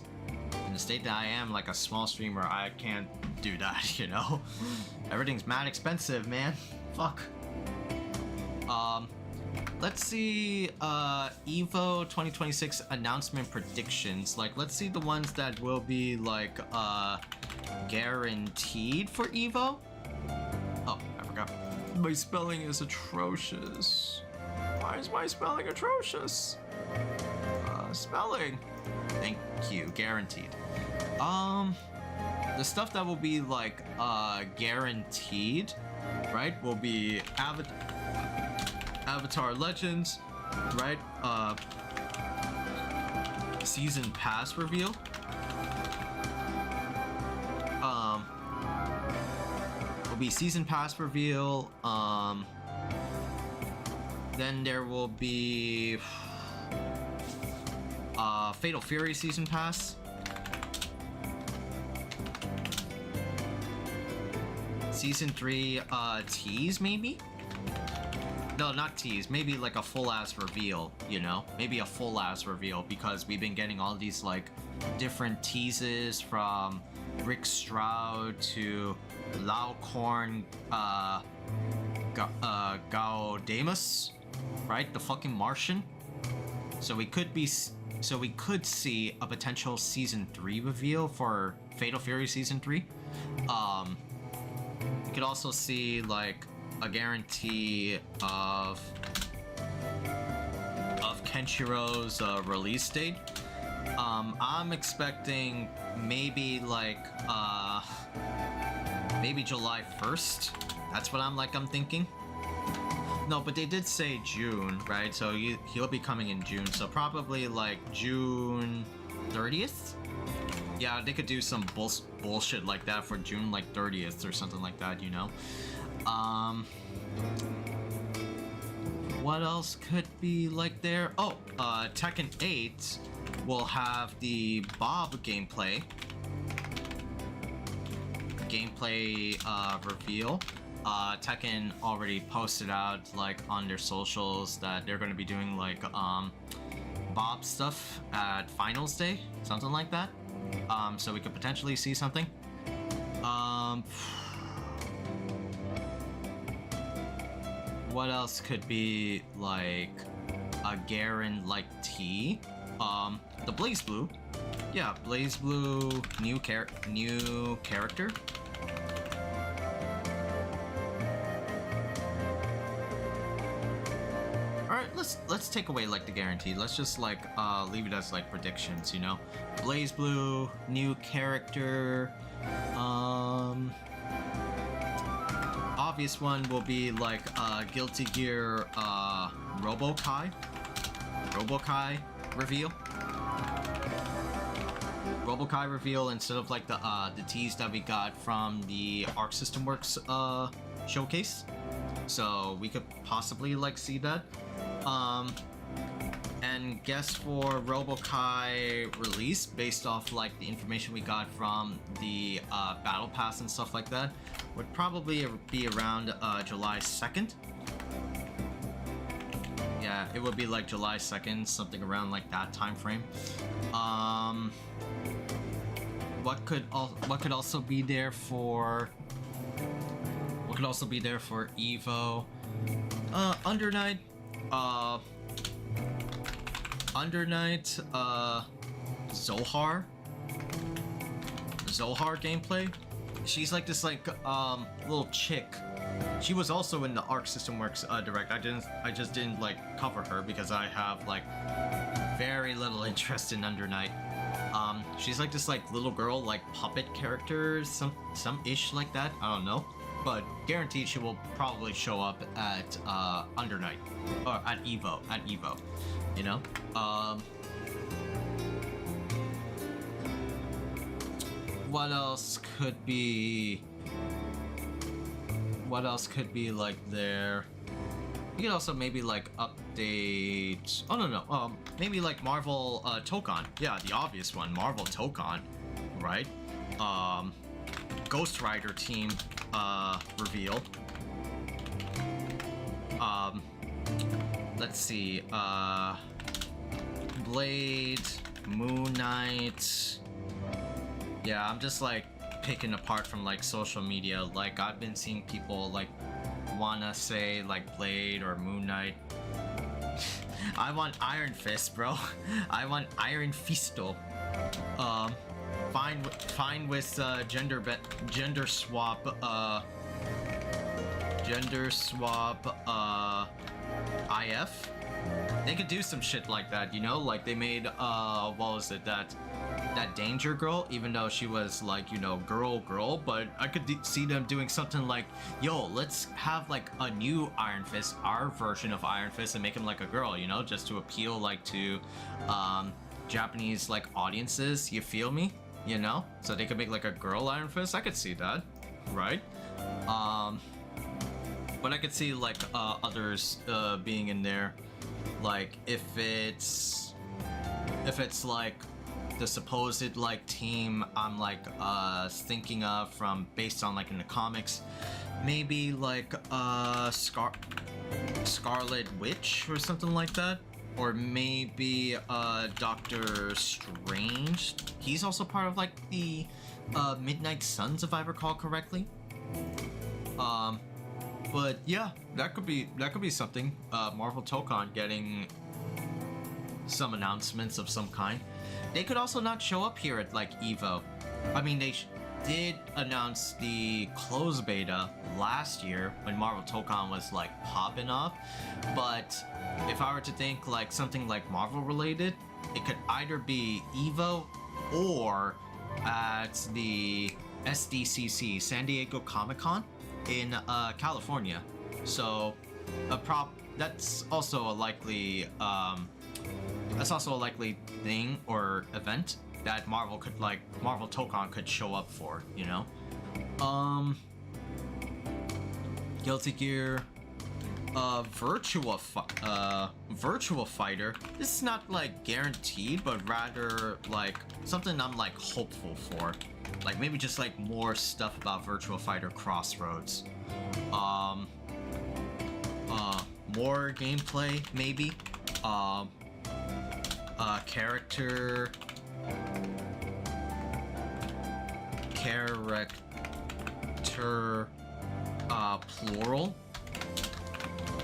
in the state that I am, like a small streamer, I can't do that, you know? Everything's mad expensive, man. Fuck. Let's see, EVO 2026 announcement predictions. Like, let's see the ones that will be, like, guaranteed for EVO. Oh, I forgot. My spelling is atrocious. Why is my spelling atrocious? Spelling. Thank you, guaranteed. The stuff that will be, like, guaranteed, right, will be Avatar Legends, right? Season pass reveal. Will be season pass reveal. Then there will be Fatal Fury season pass. Season 3 tease maybe? No, not tease. Maybe like a full-ass reveal, you know? Maybe a full-ass reveal, because we've been getting all these, like, different teases from Rick Stroud to Laucorn Gaudamus, right? The fucking Martian. So we could see a potential Season 3 reveal for Fatal Fury Season 3. You could also see, like, a guarantee of Kenshiro's release date. I'm expecting maybe like maybe July 1st. That's what I'm thinking. No, but they did say June, right? So he'll be coming in June. So probably like June 30th. Yeah, they could do some bullshit like that for June like 30th or something like that, you know? What else could be like there? Oh, Tekken 8 will have the Bob gameplay reveal. Tekken already posted out like on their socials that they're going to be doing like Bob stuff at Finals Day, something like that. So we could potentially see something. What else could be like a guarantee? The Blaze Blue. Yeah, Blaze Blue new character. Alright, let's take away like the guarantee. Let's just like leave it as like predictions, you know? Blaze Blue, new character. Obvious one will be like Guilty Gear Robo-Kai reveal. Robokai reveal instead of like the tease that we got from the Arc System Works showcase. So we could possibly like see that. And guess for Robokai release, based off like the information we got from the Battle Pass and stuff like that, would probably be around July 2nd. Yeah, it would be like July 2nd, something around like that time frame. What could also be there for? What could also be there for EVO? Under Night. Zohar gameplay. She's like this like little chick. She was also in the Arc System Works direct. I just didn't like cover her because I have like very little interest in Under Night. She's like this like little girl like puppet character, some ish like that. I don't know, but guaranteed she will probably show up at Under Night or at EVO. You know. What else could be? What else could be like there? You could also maybe like update. Oh no, maybe like Marvel Tokon. Yeah, the obvious one, Marvel Tokon, right? Ghost Rider team reveal. Let's see. Blade, Moon Knight. Yeah, I'm just like picking apart from like social media. Like I've been seeing people like wanna say like Blade or Moon Knight. I want Iron Fist, bro. I want Iron Fisto. Fine with gender swap IF. They could do some shit like that, you know? Like they made what was it, that Danger Girl, even though she was like, you know, girl, but I could see them doing something like, yo, let's have like a new Iron Fist, our version of Iron Fist, and make him like a girl, you know, just to appeal like to Japanese like audiences, you feel me? You know? So they could make like a girl Iron Fist. I could see that, right? But I could see like others being in there. Like if it's like the supposed like team I'm like thinking of from based on like in the comics, maybe like Scarlet Witch or something like that, or maybe Doctor Strange. He's also part of like the Midnight Suns, if I recall correctly. But yeah, that could be something. Marvel Tokon getting some announcements of some kind. They could also not show up here at like EVO. I mean, they did announce the closed beta last year when Marvel Tokon was like popping off. But if I were to think like something like Marvel related, it could either be EVO or at the SDCC, San Diego Comic-Con in California. So that's also a likely thing or event that Marvel Tokon could show up for, you know. Guilty Gear Virtua Fighter. This is not like guaranteed, but rather like something I'm like hopeful for. Like maybe just like more stuff about Virtua Fighter Crossroads. More gameplay maybe. Character plural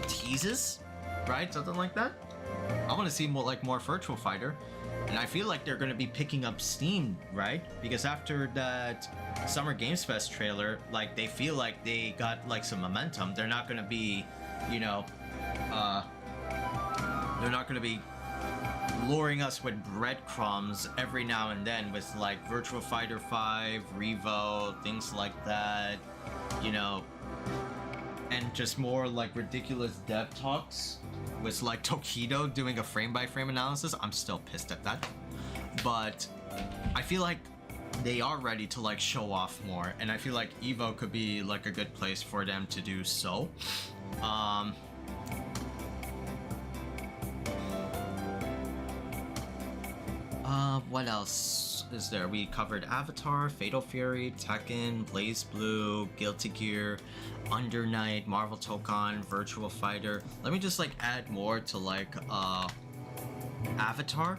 teases, right? Something like that. I want to see more Virtua Fighter, and I feel like they're going to be picking up steam, right? Because after that Summer Games Fest trailer, like they feel like they got like some momentum. They're not going to be, you know, they're not going to be luring us with breadcrumbs every now and then with like Virtua Fighter 5, Revo, things like that, you know, and just more like ridiculous dev talks with like Tokido doing a frame-by-frame analysis. I'm still pissed at that, but I feel like they are ready to like show off more, and I feel like EVO could be like a good place for them to do so. What else is there? We covered Avatar, Fatal Fury, Tekken, Blaze Blue, Guilty Gear, Under Night, Marvel Tokon, Virtual Fighter. Let me just like add more to like Avatar.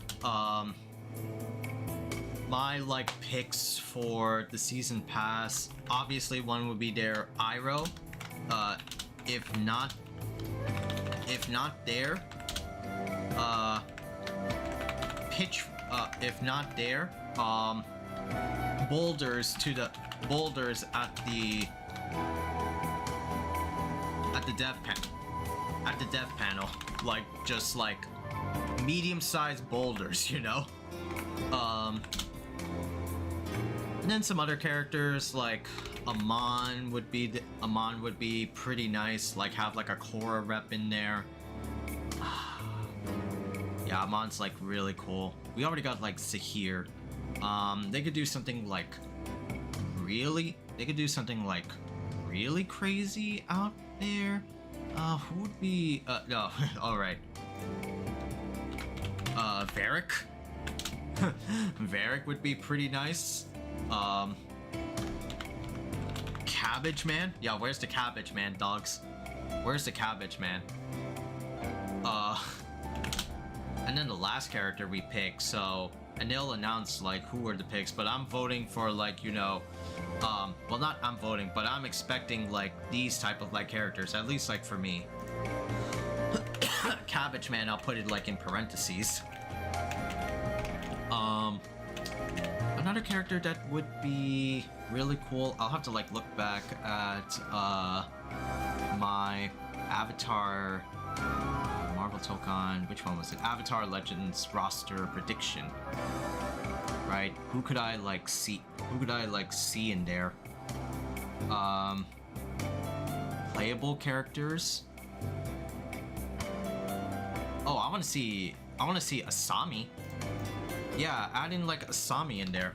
My like picks for the season pass, obviously one would be their Iroh. If not there, if not there, boulders at the dev panel, like just like medium-sized boulders, you know. And then some other characters like Amon would be pretty nice, like have like a Korra rep in there. Yeah, Amon's like really cool. We already got like Zahir. They could do something like really crazy out there. Who would be no, alright. Varric. Varric would be pretty nice. Cabbage Man? Yeah, where's the Cabbage Man, dogs? Where's the Cabbage Man? And then the last character we pick, so, and they'll announce like who are the picks, but I'm voting for like, you know, well, not I'm voting, but I'm expecting like these type of like characters, at least like for me. Cabbage Man, I'll put it like in parentheses. Another character that would be really cool, I'll have to like look back at my Avatar Marvel Tokon, which one was it? Avatar Legends roster prediction. Right? Who could I like see in there? Playable characters. Oh, I wanna see Asami. Yeah, add in like Asami in there.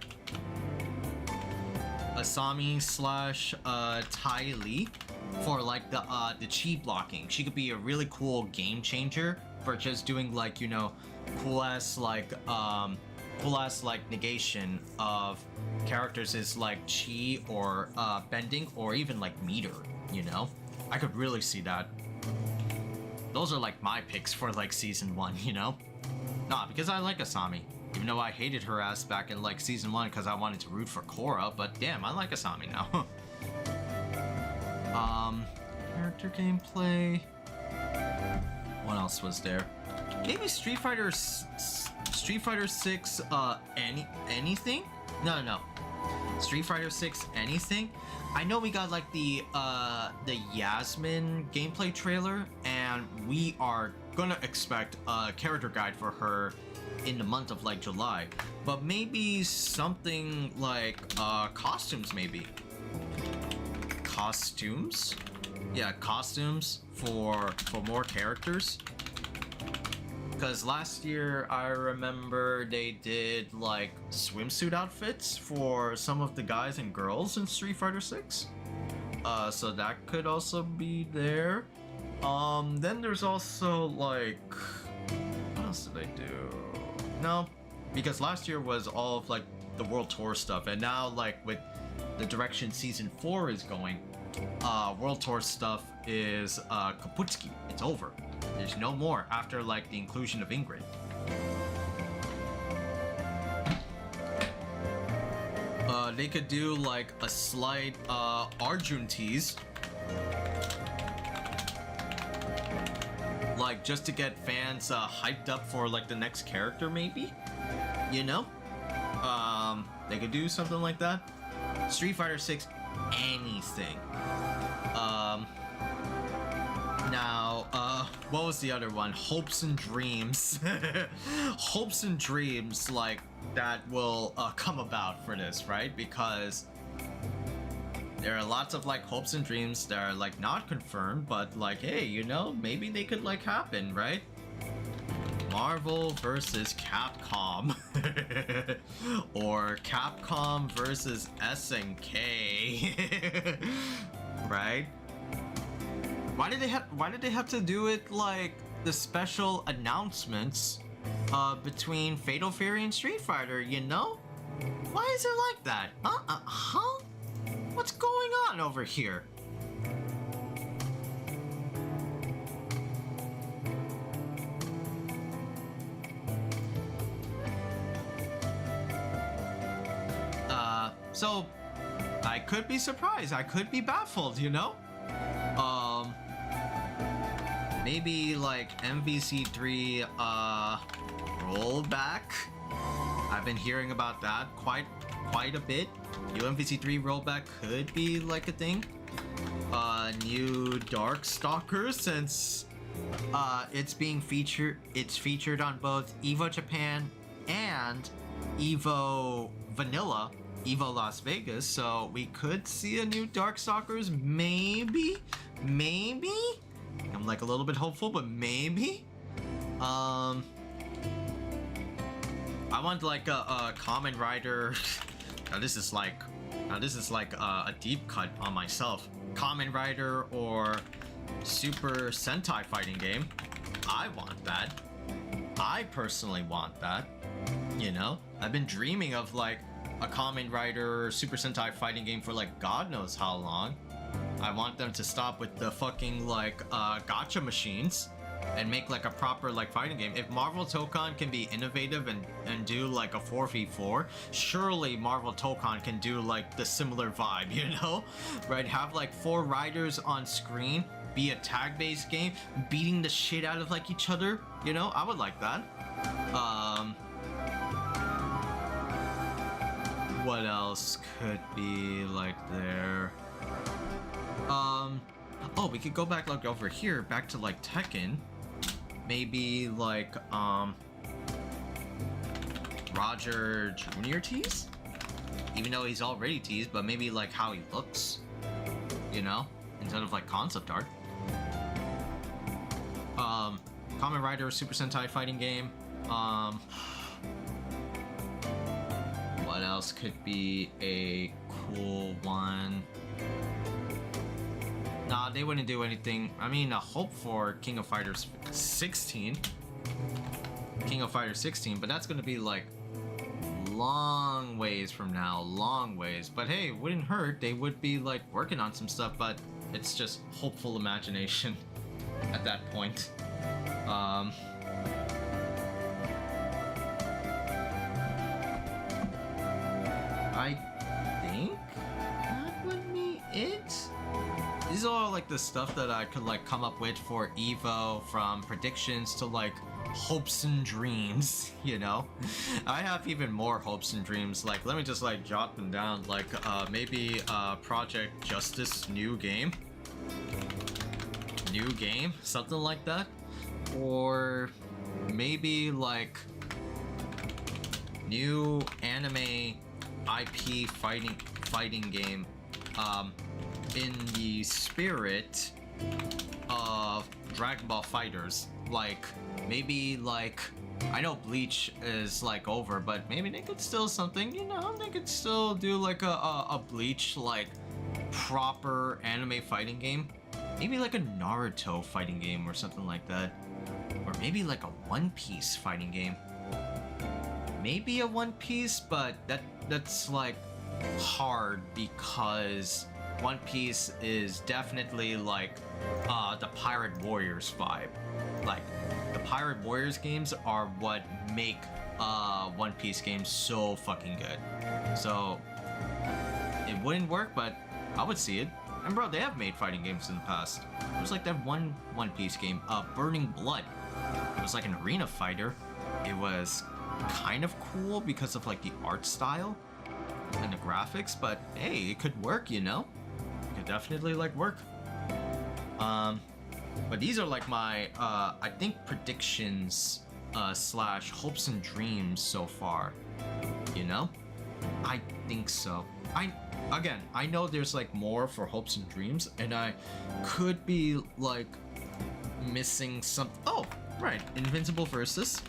Asami slash Ty Lee for like the chi blocking. She could be a really cool game changer for just doing like, you know, cool ass like negation of characters is like chi or bending or even like meter, you know? I could really see that. Those are like my picks for like season 1, you know? Nah, because I like Asami. Even though I hated her ass back in like season 1 because I wanted to root for Korra, but damn, I like Asami now. Character gameplay. What else was there? Maybe Street Fighter 6 anything? No. Street Fighter 6 anything? I know we got like the Yasmin gameplay trailer, and we are gonna expect a character guide for her in the month of like July, but maybe something like costumes, maybe costumes. Yeah, costumes for more characters, because last year I remember they did like swimsuit outfits for some of the guys and girls in Street Fighter 6, so that could also be there. Then there's also like, what else did they do? No, because last year was all of like the World Tour stuff, and now like with the direction season 4 is going, World Tour stuff is kaputski. It's over. There's no more after like the inclusion of Ingrid. They could do like a slight Arjun tease, like just to get fans hyped up for like the next character, maybe, you know. They could do something like that. Street Fighter 6 anything. Now what was the other one? Hopes and Dreams. Hopes and Dreams, like that will come about for this, right? Because there are lots of like hopes and dreams that are like not confirmed, but like, hey, you know, maybe they could like happen, right? Marvel versus Capcom. Or Capcom versus SNK. Right? Why did they have to do it like the special announcements between Fatal Fury and Street Fighter, you know? Why is it like that? Huh? What's going on over here? So I could be surprised. I could be baffled, you know? Maybe like MVC3 rollback. I've been hearing about that quite a bit. New MVC3 rollback could be like a thing. New Darkstalkers, since it's featured on both EVO Japan and EVO Vanilla, EVO Las Vegas, so we could see a new Darkstalkers, maybe? I'm like a little bit hopeful, but maybe? I want like a Kamen Rider. Now this is like a deep cut on myself. Kamen Rider or Super Sentai fighting game. I want that. I personally want that. You know, I've been dreaming of like a Kamen Rider Super Sentai fighting game for like God knows how long. I want them to stop with the fucking like gacha machines and make like a proper like fighting game. If Marvel Tokon can be innovative and do like a 4v4, surely Marvel Tokon can do like the similar vibe, you know? Right? Have like 4 riders on screen, be a tag-based game, beating the shit out of like each other, you know? I would like that. What else could be like there? Oh, we could go back like over here, back to like Tekken. Maybe like Roger Jr. tease? Even though he's already teased, but maybe like how he looks, you know, instead of like concept art. Kamen Rider Super Sentai fighting game. What else could be a cool one? Nah, they wouldn't do anything. I mean, a hope for King of Fighters 16. King of Fighters 16, but that's gonna be like long ways from now, long ways. But hey, it wouldn't hurt. They would be like working on some stuff, but it's just hopeful imagination at that point. I think that would be it. These are all like the stuff that I could like come up with for EVO, from predictions to like hopes and dreams, you know? I have even more hopes and dreams. Like, let me just like jot them down. Like maybe Project Justice new game, something like that. Or maybe like new anime IP fighting game in the spirit of Dragon Ball Fighters. Like maybe like, I know Bleach is like over, but maybe they could still something, you know, they could still do like a Bleach like proper anime fighting game. Maybe like a Naruto fighting game or something like that. Or maybe like a One Piece fighting game. Maybe a One Piece, but that's like hard because One Piece is definitely like the Pirate Warriors vibe. Like the Pirate Warriors games are what make One Piece games so fucking good. So it wouldn't work, but I would see it. And bro, they have made fighting games in the past. There was like that One Piece game, Burning Blood. It was like an arena fighter. It was kind of cool because of like the art style and the graphics, but hey, it could work, you know? It could definitely like work. But these are like my I think predictions slash hopes and dreams so far, you know? I think so. I know there's like more for hopes and dreams, and I could be like missing some. Oh, Right, Invincible versus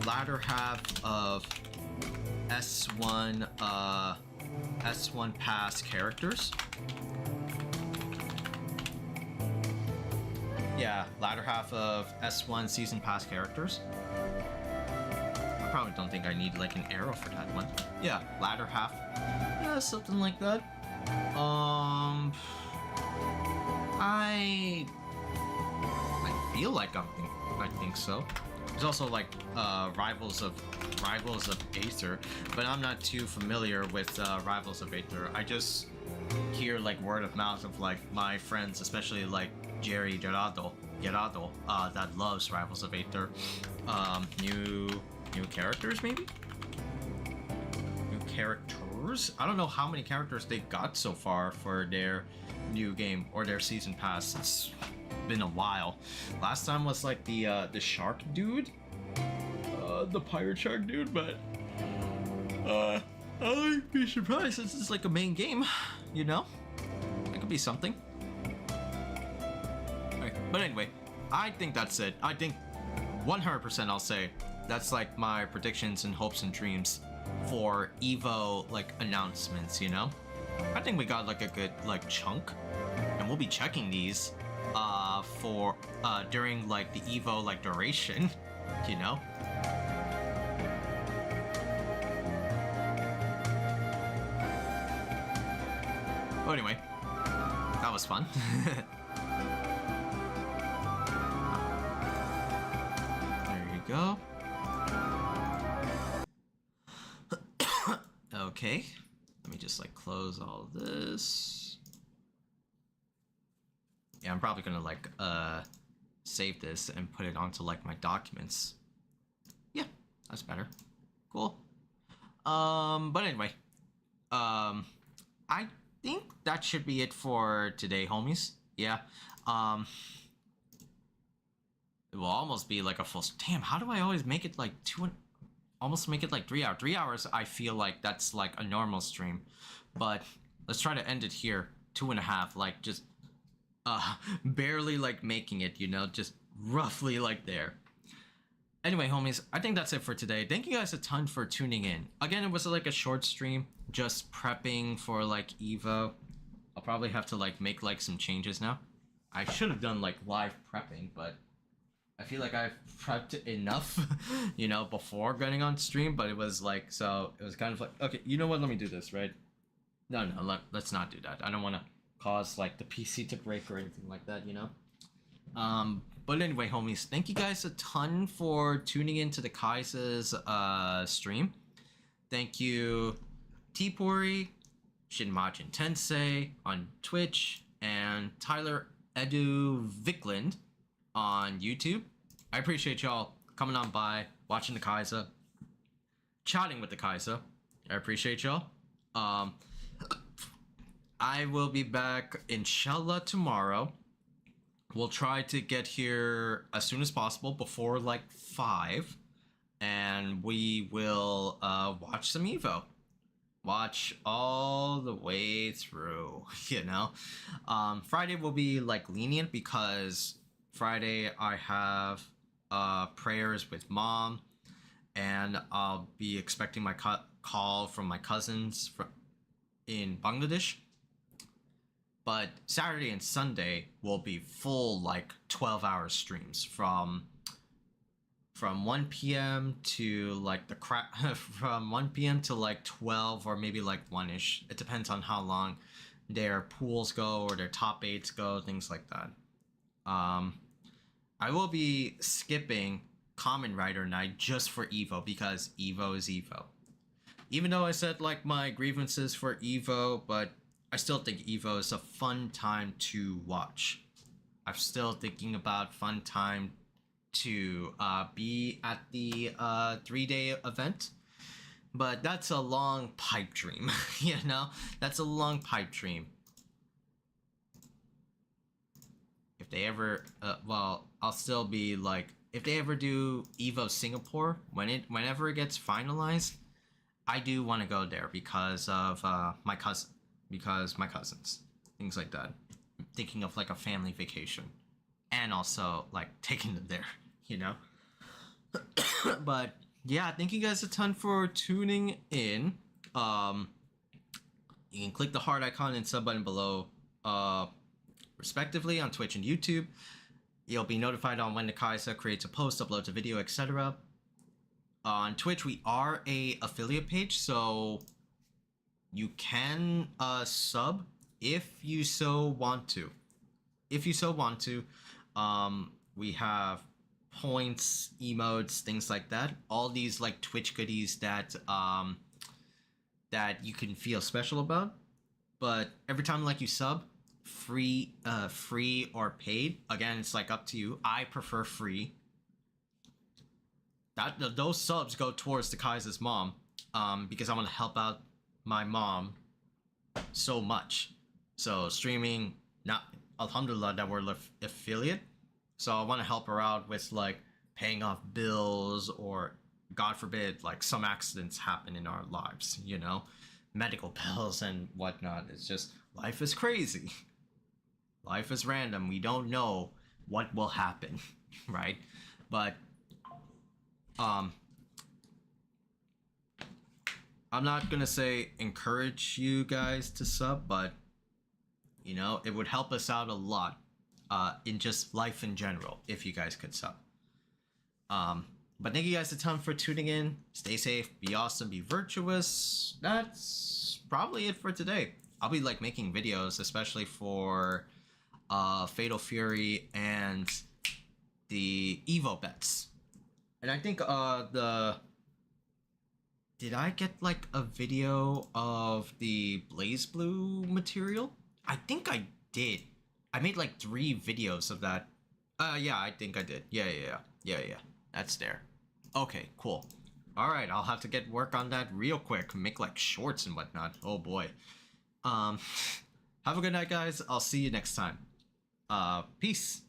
latter half of S1 S1 pass characters. Yeah, latter half of S1 season pass characters. I probably don't think I need like an arrow for that one. Yeah, latter half. Yeah, something like that. I feel like I think so. There's also like Rivals of Aether, but I'm not too familiar with Rivals of Aether. I just hear like word of mouth of like my friends, especially like Jerry Gerardo, that loves Rivals of Aether. New characters maybe? New characters? I don't know how many characters they've got so far for their new game or their season pass. It's been a while. Last time was like the shark dude, the pirate shark dude, but I wouldn't be surprised since it's like a main game, you know? It could be something. Okay. But anyway, I think that's it. I think 100% I'll say that's like my predictions and hopes and dreams for EVO like announcements, you know? I think we got like a good like chunk, and we'll be checking these for during like the EVO like duration, you know? Oh, anyway, that was fun. There you go. Okay, let me just like close all this. Yeah, I'm probably gonna like save this and put it onto like my documents. Yeah, that's better. Cool. But anyway, I think that should be it for today, homies. Yeah. It will almost be like a full. Damn, how do I always make it like almost make it like 3 hours? 3 hours, I feel like that's like a normal stream, but let's try to end it here. 2.5, like just barely like making it, you know, just roughly like there. Anyway, homies, I think that's it for today. Thank you guys a ton for tuning in. Again, it was like a short stream, just prepping for like EVO. I'll probably have to like make like some changes now. I should have done like live prepping, but I feel like I've prepped enough, you know, before getting on stream, but it was like, so it was kind of like, okay, you know what, let me do this, right? No, let's not do that. I don't want to cause like the PC to break or anything like that, you know? But anyway, homies, thank you guys a ton for tuning into the Khaiza's stream. Thank you, T-Pori, Shinmajin Tensei on Twitch, and Tyler Edu Vikland on YouTube. I appreciate y'all coming on by, watching the Khaiza, chatting with the Khaiza. I appreciate y'all. I will be back, inshallah, tomorrow. We'll try to get here as soon as possible, before like 5, and we will watch some EVO. Watch all the way through, you know? Friday will be like lenient because Friday I have prayers with mom, and I'll be expecting my call from my cousins in Bangladesh. But Saturday and Sunday will be full like 12-hour streams from 1 p.m. to like from 1 p.m. to like 12 or maybe like 1-ish. It depends on how long their pools go or their top 8s go, things like that. I will be skipping Kamen Rider Night just for EVO because EVO is EVO. Even though I said like my grievances for EVO, but I still think EVO is a fun time to watch. I'm still thinking about fun time to be at the 3-day event. But that's a long pipe dream, you know? That's a long pipe dream. If they ever, well, I'll still be like, if they ever do EVO Singapore, whenever it gets finalized, I do want to go there because of my cousin, because my cousins, things like that. I'm thinking of like a family vacation, and also like taking them there, you know. But yeah, thank you guys a ton for tuning in. You can click the heart icon and sub button below, respectively, on Twitch and YouTube. You'll be notified on when the Khaiza creates a post, uploads a video, etc. On Twitch, we are a affiliate page, so you can sub if you so want to. If you so want to, we have points, emotes, things like that. All these like Twitch goodies that that you can feel special about. But every time like you sub, free or paid, again, it's like up to you. I prefer free. Those subs go towards the Khaiza's mom, because I want to help out my mom so much. So streaming, not alhamdulillah that we're affiliate, so I want to help her out with like paying off bills, or God forbid like some accidents happen in our lives, you know, medical bills and whatnot. It's just, life is crazy. Life is random. We don't know what will happen, right? But I'm not gonna say encourage you guys to sub, but you know, it would help us out a lot in just life in general if you guys could sub. But thank you guys a ton for tuning in. Stay safe, be awesome, be virtuous. That's probably it for today. I'll be like making videos, especially for Fatal Fury and the EVO bets. And I think did I get like a video of the Blaze Blue material? I think I did. I made like 3 videos of that. Yeah, I think I did. Yeah. That's there. Okay, cool. All right, I'll have to get work on that real quick. Make like shorts and whatnot. Oh boy. Have a good night, guys. I'll see you next time. Peace.